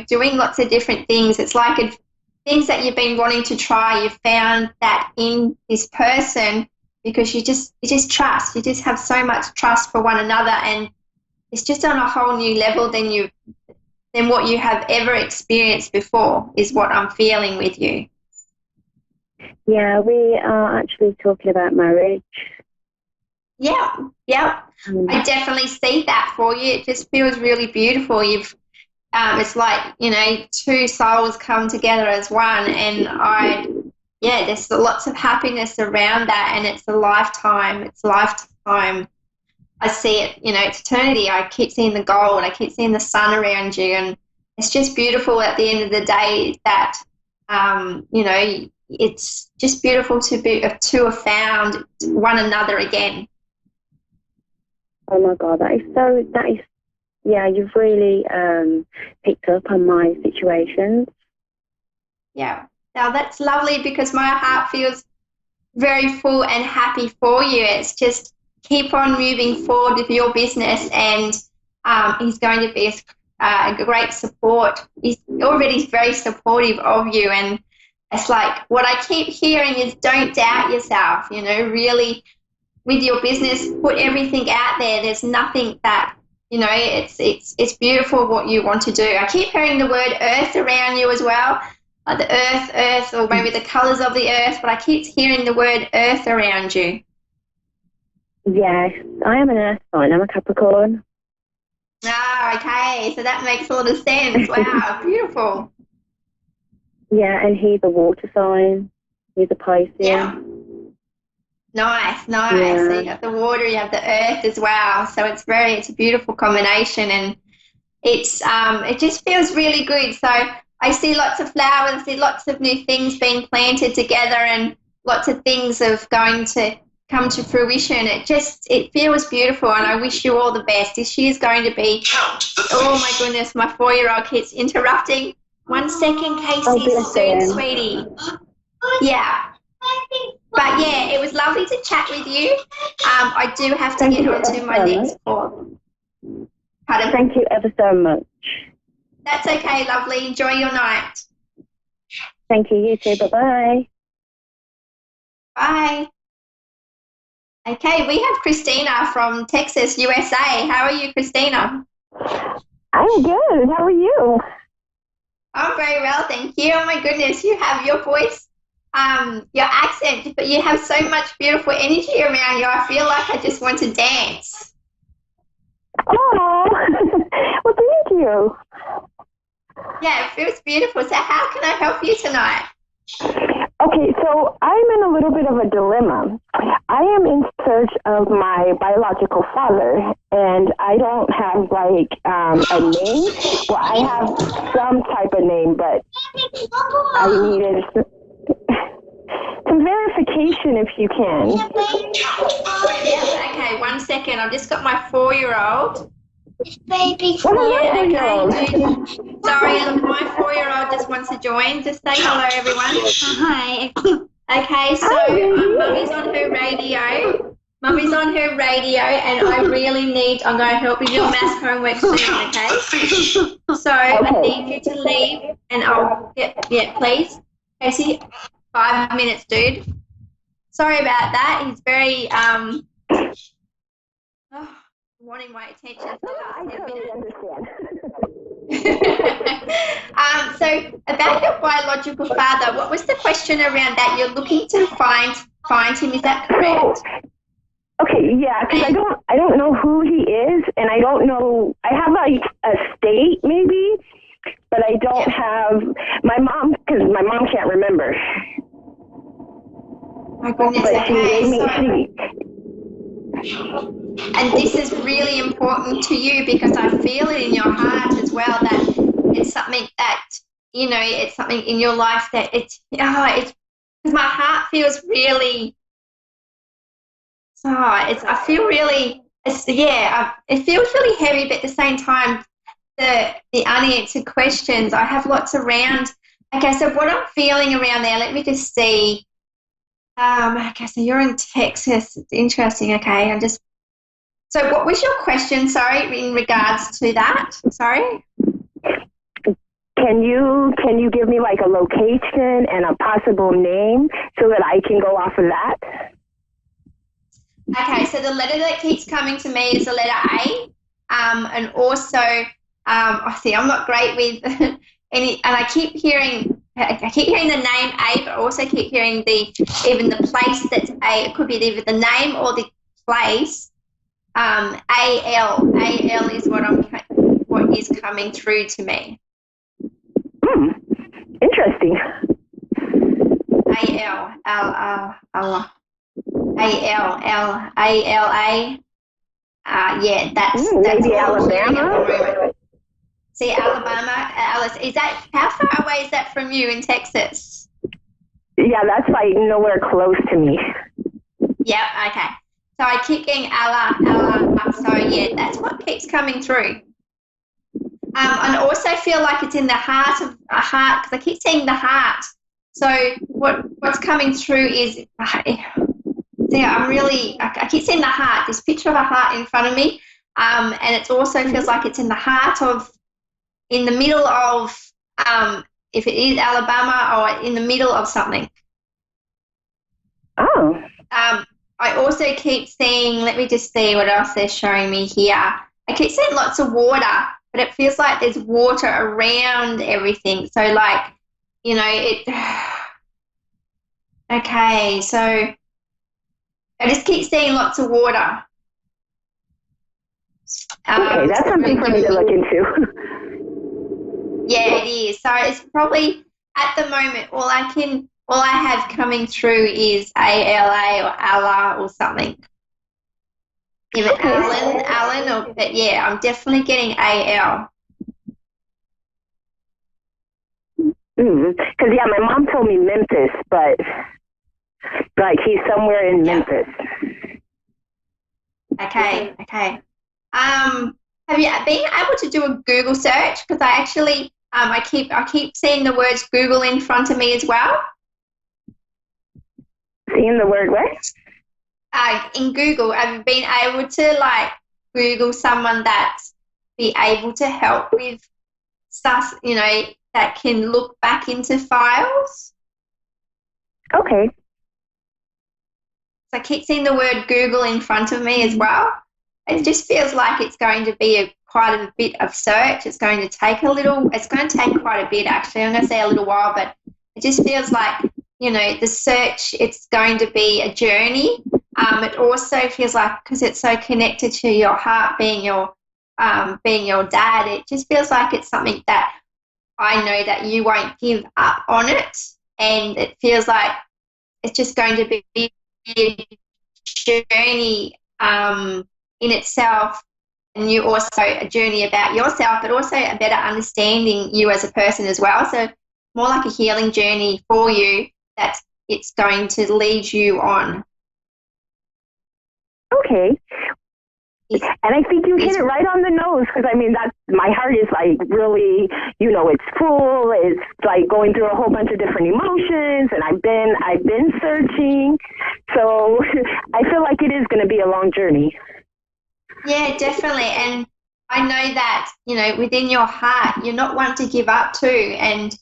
S11: doing lots of different things. It's like things that you've been wanting to try. You've found that in this person because you just trust. You just have so much trust for one another, and it's just on a whole new level than what you have ever experienced before, is what I'm feeling with you.
S10: Yeah, we are actually talking about marriage.
S11: Yeah. I definitely see that for you. It just feels really beautiful. You've, it's like, two souls come together as one, and there's lots of happiness around that, and it's a lifetime. It's lifetime. I see it, it's eternity. I keep seeing the gold. I keep seeing the sun around you, and it's just beautiful at the end of the day that, it's just beautiful to have found one another again.
S10: Oh my God, you've really picked up on my situations.
S11: Yeah. Now that's lovely, because my heart feels very full and happy for you. It's just keep on moving forward with your business, and he's going to be a great support. He's already very supportive of you, and it's like what I keep hearing is don't doubt yourself, really with your business, put everything out there. There's nothing that, it's beautiful what you want to do. I keep hearing the word earth around you as well, the earth, or maybe the colours of the earth, but I keep hearing the word earth around you.
S10: Yes, I am an earth sign. I'm a Capricorn.
S11: Ah, okay. So that makes a lot of sense. Wow, beautiful.
S10: Yeah, and he's a water sign. He's a Pisces.
S11: Yeah. Nice.
S10: Yeah.
S11: So you have the water, you have the earth as well. So it's a beautiful combination, and it's it just feels really good. So I see lots of flowers, I see lots of new things being planted together, and lots of things of going to come to fruition. It feels beautiful, and I wish you all the best. This year's going to be, oh my goodness, my 4-year-old keeps interrupting. 1 second, Casey, soon, sweetie. Yeah. But yeah, it was lovely to chat with you. I do have to get on to my next call. Pardon?
S10: Thank you ever so much.
S11: That's okay, lovely. Enjoy your night.
S10: Thank you, you too. Bye-bye.
S11: Bye. Okay, we have Christina from Texas, USA. How are you, Christina?
S3: I'm good. How are you?
S11: I'm very well, thank you. Oh my goodness, you have your voice your accent, but you have so much beautiful energy around you. I feel like I just want to dance.
S3: Oh, well, thank you.
S11: Yeah, it feels beautiful. So how can I help you tonight?
S3: Okay, so I'm in a little bit of a dilemma. I am in search of my biological father, and I don't have like a name. Well, I have some type of name, but I needed some verification if you can.
S11: Yeah, okay, 1 second. I've just got my 4-year-old.
S3: Baby,
S11: yeah, okay. Sorry, look, my 4-year-old just wants to join. Just say hello, everyone. Hi. Okay, so Mummy's on her radio. Mummy's on her radio, and I really need, I'm going to help you do your maths homework soon, okay? So I need you to leave, and I'll, yeah, please. Casey, 5 minutes, dude. Sorry about that. He's very, wanting my attention for the last 10 minutes. So about your biological father, what was the question around that? You're looking to find him, is that correct?
S3: Okay, yeah, because I don't know who he is, and I don't know, I have like a state maybe, but I don't have my mom, because my mom can't remember.
S11: My goodness,
S3: but she gave me,
S11: and this is really important to you because I feel it in your heart as well that it's something that, you know, it's something in your life that it's because my heart feels really, I feel really, it feels really heavy, but at the same time, the unanswered questions, I have lots around. Okay, so what I'm feeling around there, let me just see. Okay, so you're in Texas. It's interesting. Okay, so what was your question, sorry, in regards to that? Sorry?
S3: Can you give me like a location and a possible name so that I can go off of that?
S11: Okay, so the letter that keeps coming to me is the letter A. And also, I see I'm not great with any, and I keep hearing the name A, but I also keep hearing even the place that's A. It could be either the name or the place. AL is what is coming through to me.
S3: Interesting.
S11: ALA. Yeah, that's
S3: maybe
S11: what I'm hearing
S3: Alabama.
S11: at the moment. See, Alabama, Alice, how far away is that from you in Texas?
S3: Yeah, that's like nowhere close to me.
S11: Yep, okay. So I keep getting Ella, so yeah, that's what keeps coming through. And I also feel like it's in the heart of a heart, because I keep seeing the heart. So what's coming through is, see, I keep seeing the heart, this picture of a heart in front of me, and it also feels like it's in the heart of, in the middle of, if it is Alabama, or in the middle of something.
S3: Oh.
S11: I also keep seeing, let me just see what else they're showing me here. I keep seeing lots of water, but it feels like there's water around everything. So like, you know, okay, so I just keep seeing lots of water.
S3: Okay, that's something for me to look into.
S11: Yeah, it is. So it's probably, at the moment, all I have coming through is ALA or ALA or something. Even Alan, but yeah, I'm definitely getting AL.
S3: Because, yeah, my mom told me Memphis, but, like, he's somewhere in Memphis.
S11: Okay. Have you been able to do a Google search? Because I actually, I keep seeing the words Google in front of me as well.
S3: Seeing the word what?
S11: In Google, have you been able to like Google someone that's be able to help with stuff, you know, that can look back into files?
S3: Okay.
S11: So I keep seeing the word Google in front of me as well. It just feels like it's going to be quite a bit of search. It's going to take quite a bit actually. I'm going to say a little while, but it just feels like the search, it's going to be a journey. It also feels like, because it's so connected to your heart, being your dad, it just feels like it's something that I know that you won't give up on it. And it feels like it's just going to be a journey in itself, and you also a journey about yourself, but also a better understanding you as a person as well. So more like a healing journey for you that it's going to lead you on.
S3: Okay. And I think you hit it right on the nose, because I mean, that's, my heart is like really, it's full. It's like going through a whole bunch of different emotions, and I've been searching. So I feel like it is going to be a long journey.
S11: Yeah, definitely. And I know that, within your heart, you're not one to give up to, and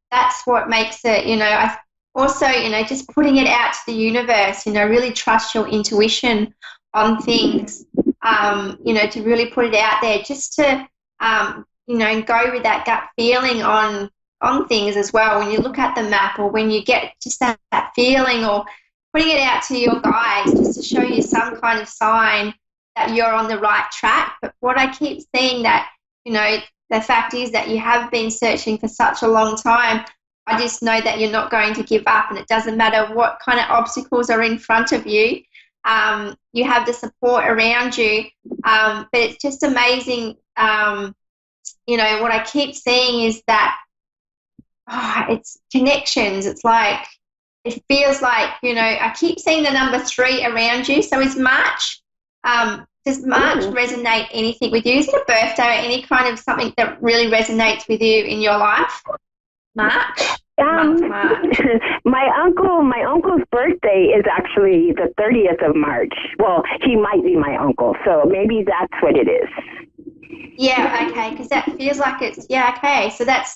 S11: that's what makes it, I also, just putting it out to the universe, really trust your intuition on things. To really put it out there, just to, go with that gut feeling on things as well. When you look at the map, or when you get just that feeling, or putting it out to your guides, just to show you some kind of sign that you're on the right track. But what I keep seeing that, the fact is that you have been searching for such a long time. I just know that you're not going to give up, and it doesn't matter what kind of obstacles are in front of you. You have the support around you, but it's just amazing. What I keep seeing is that it's connections. It's like, it feels like, I keep seeing the number 3 around you. So is March, does March resonate anything with you? Is it a birthday or any kind of something that really resonates with you in your life? March? March.
S3: My uncle's birthday is actually the 30th of March. Well, he might be my uncle, so maybe that's what it is.
S11: Yeah, okay, because that feels like it's, okay. So that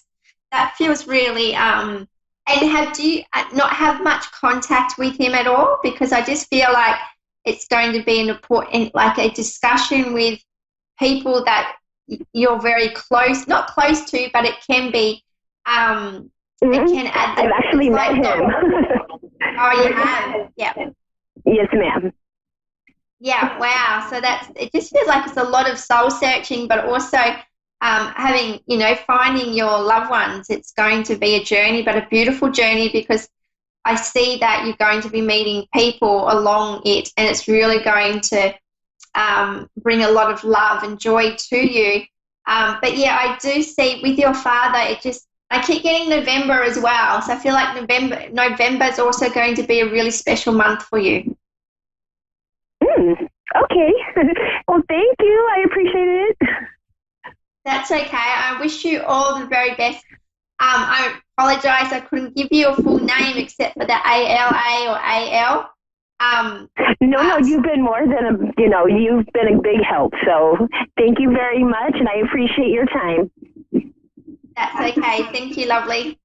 S11: feels really, and do you not have much contact with him at all? Because I just feel like it's going to be an important, like a discussion with people that you're very close, not close to, but it can be, it can add.
S3: I've actually met him.
S11: Oh, you have? Yeah.
S3: Yes, ma'am.
S11: Yeah, wow. So it just feels like it's a lot of soul searching, but also having, finding your loved ones. It's going to be a journey, but a beautiful journey, because I see that you're going to be meeting people along it, and it's really going to bring a lot of love and joy to you. But yeah, I do see with your father, I keep getting November as well. So I feel like November is also going to be a really special month for you.
S3: Okay. Well, thank you. I appreciate it.
S11: That's okay. I wish you all the very best. I apologize. I couldn't give you a full name except for the ALA or AL.
S3: No, you've been more than you've been a big help. So thank you very much, and I appreciate your time.
S11: That's okay. Thank you, lovely.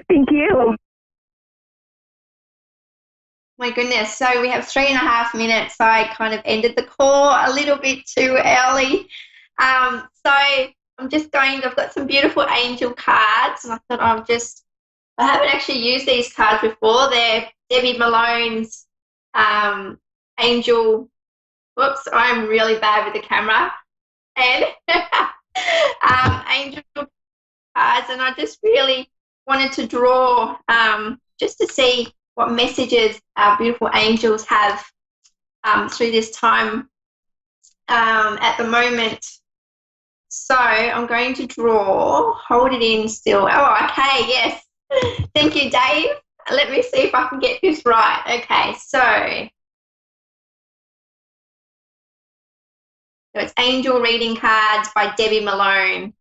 S3: Thank you.
S11: My goodness. So we have 3.5 minutes. So I kind of ended the call a little bit too early. So I'm just I've got some beautiful angel cards, and I thought I haven't actually used these cards before. They're Debbie Malone's angel. Whoops, I'm really bad with the camera. And angel cards, and I just really wanted to draw just to see what messages our beautiful angels have through this time at the moment. So I'm going to draw, hold it in still. Oh, okay, yes. Thank you, Dave. Let me see if I can get this right. Okay, so it's Angel Reading Cards by Debbie Malone.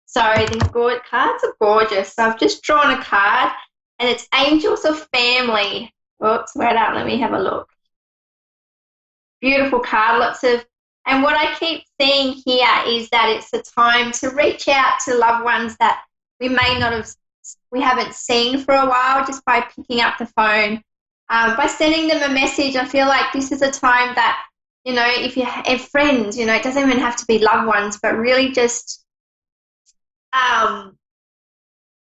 S11: So these cards are gorgeous. So I've just drawn a card, and it's Angels of Family. Oops, wait up, let me have a look. Beautiful card, and what I keep seeing here is that it's a time to reach out to loved ones that we haven't seen for a while, just by picking up the phone, by sending them a message. I feel like this is a time that, if you have friends, it doesn't even have to be loved ones, but really just,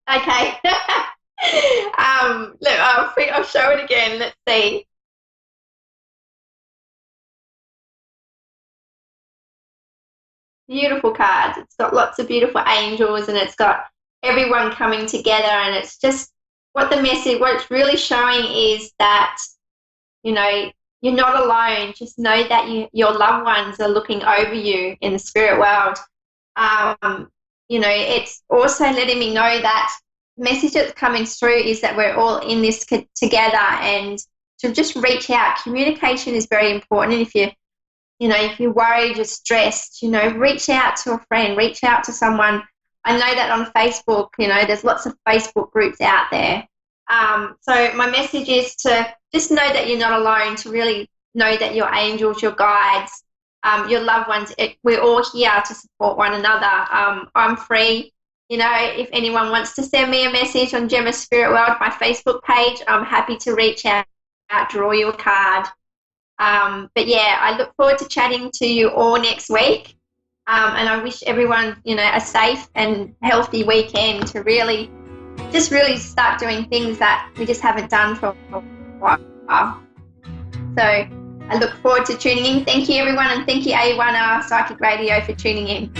S11: okay. Look, I'll show it again. Let's see. Beautiful cards. It's got lots of beautiful angels, and it's got everyone coming together, and it's just what it's really showing is that, you know, you're not alone. Just know that your loved ones are looking over you in the spirit world. You know, it's also letting me know that the message that's coming through is that we're all in this together, and to just reach out. Communication is very important. And if you're worried, you're stressed, you know, reach out to a friend, reach out to someone. I know that on Facebook, you know, there's lots of Facebook groups out there. So my message is to just know that you're not alone, to really know that your angels, your guides, your loved ones, we're all here to support one another. I'm free. You know, if anyone wants to send me a message on Gemma Spirit World, my Facebook page, I'm happy to reach out, draw you a card. But yeah, I look forward to chatting to you all next week. And I wish everyone, you know, a safe and healthy weekend to really start doing things that we just haven't done for a while. So I look forward to tuning in. Thank you, everyone, and thank you, A1R Psychic Radio, for tuning in.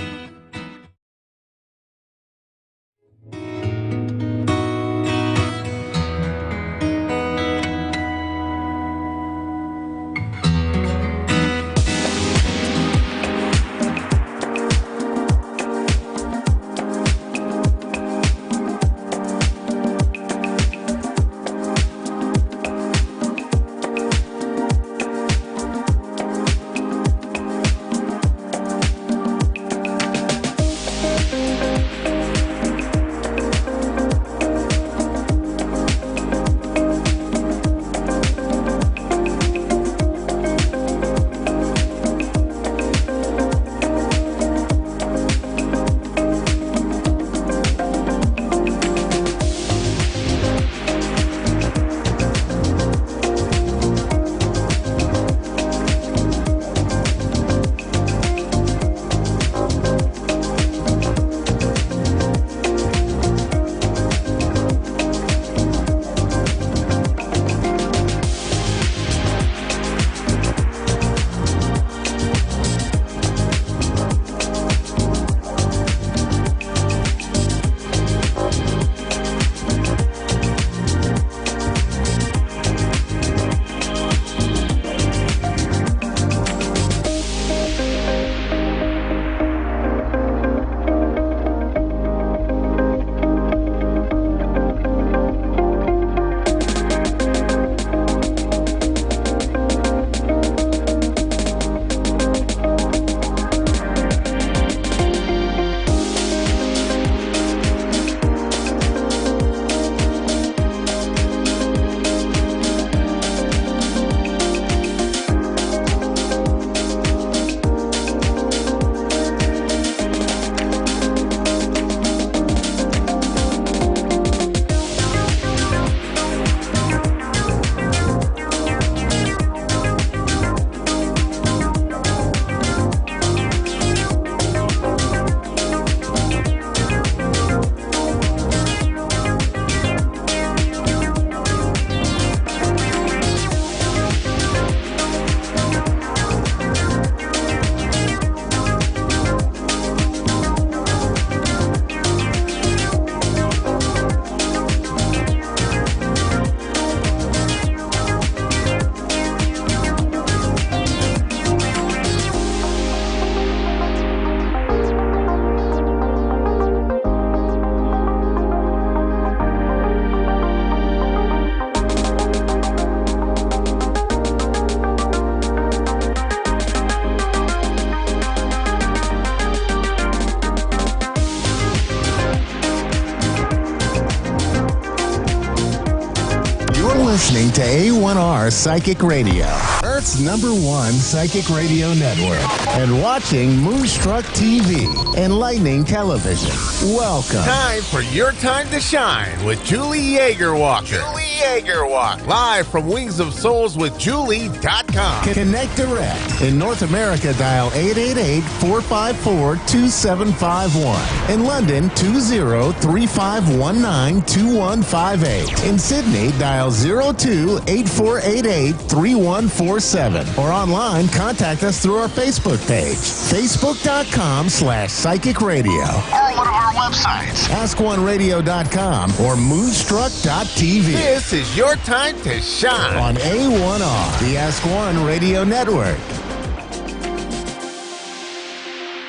S1: listening to A1R Psychic Radio, Earth's #1 psychic radio network, and watching Moonstruck TV, Enlightening Television. Welcome.
S7: Time for your time to shine with Julie Yeager-Walker. Live from Wings of Souls with Julie.com.
S1: Connect direct. In North America, dial 888-454-2751. In London, 20-3519-2158. In Sydney, dial 02-8488-3147. Or online, contact us through our Facebook page, facebook.com/psychic radio.
S7: Or one of our websites,
S1: askoneradio.com or moonstruck.tv.
S7: This is your time to shine
S1: on A1R, the Ask One Radio Network.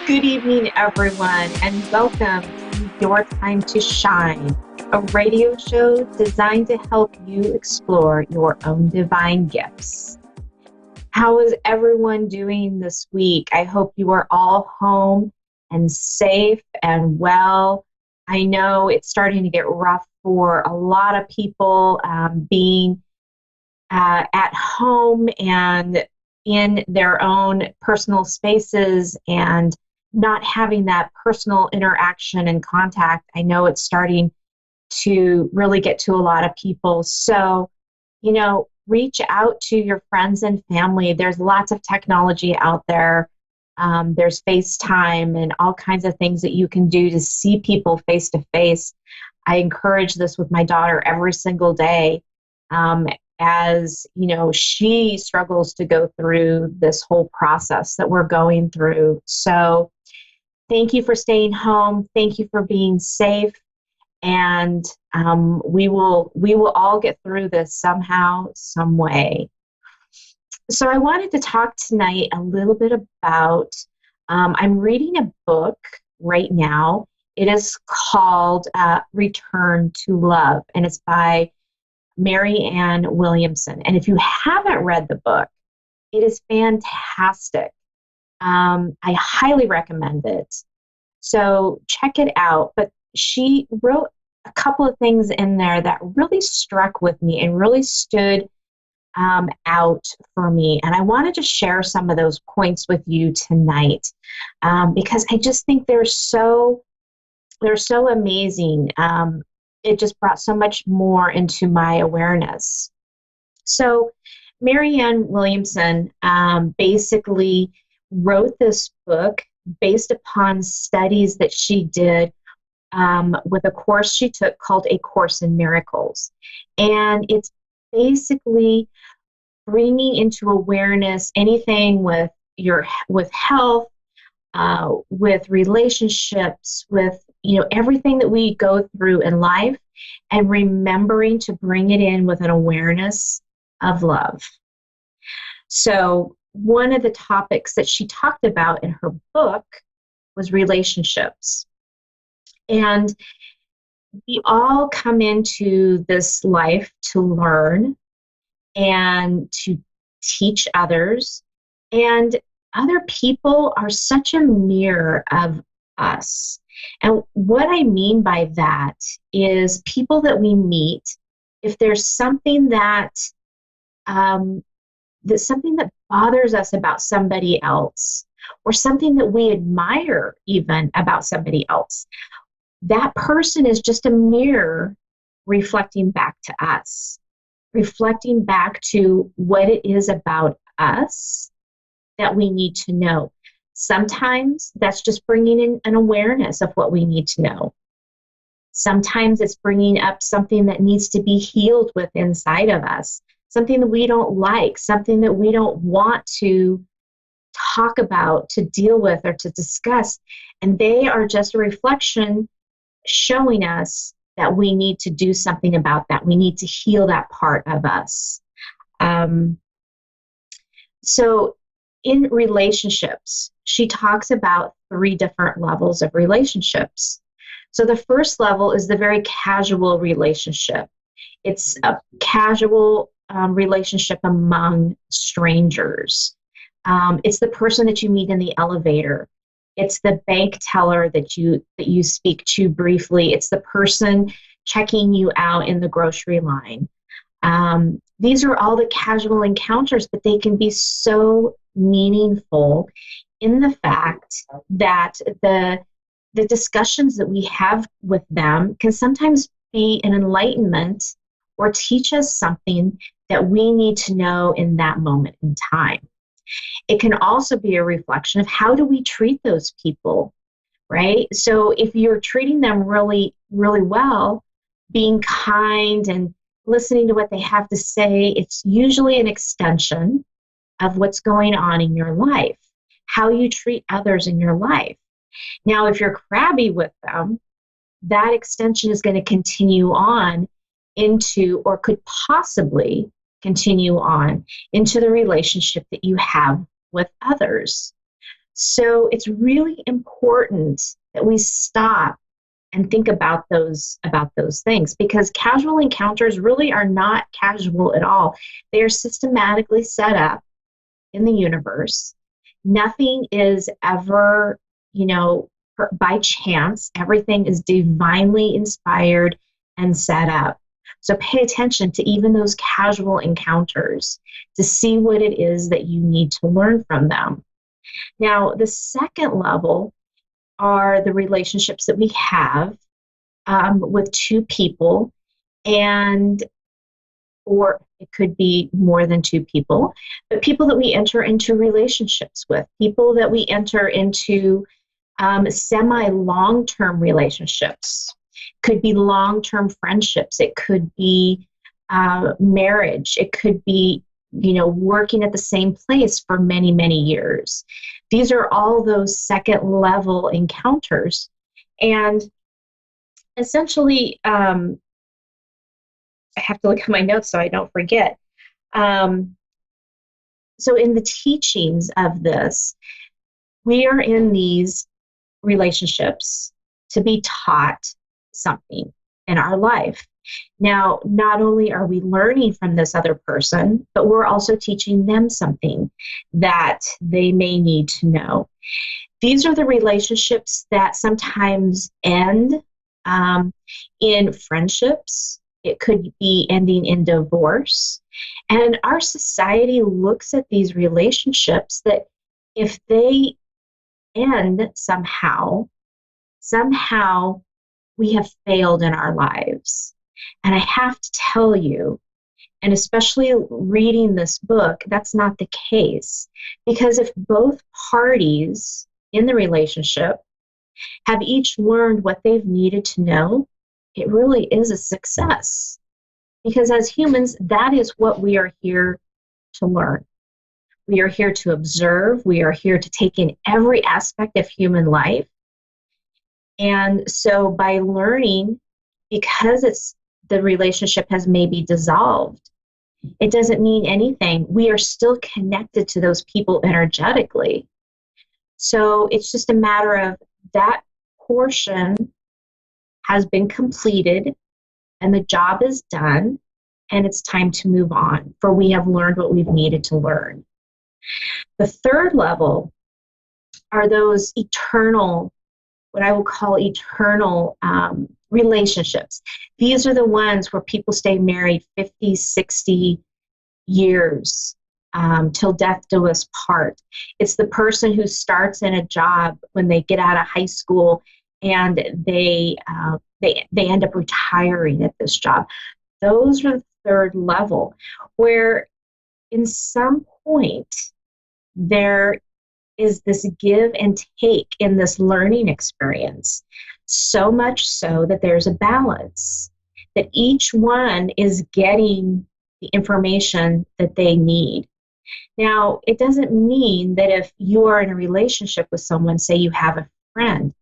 S12: Good evening, everyone, and welcome to Your Time to Shine, a radio show designed to help you explore your own divine gifts. How is everyone doing this week? I hope you are all home and safe and well. I know it's starting to get rough for a lot of people being at home and in their own personal spaces and not having that personal interaction and contact. I know it's starting to really get to a lot of people. So, reach out to your friends and family. There's lots of technology out there. There's FaceTime and all kinds of things that you can do to see people face to face. I encourage this with my daughter every single day as, she struggles to go through this whole process that we're going through. So thank you for staying home. Thank you for being safe. And we will all get through this somehow, some way. So I wanted to talk tonight a little bit about, I'm reading a book right now. It is called Return to Love, and it's by Marianne Williamson. And if you haven't read the book, it is fantastic. I highly recommend it. So check it out. But she wrote a couple of things in there that really struck with me and really stood out for me. And I wanted to share some of those points with you tonight because I just think they're so amazing. It just brought so much more into my awareness. So Marianne Williamson basically wrote this book based upon studies that she did with a course she took called A Course in Miracles. And it's basically bringing into awareness anything with health, with relationships, with everything that we go through in life, and remembering to bring it in with an awareness of love. So one of the topics that she talked about in her book was relationships. And we all come into this life to learn and to teach others. And other people are such a mirror of us. And what I mean by that is people that we meet, if there's something that bothers us about somebody else, or something that we admire even about somebody else, that person is just a mirror reflecting back to us, reflecting back to what it is about us that we need to know. Sometimes that's just bringing in an awareness of what we need to know. Sometimes it's bringing up something that needs to be healed with inside of us, something that we don't like, something that we don't want to talk about, to deal with, or to discuss. And they are just a reflection showing us that we need to do something about that. We need to heal that part of us. So in relationships, she talks about 3 different levels of relationships. So the first level is the very casual relationship. It's a casual relationship among strangers. It's the person that you meet in the elevator. It's the bank teller that you speak to briefly. It's the person checking you out in the grocery line. These are all the casual encounters, but they can be so meaningful in the fact that the discussions that we have with them can sometimes be an enlightenment or teach us something that we need to know in that moment in time. It can also be a reflection of how do we treat those people, right? So if you're treating them really, really well, being kind and listening to what they have to say, it's usually an extension of what's going on in your life, how you treat others in your life. Now, if you're crabby with them, that extension is going to continue on into, or could possibly continue on into the relationship that you have with others. So it's really important that we stop and think about those things, because casual encounters really are not casual at all. They are systematically set up in the universe. Nothing is ever, by chance. Everything is divinely inspired and set up. So pay attention to even those casual encounters to see what it is that you need to learn from them. Now, the second level are the relationships that we have with two people, or it could be more than two people, but people that we enter into relationships with, people that we enter into semi-long-term relationships. Could be long-term friendships. It could be marriage. It could be, working at the same place for many, many years. These are all those second-level encounters. And essentially, I have to look at my notes so I don't forget. So in the teachings of this, we are in these relationships to be taught something in our life. Now, not only are we learning from this other person, but we're also teaching them something that they may need to know. These are the relationships that sometimes end in friendships. It could be ending in divorce. And our society looks at these relationships that if they end somehow we have failed in our lives. And I have to tell you, and especially reading this book, that's not the case. Because if both parties in the relationship have each learned what they've needed to know, it really is a success. Because as humans, that is what we are here to learn. We are here to observe. We are here to take in every aspect of human life. And so by learning, because the relationship has maybe dissolved, it doesn't mean anything. We are still connected to those people energetically. So it's just a matter of that portion has been completed and the job is done, and it's time to move on, for we have learned what we've needed to learn. The third level are those eternal, what I will call eternal relationships. These are the ones where people stay married 50, 60 years till death do us part. It's the person who starts in a job when they get out of high school and they end up retiring at this job. Those are the third level, where in some point there is this give and take in this learning experience, so much so that there's a balance, that each one is getting the information that they need. Now, it doesn't mean that if you are in a relationship with someone, say you have a friend,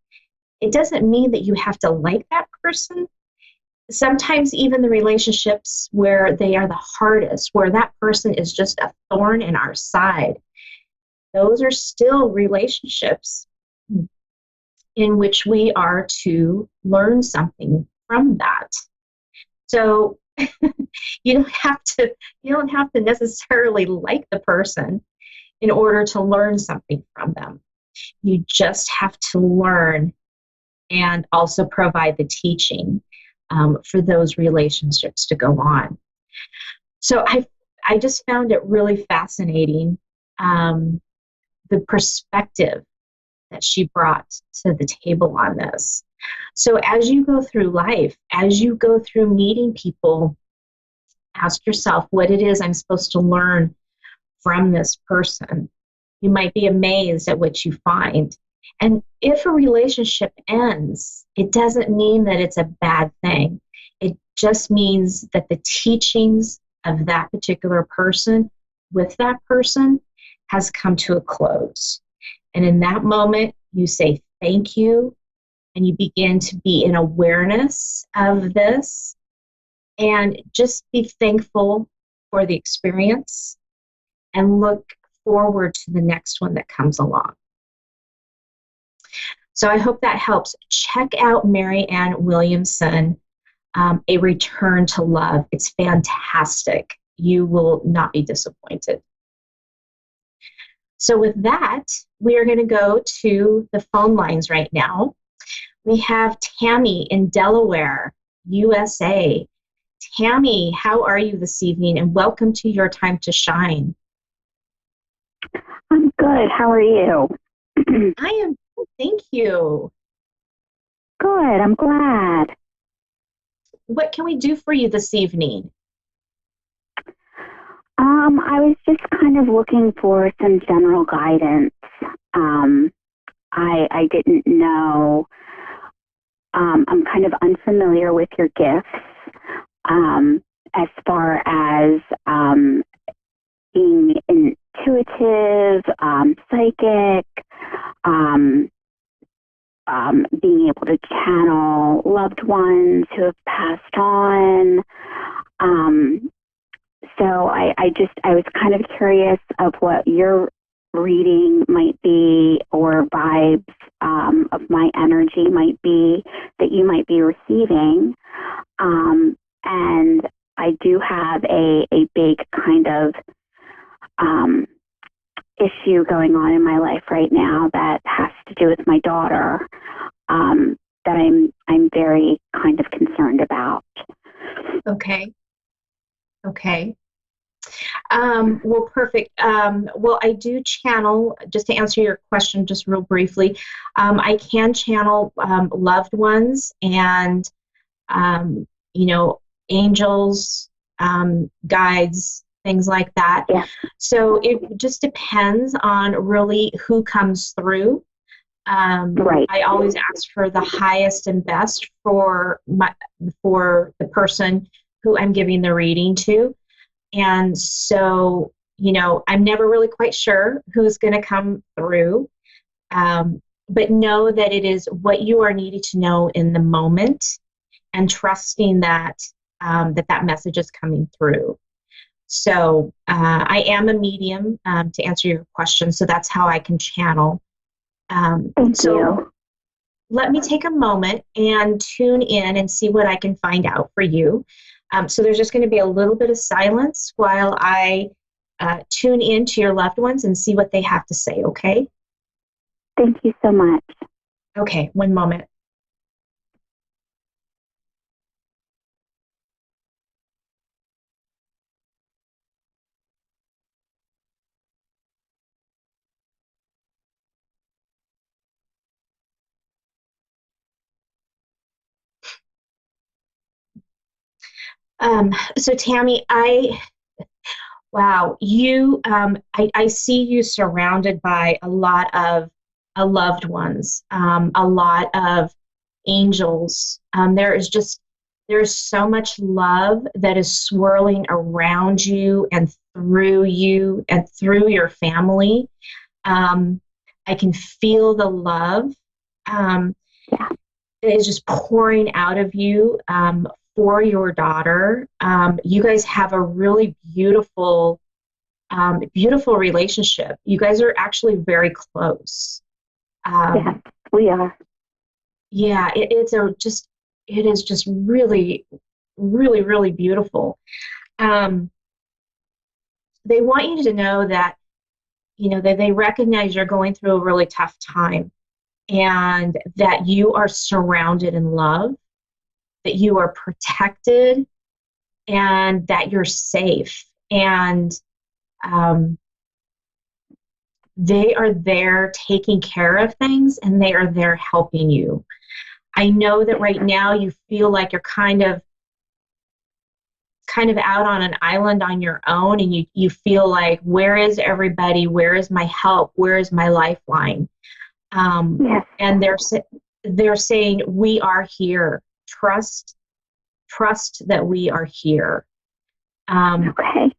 S12: it doesn't mean that you have to like that person. Sometimes even the relationships where they are the hardest, where that person is just a thorn in our side, those are still relationships in which we are to learn something from that. So you don't have to necessarily like the person in order to learn something from them. You just have to learn and also provide the teaching for those relationships to go on. So I just found it really fascinating, the perspective that she brought to the table on this. So as you go through life, as you go through meeting people, ask yourself what it is I'm supposed to learn from this person. You might be amazed at what you find. And if a relationship ends, it doesn't mean that it's a bad thing. It just means that the teachings of that particular person with that person has come to a close. And in that moment, you say thank you, and you begin to be in awareness of this, and just be thankful for the experience and look forward to the next one that comes along. So I hope that helps. Check out Mary Ann Williamson, A Return to Love. It's fantastic. You will not be disappointed. So with that, we are going to go to the phone lines right now. We have Tammy in Delaware, USA. Tammy, how are you this evening? And welcome to Your Time to Shine.
S3: I'm good. How are you?
S12: I am good, thank you.
S3: Good. I'm glad.
S12: What can we do for you this evening?
S3: I was just kind of looking for some general guidance. I didn't know. I'm kind of unfamiliar with your gifts as far as being intuitive, psychic, being able to channel loved ones who have passed on. So I was kind of curious of what your reading might be, or vibes of my energy might be that you might be receiving. And I do have a big kind of issue going on in my life right now that has to do with my daughter, that I'm very kind of concerned about.
S12: Okay. Well, perfect. Well, I do channel, just to answer your question just real briefly, I can channel loved ones and, angels, guides, things like that.
S3: Yeah.
S12: So it just depends on really who comes through.
S3: Right.
S12: I always ask for the highest and best for the person who I'm giving the reading to. And so, I'm never really quite sure who's going to come through, but know that it is what you are needing to know in the moment, and trusting that that message is coming through. So I am a medium, to answer your question, so that's how I can channel.
S3: Thank you.
S12: Let me take a moment and tune in and see what I can find out for you. So there's just going to be a little bit of silence while I tune in to your loved ones and see what they have to say, okay?
S3: Thank you so much.
S12: Okay, one moment. So Tammy, wow, I see you surrounded by a lot of loved ones, a lot of angels. There's so much love that is swirling around you and through your family. I can feel the love. It is just pouring out of you for your daughter. You guys have a really beautiful relationship. You guys are actually very close.
S3: Yes, we are.
S12: Yeah, it is just really, really, really beautiful. They want you to know that, that they recognize you're going through a really tough time, and that you are surrounded in love, that you are protected, and that you're safe. And they are there taking care of things, and they are there helping you. I know that right now you feel like you're kind of out on an island on your own, and you feel like, where is everybody? Where is my help? Where is my lifeline?
S3: Yes.
S12: And they're saying, we are here. Trust that we are here.
S3: Okay.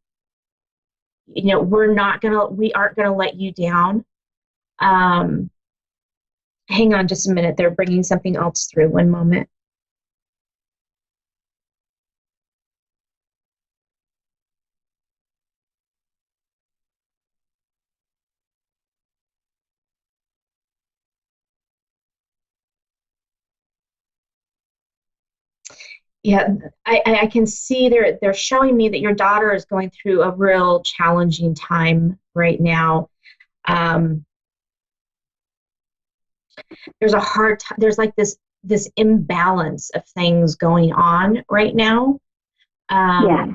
S12: You know, we aren't gonna let you down. Hang on just a minute. They're bringing something else through. One moment. Yeah, I can see they're showing me that your daughter is going through a real challenging time right now. There's a hard time. There's like this imbalance of things going on right now.
S3: Yes.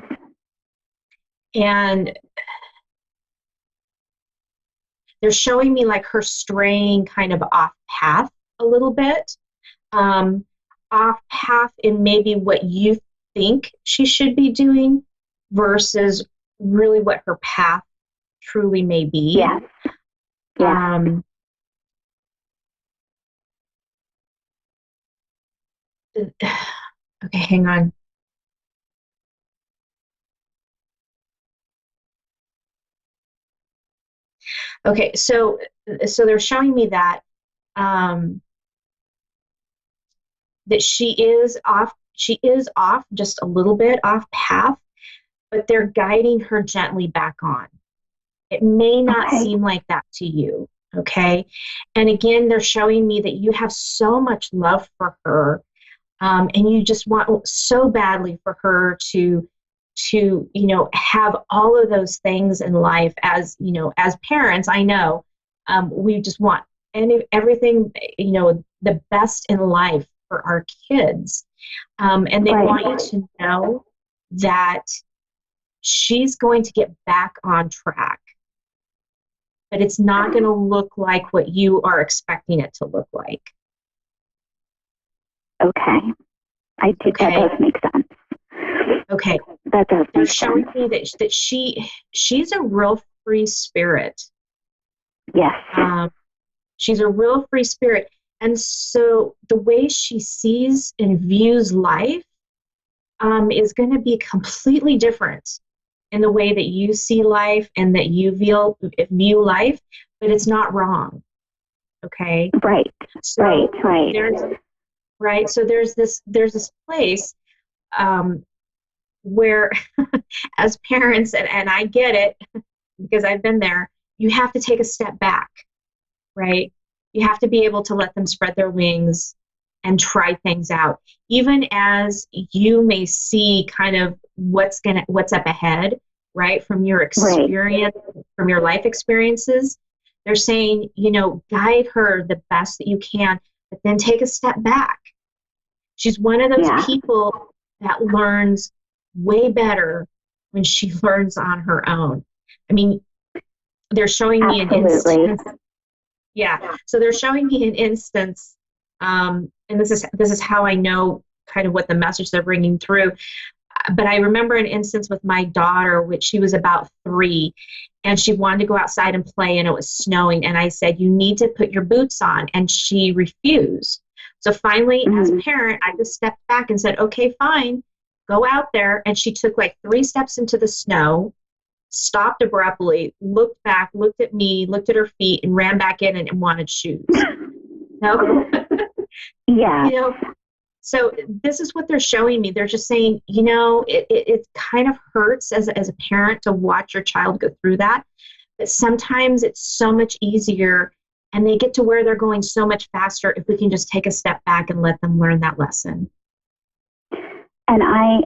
S12: And they're showing me like her straying kind of off path a little bit. Off path in maybe what you think she should be doing versus really what her path truly may be.
S3: Yes. Yes.
S12: Okay, hang on. Okay, so they're showing me that that she is off just a little bit off path, but they're guiding her gently back on. It may not seem like that to you, okay? And again, they're showing me that you have so much love for her, and you just want so badly for her to have all of those things in life. As as parents, I know we just want everything, the best in life for our kids, and they want you to know that she's going to get back on track, but it's not going to look like what you are expecting it to look like.
S3: Okay. That does make sense.
S12: Okay.
S3: That does
S12: They're
S3: make
S12: showing
S3: sense.
S12: me that she's a real free spirit.
S3: Yes.
S12: She's a real free spirit. And so the way she sees and views life is going to be completely different in the way that you see life and that you view life, but it's not wrong. Okay?
S3: Right.
S12: So
S3: Right.
S12: So there's this place where as parents, and I get it because I've been there, you have to take a step back, right? You have to be able to let them spread their wings and try things out. Even as you may see kind of what's up ahead, right? From your experience, from your life experiences, they're saying, guide her the best that you can, but then take a step back. She's one of those people that learns way better when she learns on her own. I mean, they're showing me an instance. Yeah. So they're showing me an instance, and this is how I know kind of what the message they're bringing through. But I remember an instance with my daughter, which she was about 3, and she wanted to go outside and play, and it was snowing. And I said, you need to put your boots on. And she refused. So finally, as a parent, I just stepped back and said, okay, fine, go out there. And she took like 3 steps into the snow, stopped abruptly, looked back, looked at me, looked at her feet, and ran back in and wanted shoes. No?
S3: Yeah.
S12: So this is what they're showing me. They're just saying, it kind of hurts as a parent to watch your child go through that. But sometimes it's so much easier, and they get to where they're going so much faster if we can just take a step back and let them learn that lesson.
S3: And I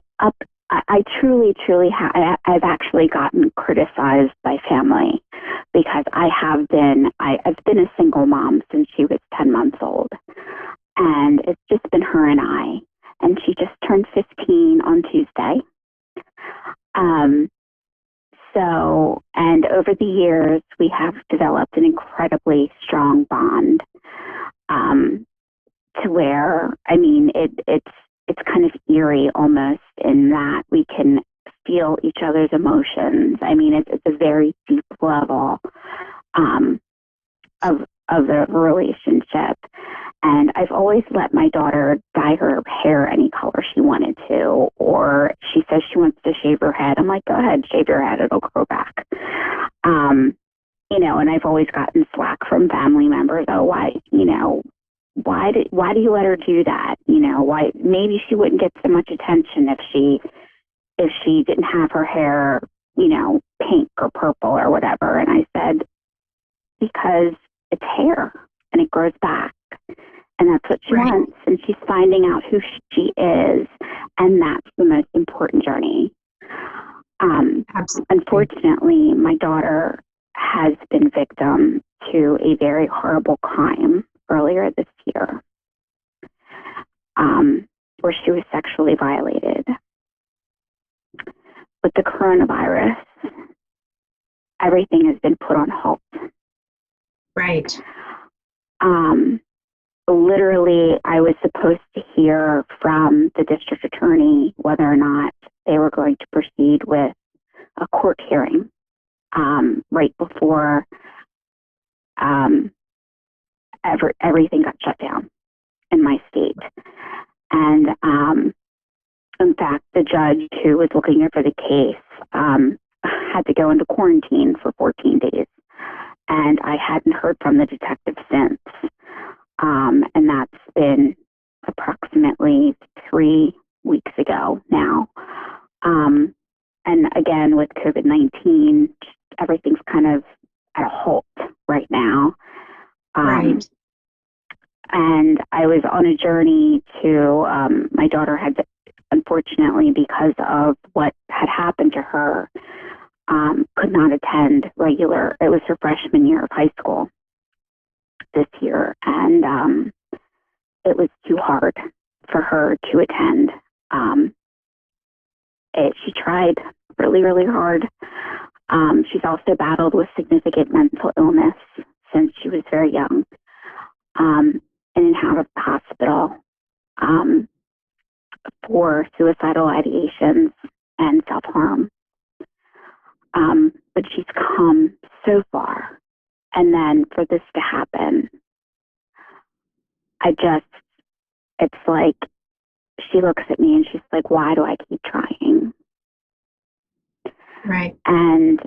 S3: truly I've actually gotten criticized by family because I've been a single mom since she was 10 months old. And it's just been her and I. And she just turned 15 on Tuesday.
S10: And over the years, we have developed an incredibly strong bond, to where, I mean, it's kind of eerie almost in that we can feel each other's emotions. I mean, it's a very deep level of the relationship. And I've always let my daughter dye her hair any color she wanted to, or she says she wants to shave her head. I'm like, go ahead, shave your head, it'll grow back. And I've always gotten slack from family members. Oh, why do you let her do that? Why? Maybe she wouldn't get so much attention if she didn't have her hair, pink or purple or whatever. And I said, because it's hair and it grows back, and that's what she wants, and she's finding out who she is, and that's the most important journey. Unfortunately, my daughter has been victim to a very horrible crime earlier this year, where she was sexually violated. With the coronavirus, everything has been put on hold.
S12: Right.
S10: Literally, I was supposed to hear from the district attorney whether or not they were going to proceed with a court hearing right before everything got shut down in my state. And in fact, the judge who was looking over the case had to go into quarantine for 14 days. And I hadn't heard from the detective since. And that's been approximately 3 weeks ago now. And again, with COVID-19, everything's kind of at a halt right now.
S12: Right.
S10: And I was on a journey to, my daughter had, unfortunately, because of what had happened to her, could not attend it was her freshman year of high school this year. And it was too hard for her to attend. She tried really, really hard. She's also battled with significant mental illness since she was very young, in and out of the hospital for suicidal ideations and self-harm. But she's come so far. And then for this to happen, it's like, she looks at me and she's like, why do I keep trying?
S12: Right.
S10: And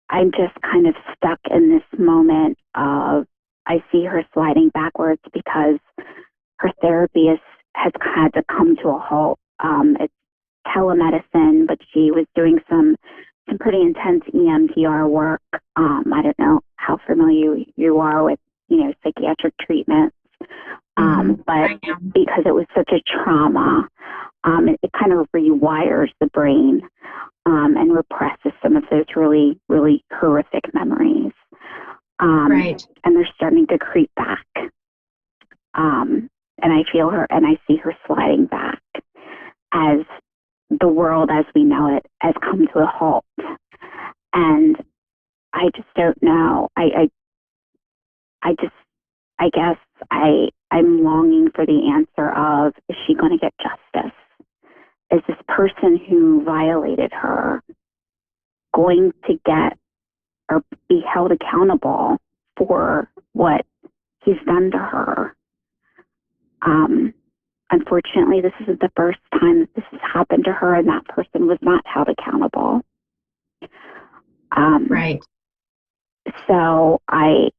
S10: I'm just kind of stuck in this moment of, I see her sliding backwards because her therapy has had to come to a halt. It's telemedicine, but she was doing some pretty intense EMDR work. I don't know how familiar you are with, psychiatric treatments. But because it was such a trauma, it kind of rewires the brain and represses some of those really, really horrific memories.
S12: Right.
S10: And they're starting to creep back. And I feel her and I see her sliding back as the world as we know it has come to a halt. And I just don't know. I guess I'm longing for the answer of, is she going to get justice? Is this person who violated her going to get or be held accountable for what he's done to her? Unfortunately, this isn't the first time that this has happened to her, and that person was not held accountable.
S12: Right.
S10: So I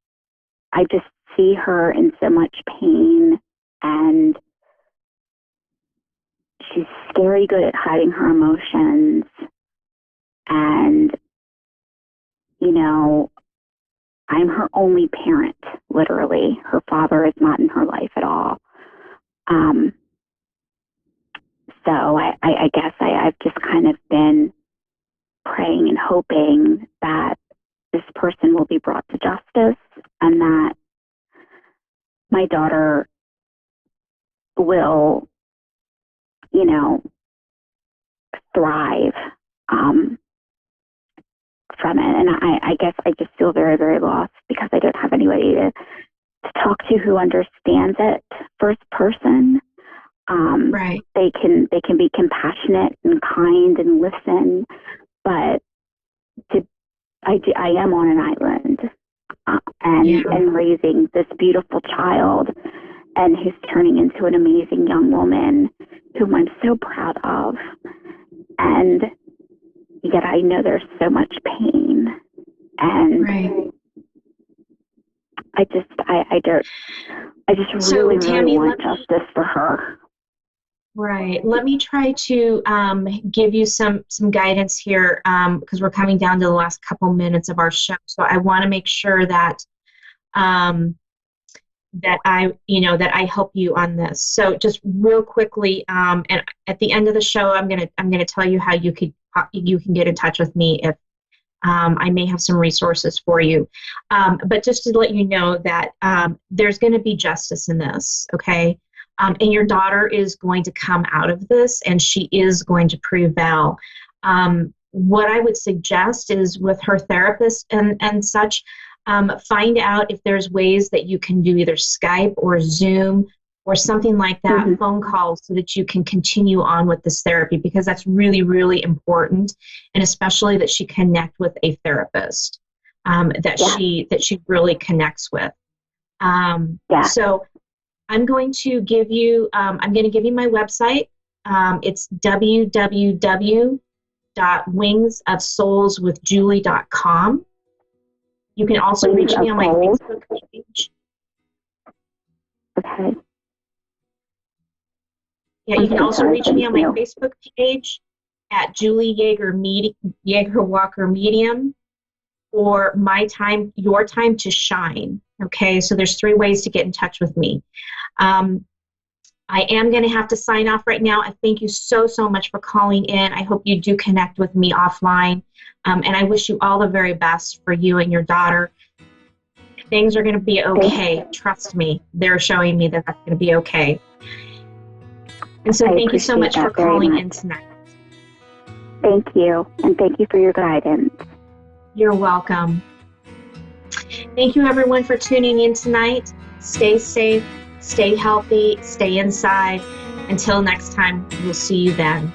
S10: just see her in so much pain, and she's scary good at hiding her emotions. And, I'm her only parent, literally. Her father is not in her life at all. So I guess I've just kind of been praying and hoping that this person will be brought to justice, and that my daughter will, thrive from it. And I guess I just feel very, very lost because I don't have anybody to talk to who understands it first person.
S12: Right.
S10: They can be compassionate and kind and listen, but I am on an island and raising this beautiful child, and who's turning into an amazing young woman whom I'm so proud of. And yet I know there's so much pain, and I just really want justice for her.
S12: Right. Let me try to give you some guidance here because we're coming down to the last couple minutes of our show. So I want to make sure that that I help you on this. So just real quickly, and at the end of the show, I'm gonna tell you how you can get in touch with me if I may have some resources for you. But just to let you know that there's going to be justice in this, okay? And your daughter is going to come out of this, and she is going to prevail. What I would suggest is with her therapist and such, find out if there's ways that you can do either Skype or Zoom or something like that, phone calls, so that you can continue on with this therapy, because that's really, really important, and especially that she connect with a therapist that she really connects with. So I'm going to give you my website. It's www.wingsofsoulswithjulie.com. You can also reach me on my Facebook page.
S10: Okay.
S12: Yeah, you can also reach me on my Facebook page at Julie Yeager Walker Medium, or Your Time to Shine. Okay, so there's 3 ways to get in touch with me. I am going to have to sign off right now. I thank you so much for calling in. I hope you do connect with me offline, and I wish you all the very best for you and your daughter. Things are going to be okay. Trust me. They're showing me that that's going to be okay. And so thank you so much for calling in tonight.
S10: Thank you. And thank you for your guidance.
S12: You're welcome. Thank you, everyone, for tuning in tonight. Stay safe, stay healthy, stay inside. Until next time, we'll see you then.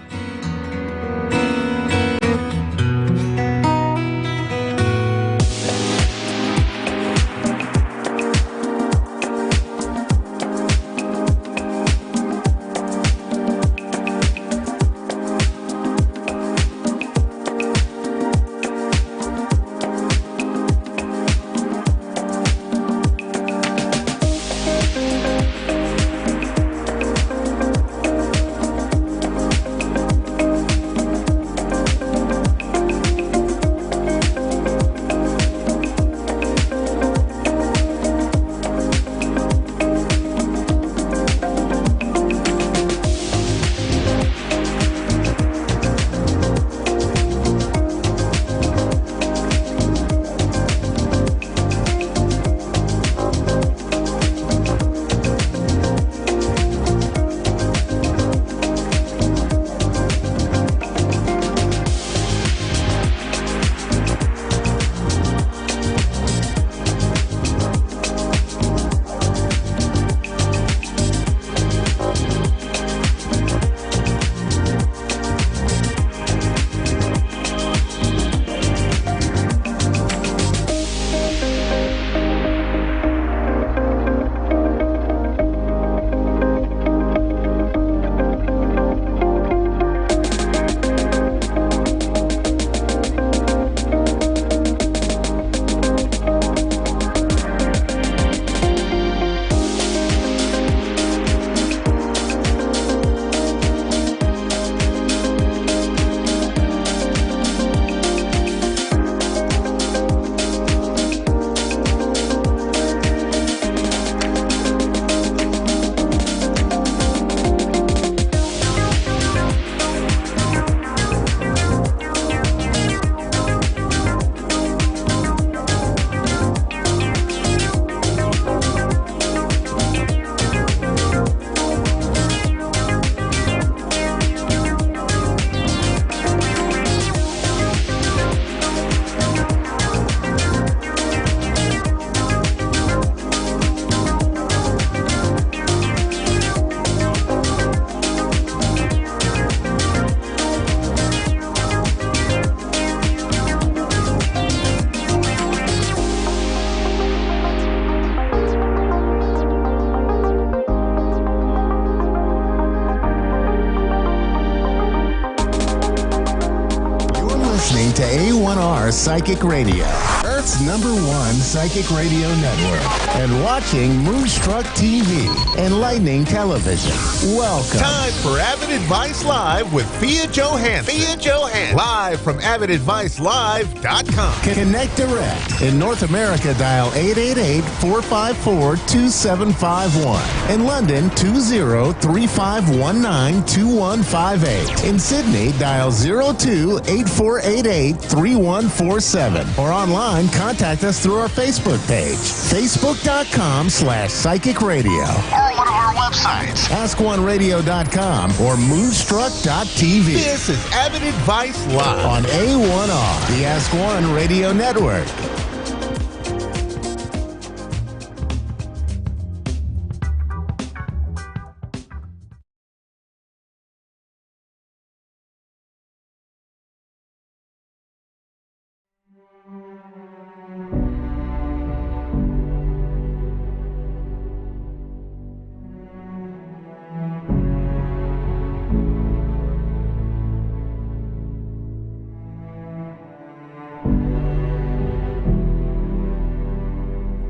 S1: listening to A1R Psychic Radio, Earth's #1 psychic radio network, and watching Moonstruck TV, Enlightening Television. Welcome.
S7: Time for Avid Advice Live with Thea Johansson. Live from AvidAdviceLive.com.
S1: Connect direct. In North America, dial 888-454-2751. In London, 20-3519-2158. In Sydney, dial 02-8488-3147. Or online, contact us through our Facebook page, facebook.com/psychic radio.
S7: Or one of our websites,
S1: askoneradio.com or moonstruck.tv.
S7: This is Avid Advice Live
S1: on A1R, the Ask One Radio Network.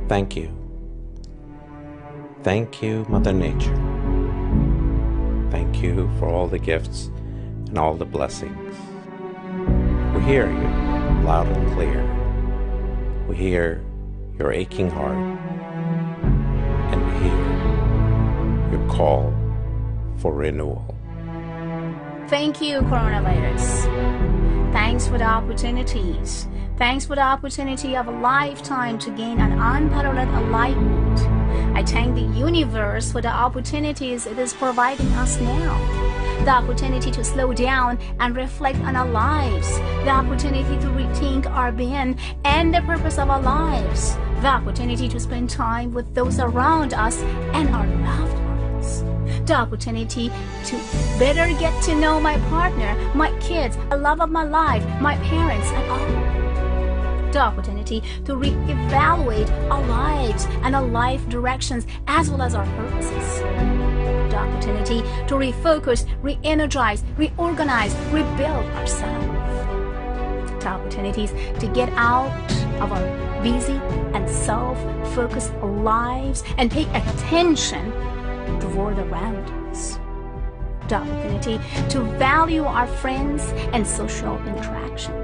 S13: Thank you. Thank you, Mother Nature. Thank you for all the gifts and all the blessings. We hear you loud and clear. We hear your aching heart, and we hear your call for renewal.
S14: Thank you, coronavirus. Thanks for the opportunities. Thanks for the opportunity of a lifetime to gain an unparalleled enlightenment. I thank the universe for the opportunities it is providing us now. The opportunity to slow down and reflect on our lives. The opportunity to rethink our being and the purpose of our lives. The opportunity to spend time with those around us and our loved ones. The opportunity to better get to know my partner, my kids, the love of my life, my parents, and all. The opportunity to re-evaluate our lives and our life directions as well as our purposes. The opportunity to refocus, re-energize, reorganize, rebuild ourselves. The opportunities to get out of our busy and self-focused lives and pay attention to the world around us. The opportunity to value our friends and social interactions.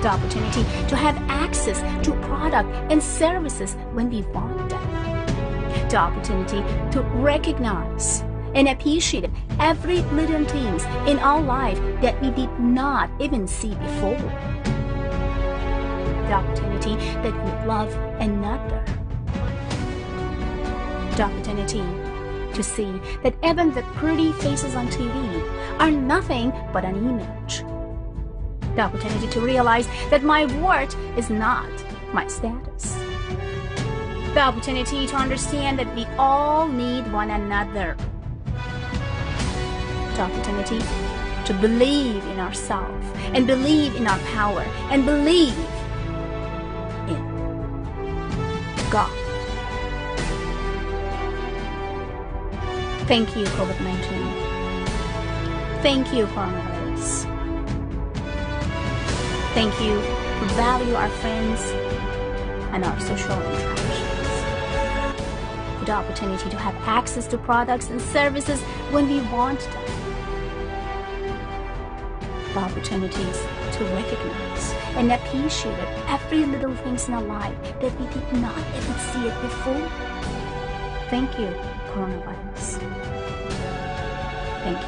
S14: The opportunity to have access to product and services when we want them. The opportunity to recognize and appreciate every little things in our life that we did not even see before. The opportunity that we love another. The opportunity to see that even the pretty faces on TV are nothing but an image. The opportunity to realize that my worth is not my status. The opportunity to understand that we all need one another. The opportunity to believe in ourselves and believe in our power and believe in God. Thank you, COVID-19. Thank you, coronavirus. Thank you to value our friends and our social interactions. For the opportunity to have access to products and services when we want them. The opportunities to recognize and appreciate every little things in our life that we did not even see it before. Thank you, coronavirus. Thank you.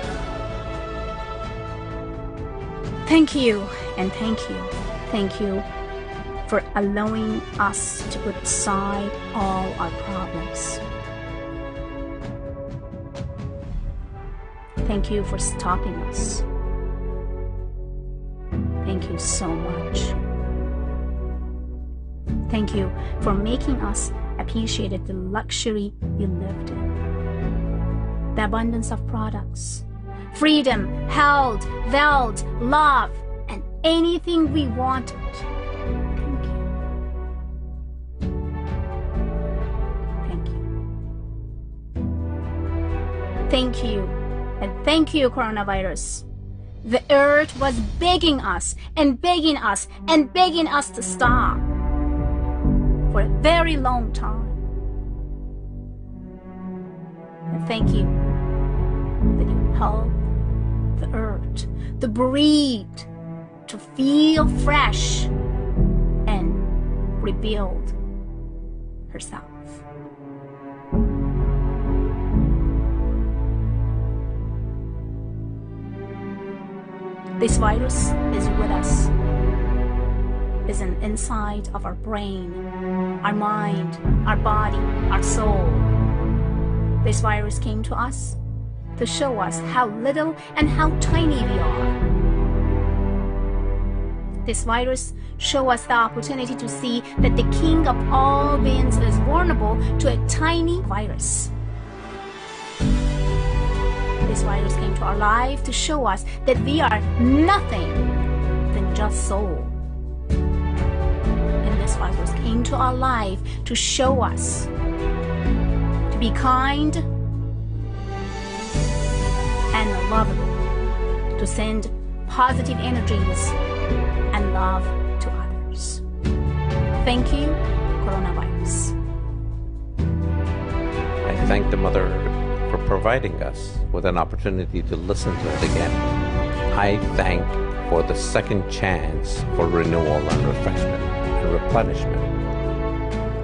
S14: Thank you and thank you. Thank you for allowing us to put aside all our problems. Thank you for stopping us. Thank you so much. Thank you for making us appreciate the luxury we lived in. The abundance of products, freedom, health, wealth, love, and anything we wanted. Thank you. Thank you. Thank you. And thank you, coronavirus. The earth was begging us and begging us and begging us to stop for a very long time. And thank you that you helped the earth to breathe, to feel fresh and rebuild herself. This virus is with us, is an inside of our brain, our mind, our body, our soul. This virus came to us to show us how little and how tiny we are. This virus shows us the opportunity to see that the king of all beings is vulnerable to a tiny virus. This virus came to our life to show us that we are nothing than just soul. And this virus came to our life to show us to be kind and lovable, to send positive energies and love to others. Thank you, coronavirus.
S13: I thank the Mother Earth for providing us with an opportunity to listen to it again. I thank for the second chance for renewal and refreshment and replenishment.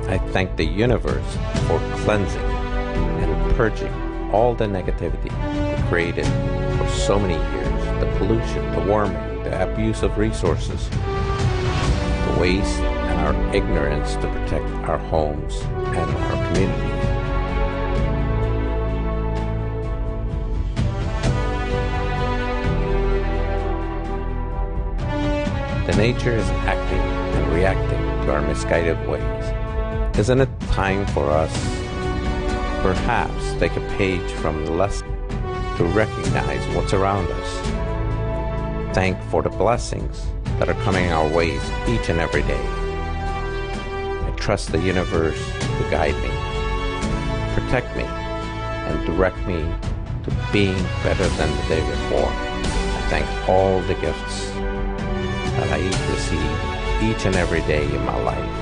S13: I thank the universe for cleansing and purging all the negativity created for so many years, the pollution, the warming, the abuse of resources, the waste and our ignorance to protect our homes and our communities. The nature is acting and reacting to our misguided ways. Isn't it time for us perhaps take a page from the lesson to recognize what's around us? Thank for the blessings that are coming our ways each and every day. I trust the universe to guide me, protect me, and direct me to being better than the day before. I thank all the gifts that I receive each and every day in my life.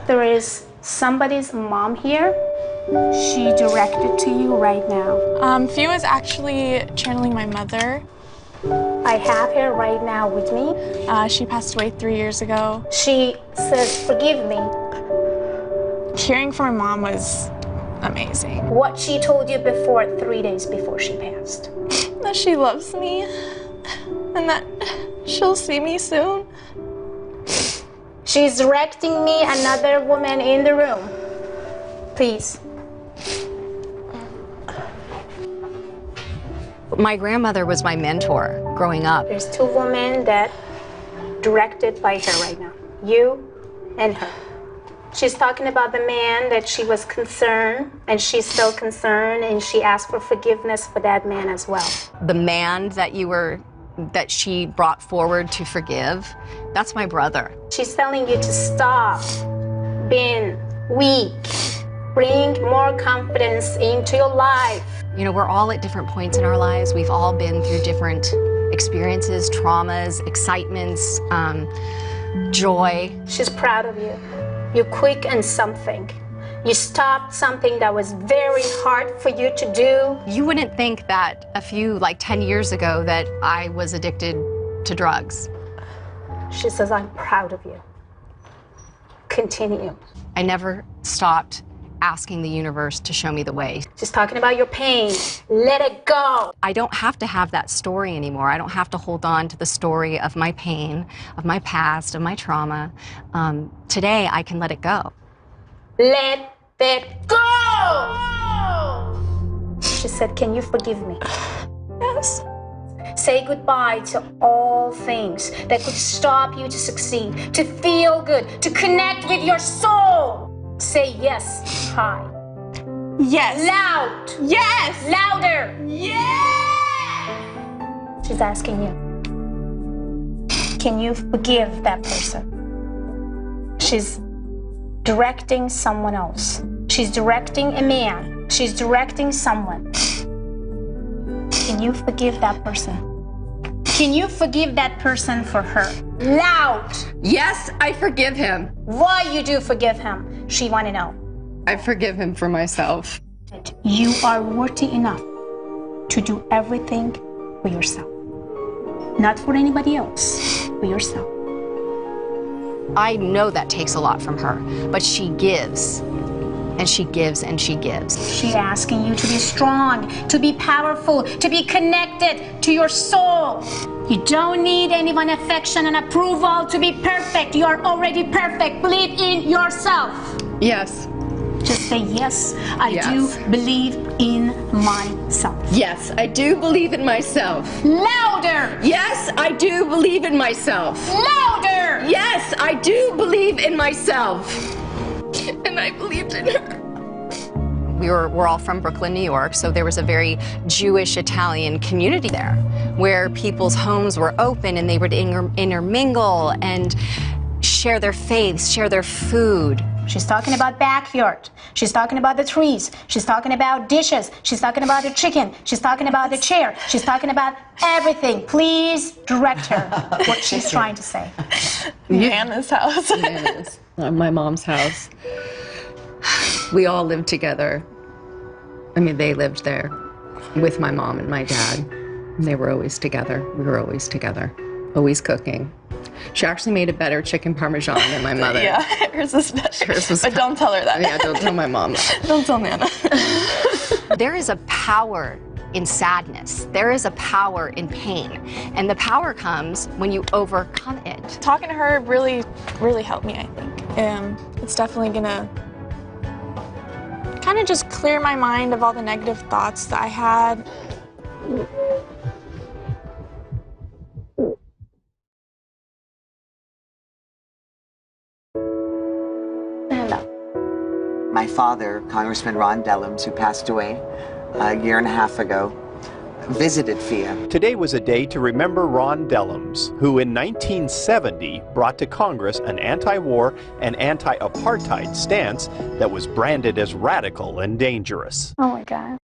S14: There is somebody's mom here. She directed to you right now.
S15: Fio is actually channeling my mother.
S14: I have her right now with me.
S15: She passed away 3 years ago.
S14: She says, forgive me.
S15: Hearing from my mom was amazing.
S14: What she told you before, 3 days before she passed.
S15: That she loves me and that she'll see me soon.
S14: She's directing me another woman in the room. Please.
S16: My grandmother was my mentor growing up.
S14: There's two women that directed by her right now. You and her. She's talking about the man that she was concerned, and she's still concerned, and she asked for forgiveness for that man as well.
S16: The man that she brought forward to forgive, that's my brother.
S14: She's telling you to stop being weak. Bring more confidence into your life.
S16: You know, we're all at different points in our lives. We've all been through different experiences, traumas, excitements, joy.
S14: She's proud of you. You're quick on something. You stopped something that was very hard for you to do.
S16: You wouldn't think that 10 years ago that I was addicted to drugs.
S14: She says, I'm proud of you. Continue.
S16: I never stopped asking the universe to show me the way.
S14: She's talking about your pain. Let it go.
S16: I don't have to have that story anymore. I don't have to hold on to the story of my pain, of my past, of my trauma. Today, I can let it go.
S14: Let it go! She said, can you forgive me?
S15: Yes.
S14: Say goodbye to all things that could stop you to succeed, to feel good, to connect with your soul. Say yes high.
S15: Yes.
S14: Loud.
S15: Yes.
S14: Louder.
S15: Yes.
S14: She's asking you, can you forgive that person? She's directing someone else. She's directing a man. She's directing someone. Can you forgive that person? Can you forgive that person for her? Loud.
S16: Yes, I forgive him.
S14: Why you do forgive him? She want to know.
S16: I forgive him for myself.
S14: You are worthy enough to do everything for yourself. Not for anybody else, for yourself.
S16: I know that takes a lot from her, but she gives. And she gives and she gives.
S14: She's asking you to be strong, to be powerful, to be connected to your soul. You don't need anyone's affection and approval to be perfect. You are already perfect. Believe in yourself.
S16: Yes.
S14: Just say, yes, I do believe in myself.
S16: Yes, I do believe in myself.
S14: Louder!
S16: Yes, I do believe in myself.
S14: Louder!
S16: Yes, I do believe in myself. And I believed in her. We're all from Brooklyn, New York, so there was a very Jewish Italian community there where people's homes were open and they would intermingle and share their faiths, share their food.
S14: She's talking about backyard. She's talking about the trees. She's talking about dishes. She's talking about the chicken. She's talking about the chair. She's talking about everything. Please direct her what she's trying to say.
S15: Nana's house.
S16: Nana's. My mom's house. We all lived together. I mean, they lived there with my mom and my dad. They were always together. We were always together, always cooking. She actually made a better chicken parmesan than my mother.
S15: Yeah, hers was better. But don't tell her that.
S16: Yeah, don't tell my mom that.
S15: Don't tell Nana.
S16: There is a power in sadness. There is a power in pain. And the power comes when you overcome it.
S15: Talking to her really, really helped me, I think. It's definitely gonna kind of just clear my mind of all the negative thoughts that I had.
S17: My father, Congressman Ron Dellums, who passed away a year and a half ago, visited FIA.
S18: Today was a day to remember Ron Dellums, who in 1970 brought to Congress an anti-war and anti-apartheid stance that was branded as radical and dangerous.
S14: Oh my God.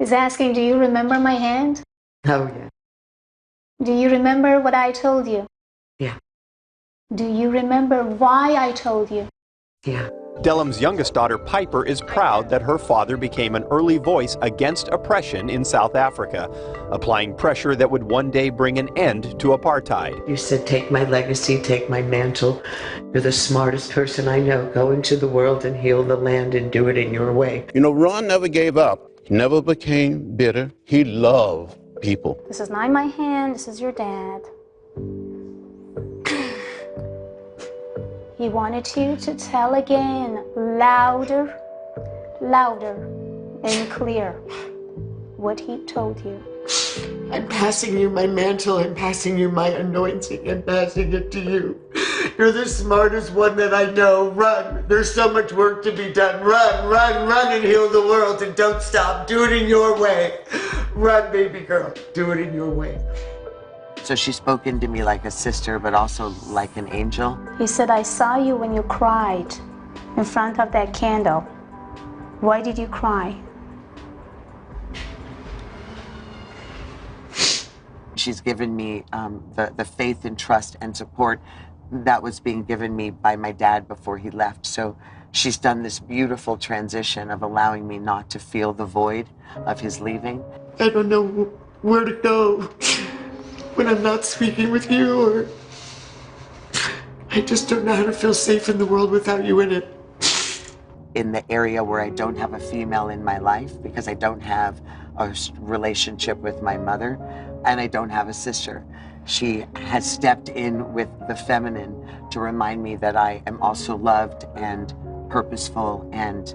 S14: He's asking, do you remember my hand?
S17: Oh, yeah.
S14: Do you remember what I told you?
S17: Yeah.
S14: Do you remember why I told you?
S17: Yeah.
S18: Dellums' youngest daughter, Piper, is proud that her father became an early voice against oppression in South Africa, applying pressure that would one day bring an end to apartheid.
S19: You said, take my legacy, take my mantle. You're the smartest person I know. Go into the world and heal the land and do it in your way.
S20: You know, Ron never gave up. He never became bitter. He loved people.
S14: This is not my hand, this is your dad. He wanted you to tell again, louder, louder, and clear what he told you.
S19: I'm passing you my mantle. I'm passing you my anointing. I'm passing it to you. You're the smartest one that I know. Run. There's so much work to be done. Run, run, run and heal the world, and don't stop. Do it in your way. Run, baby girl. Do it in your way. So she's spoken to me like a sister, but also like an angel.
S14: He said, I saw you when you cried in front of that candle. Why did you cry?
S17: She's given me the faith and trust and support that was being given me by my dad before he left. So she's done this beautiful transition of allowing me not to feel the void of his leaving. I don't know where to go when I'm not speaking with you, or I just don't know how to feel safe in the world without you in it. In the area where I don't have a female in my life, because I don't have a relationship with my mother, and I don't have a sister. She has stepped in with the feminine to remind me that I am also loved and purposeful and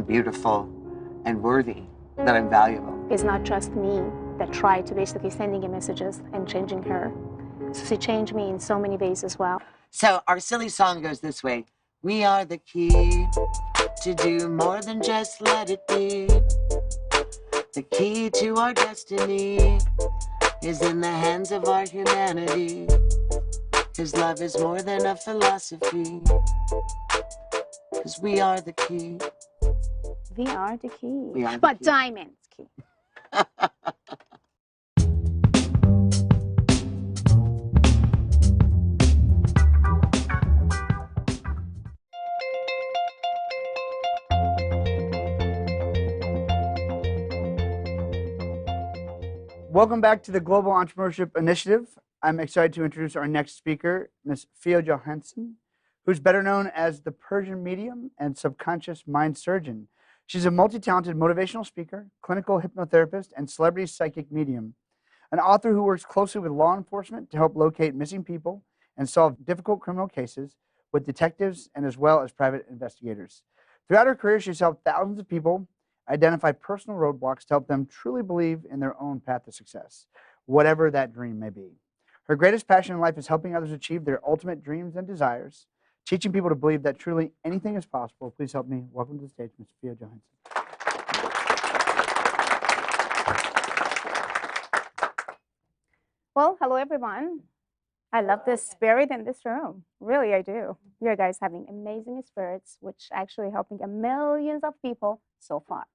S17: beautiful and worthy, that I'm valuable.
S14: It's not just me that tried to basically sending her messages and changing her. So she changed me in so many ways as well.
S17: So our silly song goes this way. We are the key to do more than just let it be. The key to our destiny is in the hands of our humanity. His love is more than a philosophy. 'Cause we are the key.
S14: We are the key.
S17: We are the
S14: but
S17: key.
S14: Diamond's key.
S21: Welcome back to the Global Entrepreneurship Initiative. I'm excited to introduce our next speaker, Ms. Fia Johansson, who's better known as the Persian medium and subconscious mind surgeon. She's a multi-talented motivational speaker, clinical hypnotherapist, and celebrity psychic medium, an author who works closely with law enforcement to help locate missing people and solve difficult criminal cases with detectives and as well as private investigators. Throughout her career, she's helped thousands of people identify personal roadblocks to help them truly believe in their own path to success, whatever that dream may be. Her greatest passion in life is helping others achieve their ultimate dreams and desires, teaching people to believe that truly anything is possible. Please help me welcome to the stage, Ms. Fia Johansson.
S14: Well, hello everyone. I love the spirit in this room. Really, I do. You guys having amazing spirits, which actually helping millions of people so far.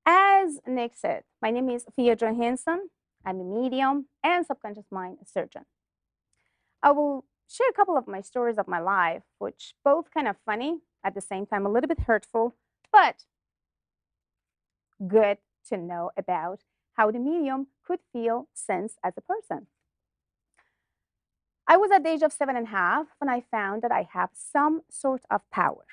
S14: As Nick said, my name is Fia Johansson. I'm a medium and subconscious mind surgeon. I will share a couple of my stories of my life, which both kind of funny, at the same time a little bit hurtful, but good to know about how the medium could feel sense as a person. I was at the age of 7.5 when I found that I have some sort of power.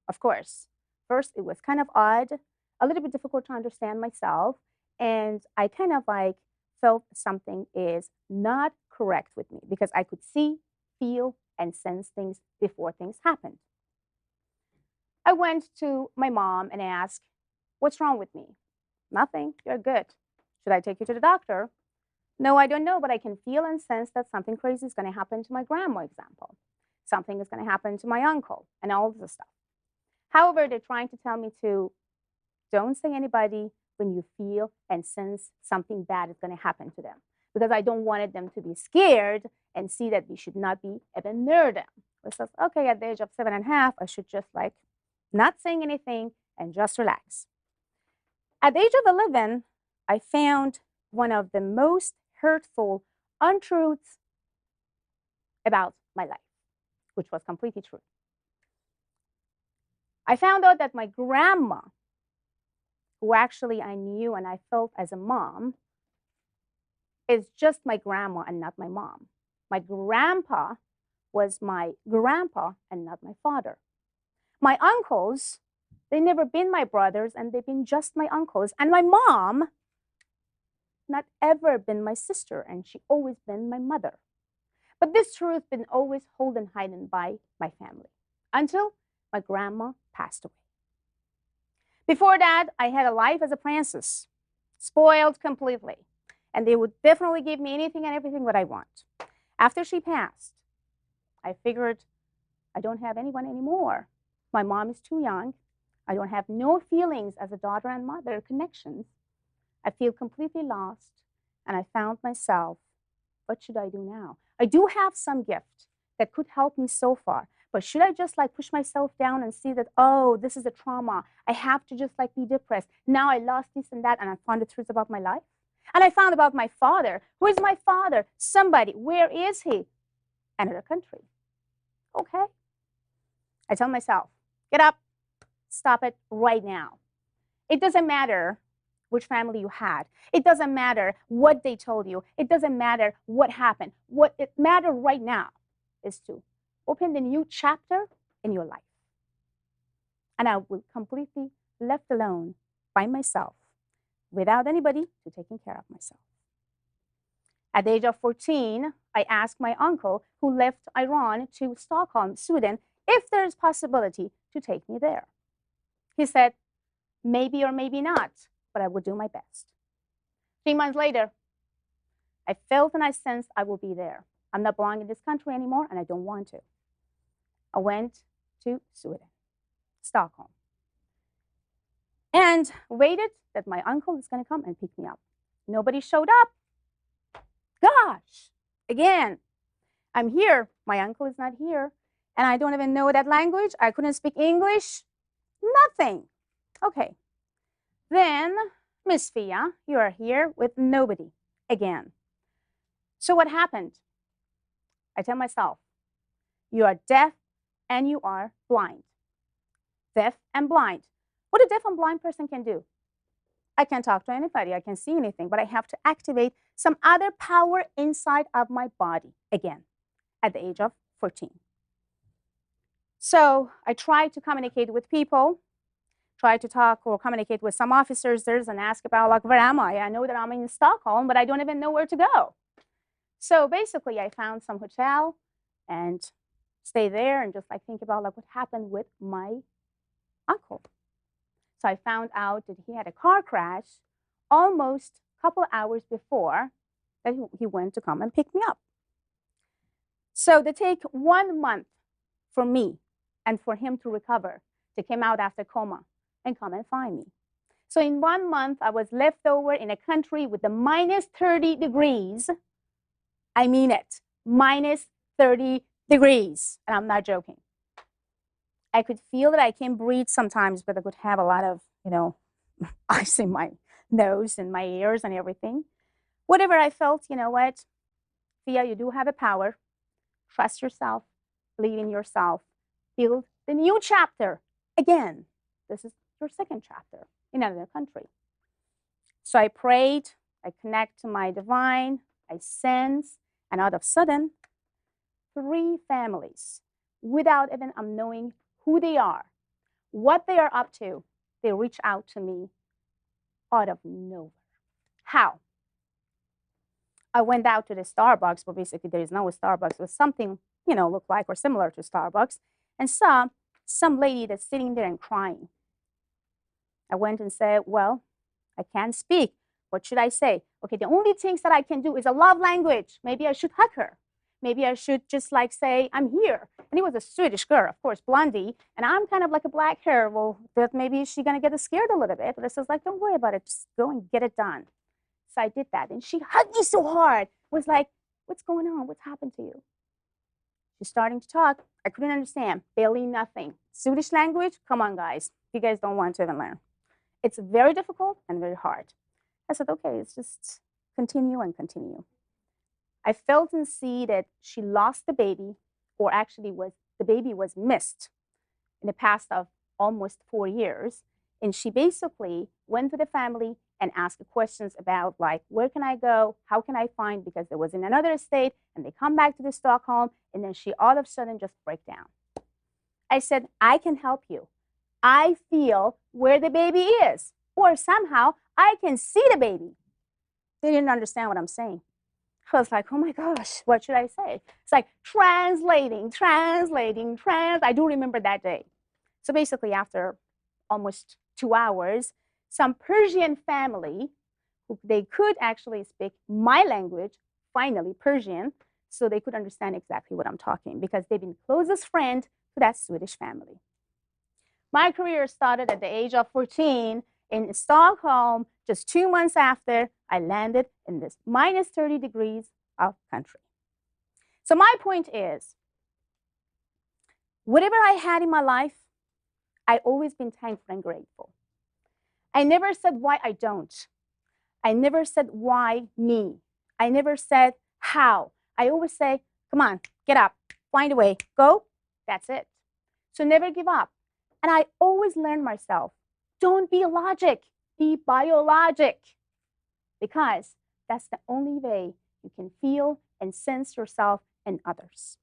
S14: Of course, first it was kind of odd, a little bit difficult to understand myself, and I kind of like felt something is not correct with me because I could see, feel, and sense things before things happened. I went to my mom and asked, what's wrong with me? Nothing, you're good. Should I take you to the doctor? No, I don't know, but I can feel and sense that something crazy is going to happen to my grandma, example. Something is going to happen to my uncle and all this stuff. However, they're trying to tell me to don't say anybody when you feel and sense something bad is going to happen to them, because I don't wanted them to be scared and see that we should not be even near them. I says, okay, at the age of 7.5, I should just like not saying anything and just relax. At the age of 11, I found one of the most hurtful untruths about my life, which was completely true. I found out that my grandma, who actually I knew and I felt as a mom, is just my grandma and not my mom. My grandpa was my grandpa and not my father. My uncles, they never been my brothers and they've been just my uncles. And my mom, not ever been my sister, and she always been my mother. But this truth been always held and hidden by my family until my grandma passed away. Before that, I had a life as a princess, spoiled completely. And they would definitely give me anything and everything that I want. After she passed, I figured I don't have anyone anymore. My mom is too young. I don't have no feelings as a daughter and mother connections. I feel completely lost, and I found myself, what should I do now? I do have some gift that could help me so far, but should I just like push myself down and see that, oh, this is a trauma. I have to just like be depressed. Now I lost this and that, and I found the truth about my life. And I found about my father. Who is my father? Somebody. Where is he? Another country. Okay. I tell myself, get up, stop it right now. It doesn't matter which family you had. It doesn't matter what they told you. It doesn't matter what happened. What it matters right now is to open the new chapter in your life. And I will completely left alone by myself without anybody to taking care of myself. At the age of 14, I asked my uncle, who left Iran to Stockholm, Sweden, if there is possibility to take me there. He said, maybe or maybe not, but I will do my best. 3 months later, I felt and I sensed I will be there. I'm not belonging in this country anymore, and I don't want to. I went to Sweden, Stockholm, and waited that my uncle is going to come and pick me up. Nobody showed up. Gosh, again, I'm here. My uncle is not here, and I don't even know that language. I couldn't speak English. Nothing. Okay. Then, Miss Fia, you are here with nobody again. So what happened? I tell myself, you are deaf and you are blind. Deaf and blind. What a deaf and blind person can do? I can't talk to anybody. I can't see anything, but I have to activate some other power inside of my body again at the age of 14. So I tried to communicate with people, try to talk or communicate with some officers there and ask about, like, where am I? I know that I'm in Stockholm, but I don't even know where to go. So basically, I found some hotel and stay there and just like think about like what happened with my uncle. So I found out that he had a car crash almost a couple hours before that he went to come and pick me up. So they take 1 month for me and for him to recover, to come out after coma and come and find me. So in 1 month, I was left over in a country with the minus 30 degrees. I mean it, minus 30 degrees. And I'm not joking. I could feel that I can't breathe sometimes, but I could have a lot of, ice in my nose and my ears and everything. Whatever I felt, you know what? Fia, you do have a power. Trust yourself, believe in yourself, build the new chapter. Again, this is your second chapter in another country. So I prayed, I connect to my divine, I sense, and out of sudden, 3 families, without even knowing who they are, what they are up to, they reach out to me out of nowhere. How? I went out to the Starbucks, but basically there is no Starbucks. It was something, looked like or similar to Starbucks, and saw some lady that's sitting there and crying. I went and said, well, I can't speak. What should I say? Okay, the only things that I can do is a love language. Maybe I should hug her. Maybe I should just like say, I'm here. And it was a Swedish girl, of course, blondie. And I'm kind of like a black hair. Well, that maybe she's going to get scared a little bit. But I says, like, don't worry about it. Just go and get it done. So I did that. And she hugged me so hard. Was like, what's going on? What's happened to you? She's starting to talk. I couldn't understand. Barely nothing. Swedish language? Come on, guys. You guys don't want to even learn. It's very difficult and very hard. I said, okay, it's just continue and continue. I felt and see that she lost the baby, or actually the baby was missed in the past of almost 4 years. And she basically went to the family and asked questions about, like, where can I go? How can I find? Because it was in another state, and they come back to the Stockholm, and then she all of a sudden just break down. I said, I can help you. I feel where the baby is, or somehow I can see the baby. They didn't understand what I'm saying. I was like, oh my gosh, what should I say? It's like translating. I do remember that day. So basically after almost 2 hours, some Persian family, who they could actually speak my language, finally Persian, so they could understand exactly what I'm talking, because they've been closest friend to that Swedish family. My career started at the age of 14 in Stockholm, just 2 months after I landed in this minus 30 degrees of country. So my point is, whatever I had in my life, I always been thankful and grateful. I never said why I don't. I never said why me. I never said how. I always say, come on, get up, find a way, go. That's it. So never give up. And I always learn myself, don't be logic, be biologic. Because that's the only way you can feel and sense yourself and others.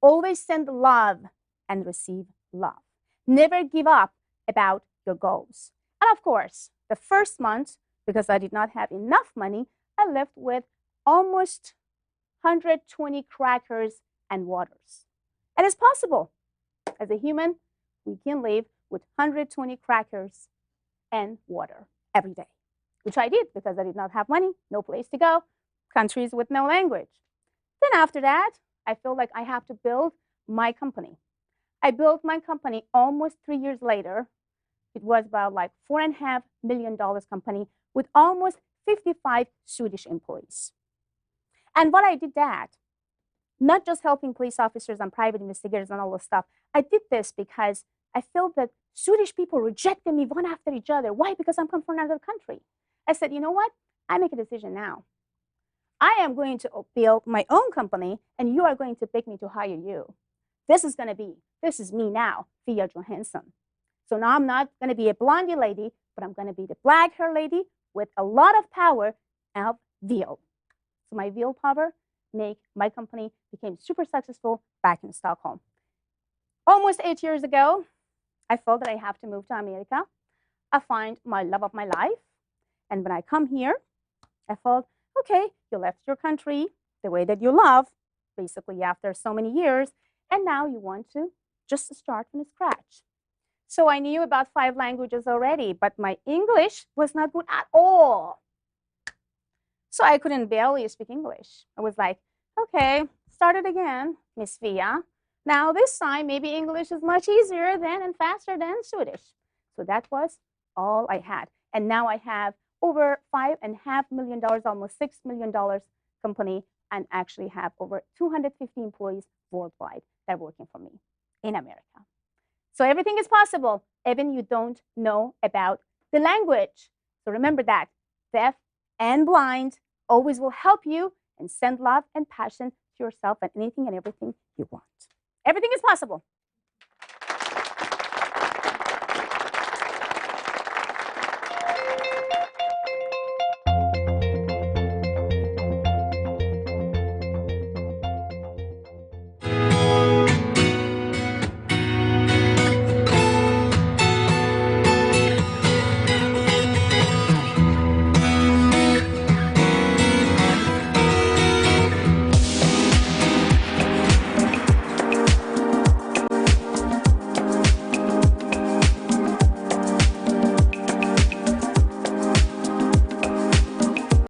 S14: Always send love and receive love. Never give up about your goals. And of course, the first month, because I did not have enough money, I left with almost 120 crackers and waters. And it's possible. As a human, we can live with 120 crackers and water every day, which I did because I did not have money, no place to go, countries with no language. Then after that, I felt like I have to build my company. I built my company almost 3 years later. It was about like $4.5 million company with almost 55 Swedish employees. And what I did that, not just helping police officers and private investigators and all this stuff, I did this because I felt that Swedish people rejected me one after each other. Why? Because I'm come from another country. I said, you know what? I make a decision now. I am going to build my own company, and you are going to pick me to hire you. This is me now, Fia Johansson. So now I'm not going to be a blondie lady, but I'm going to be the black hair lady with a lot of power of veal. So my veal power make my company became super successful back in Stockholm. Almost 8 years ago, I felt that I have to move to America. I find my love of my life. And when I come here, I felt, okay, you left your country, the way that you love, basically after so many years, and now you want to just start from scratch. So I knew about 5 languages already, but my English was not good at all. So I couldn't barely speak English. I was like, okay, start it again, Miss Fia. Now this time, maybe English is much easier than and faster than Swedish. So that was all I had. And now I have over $5.5 million, almost $6 million company, and actually have over 250 employees worldwide that are working for me in America. So everything is possible, even you don't know about the language. So remember that, deaf and blind always will help you and send love and passion to yourself and anything and everything you want. Everything is possible.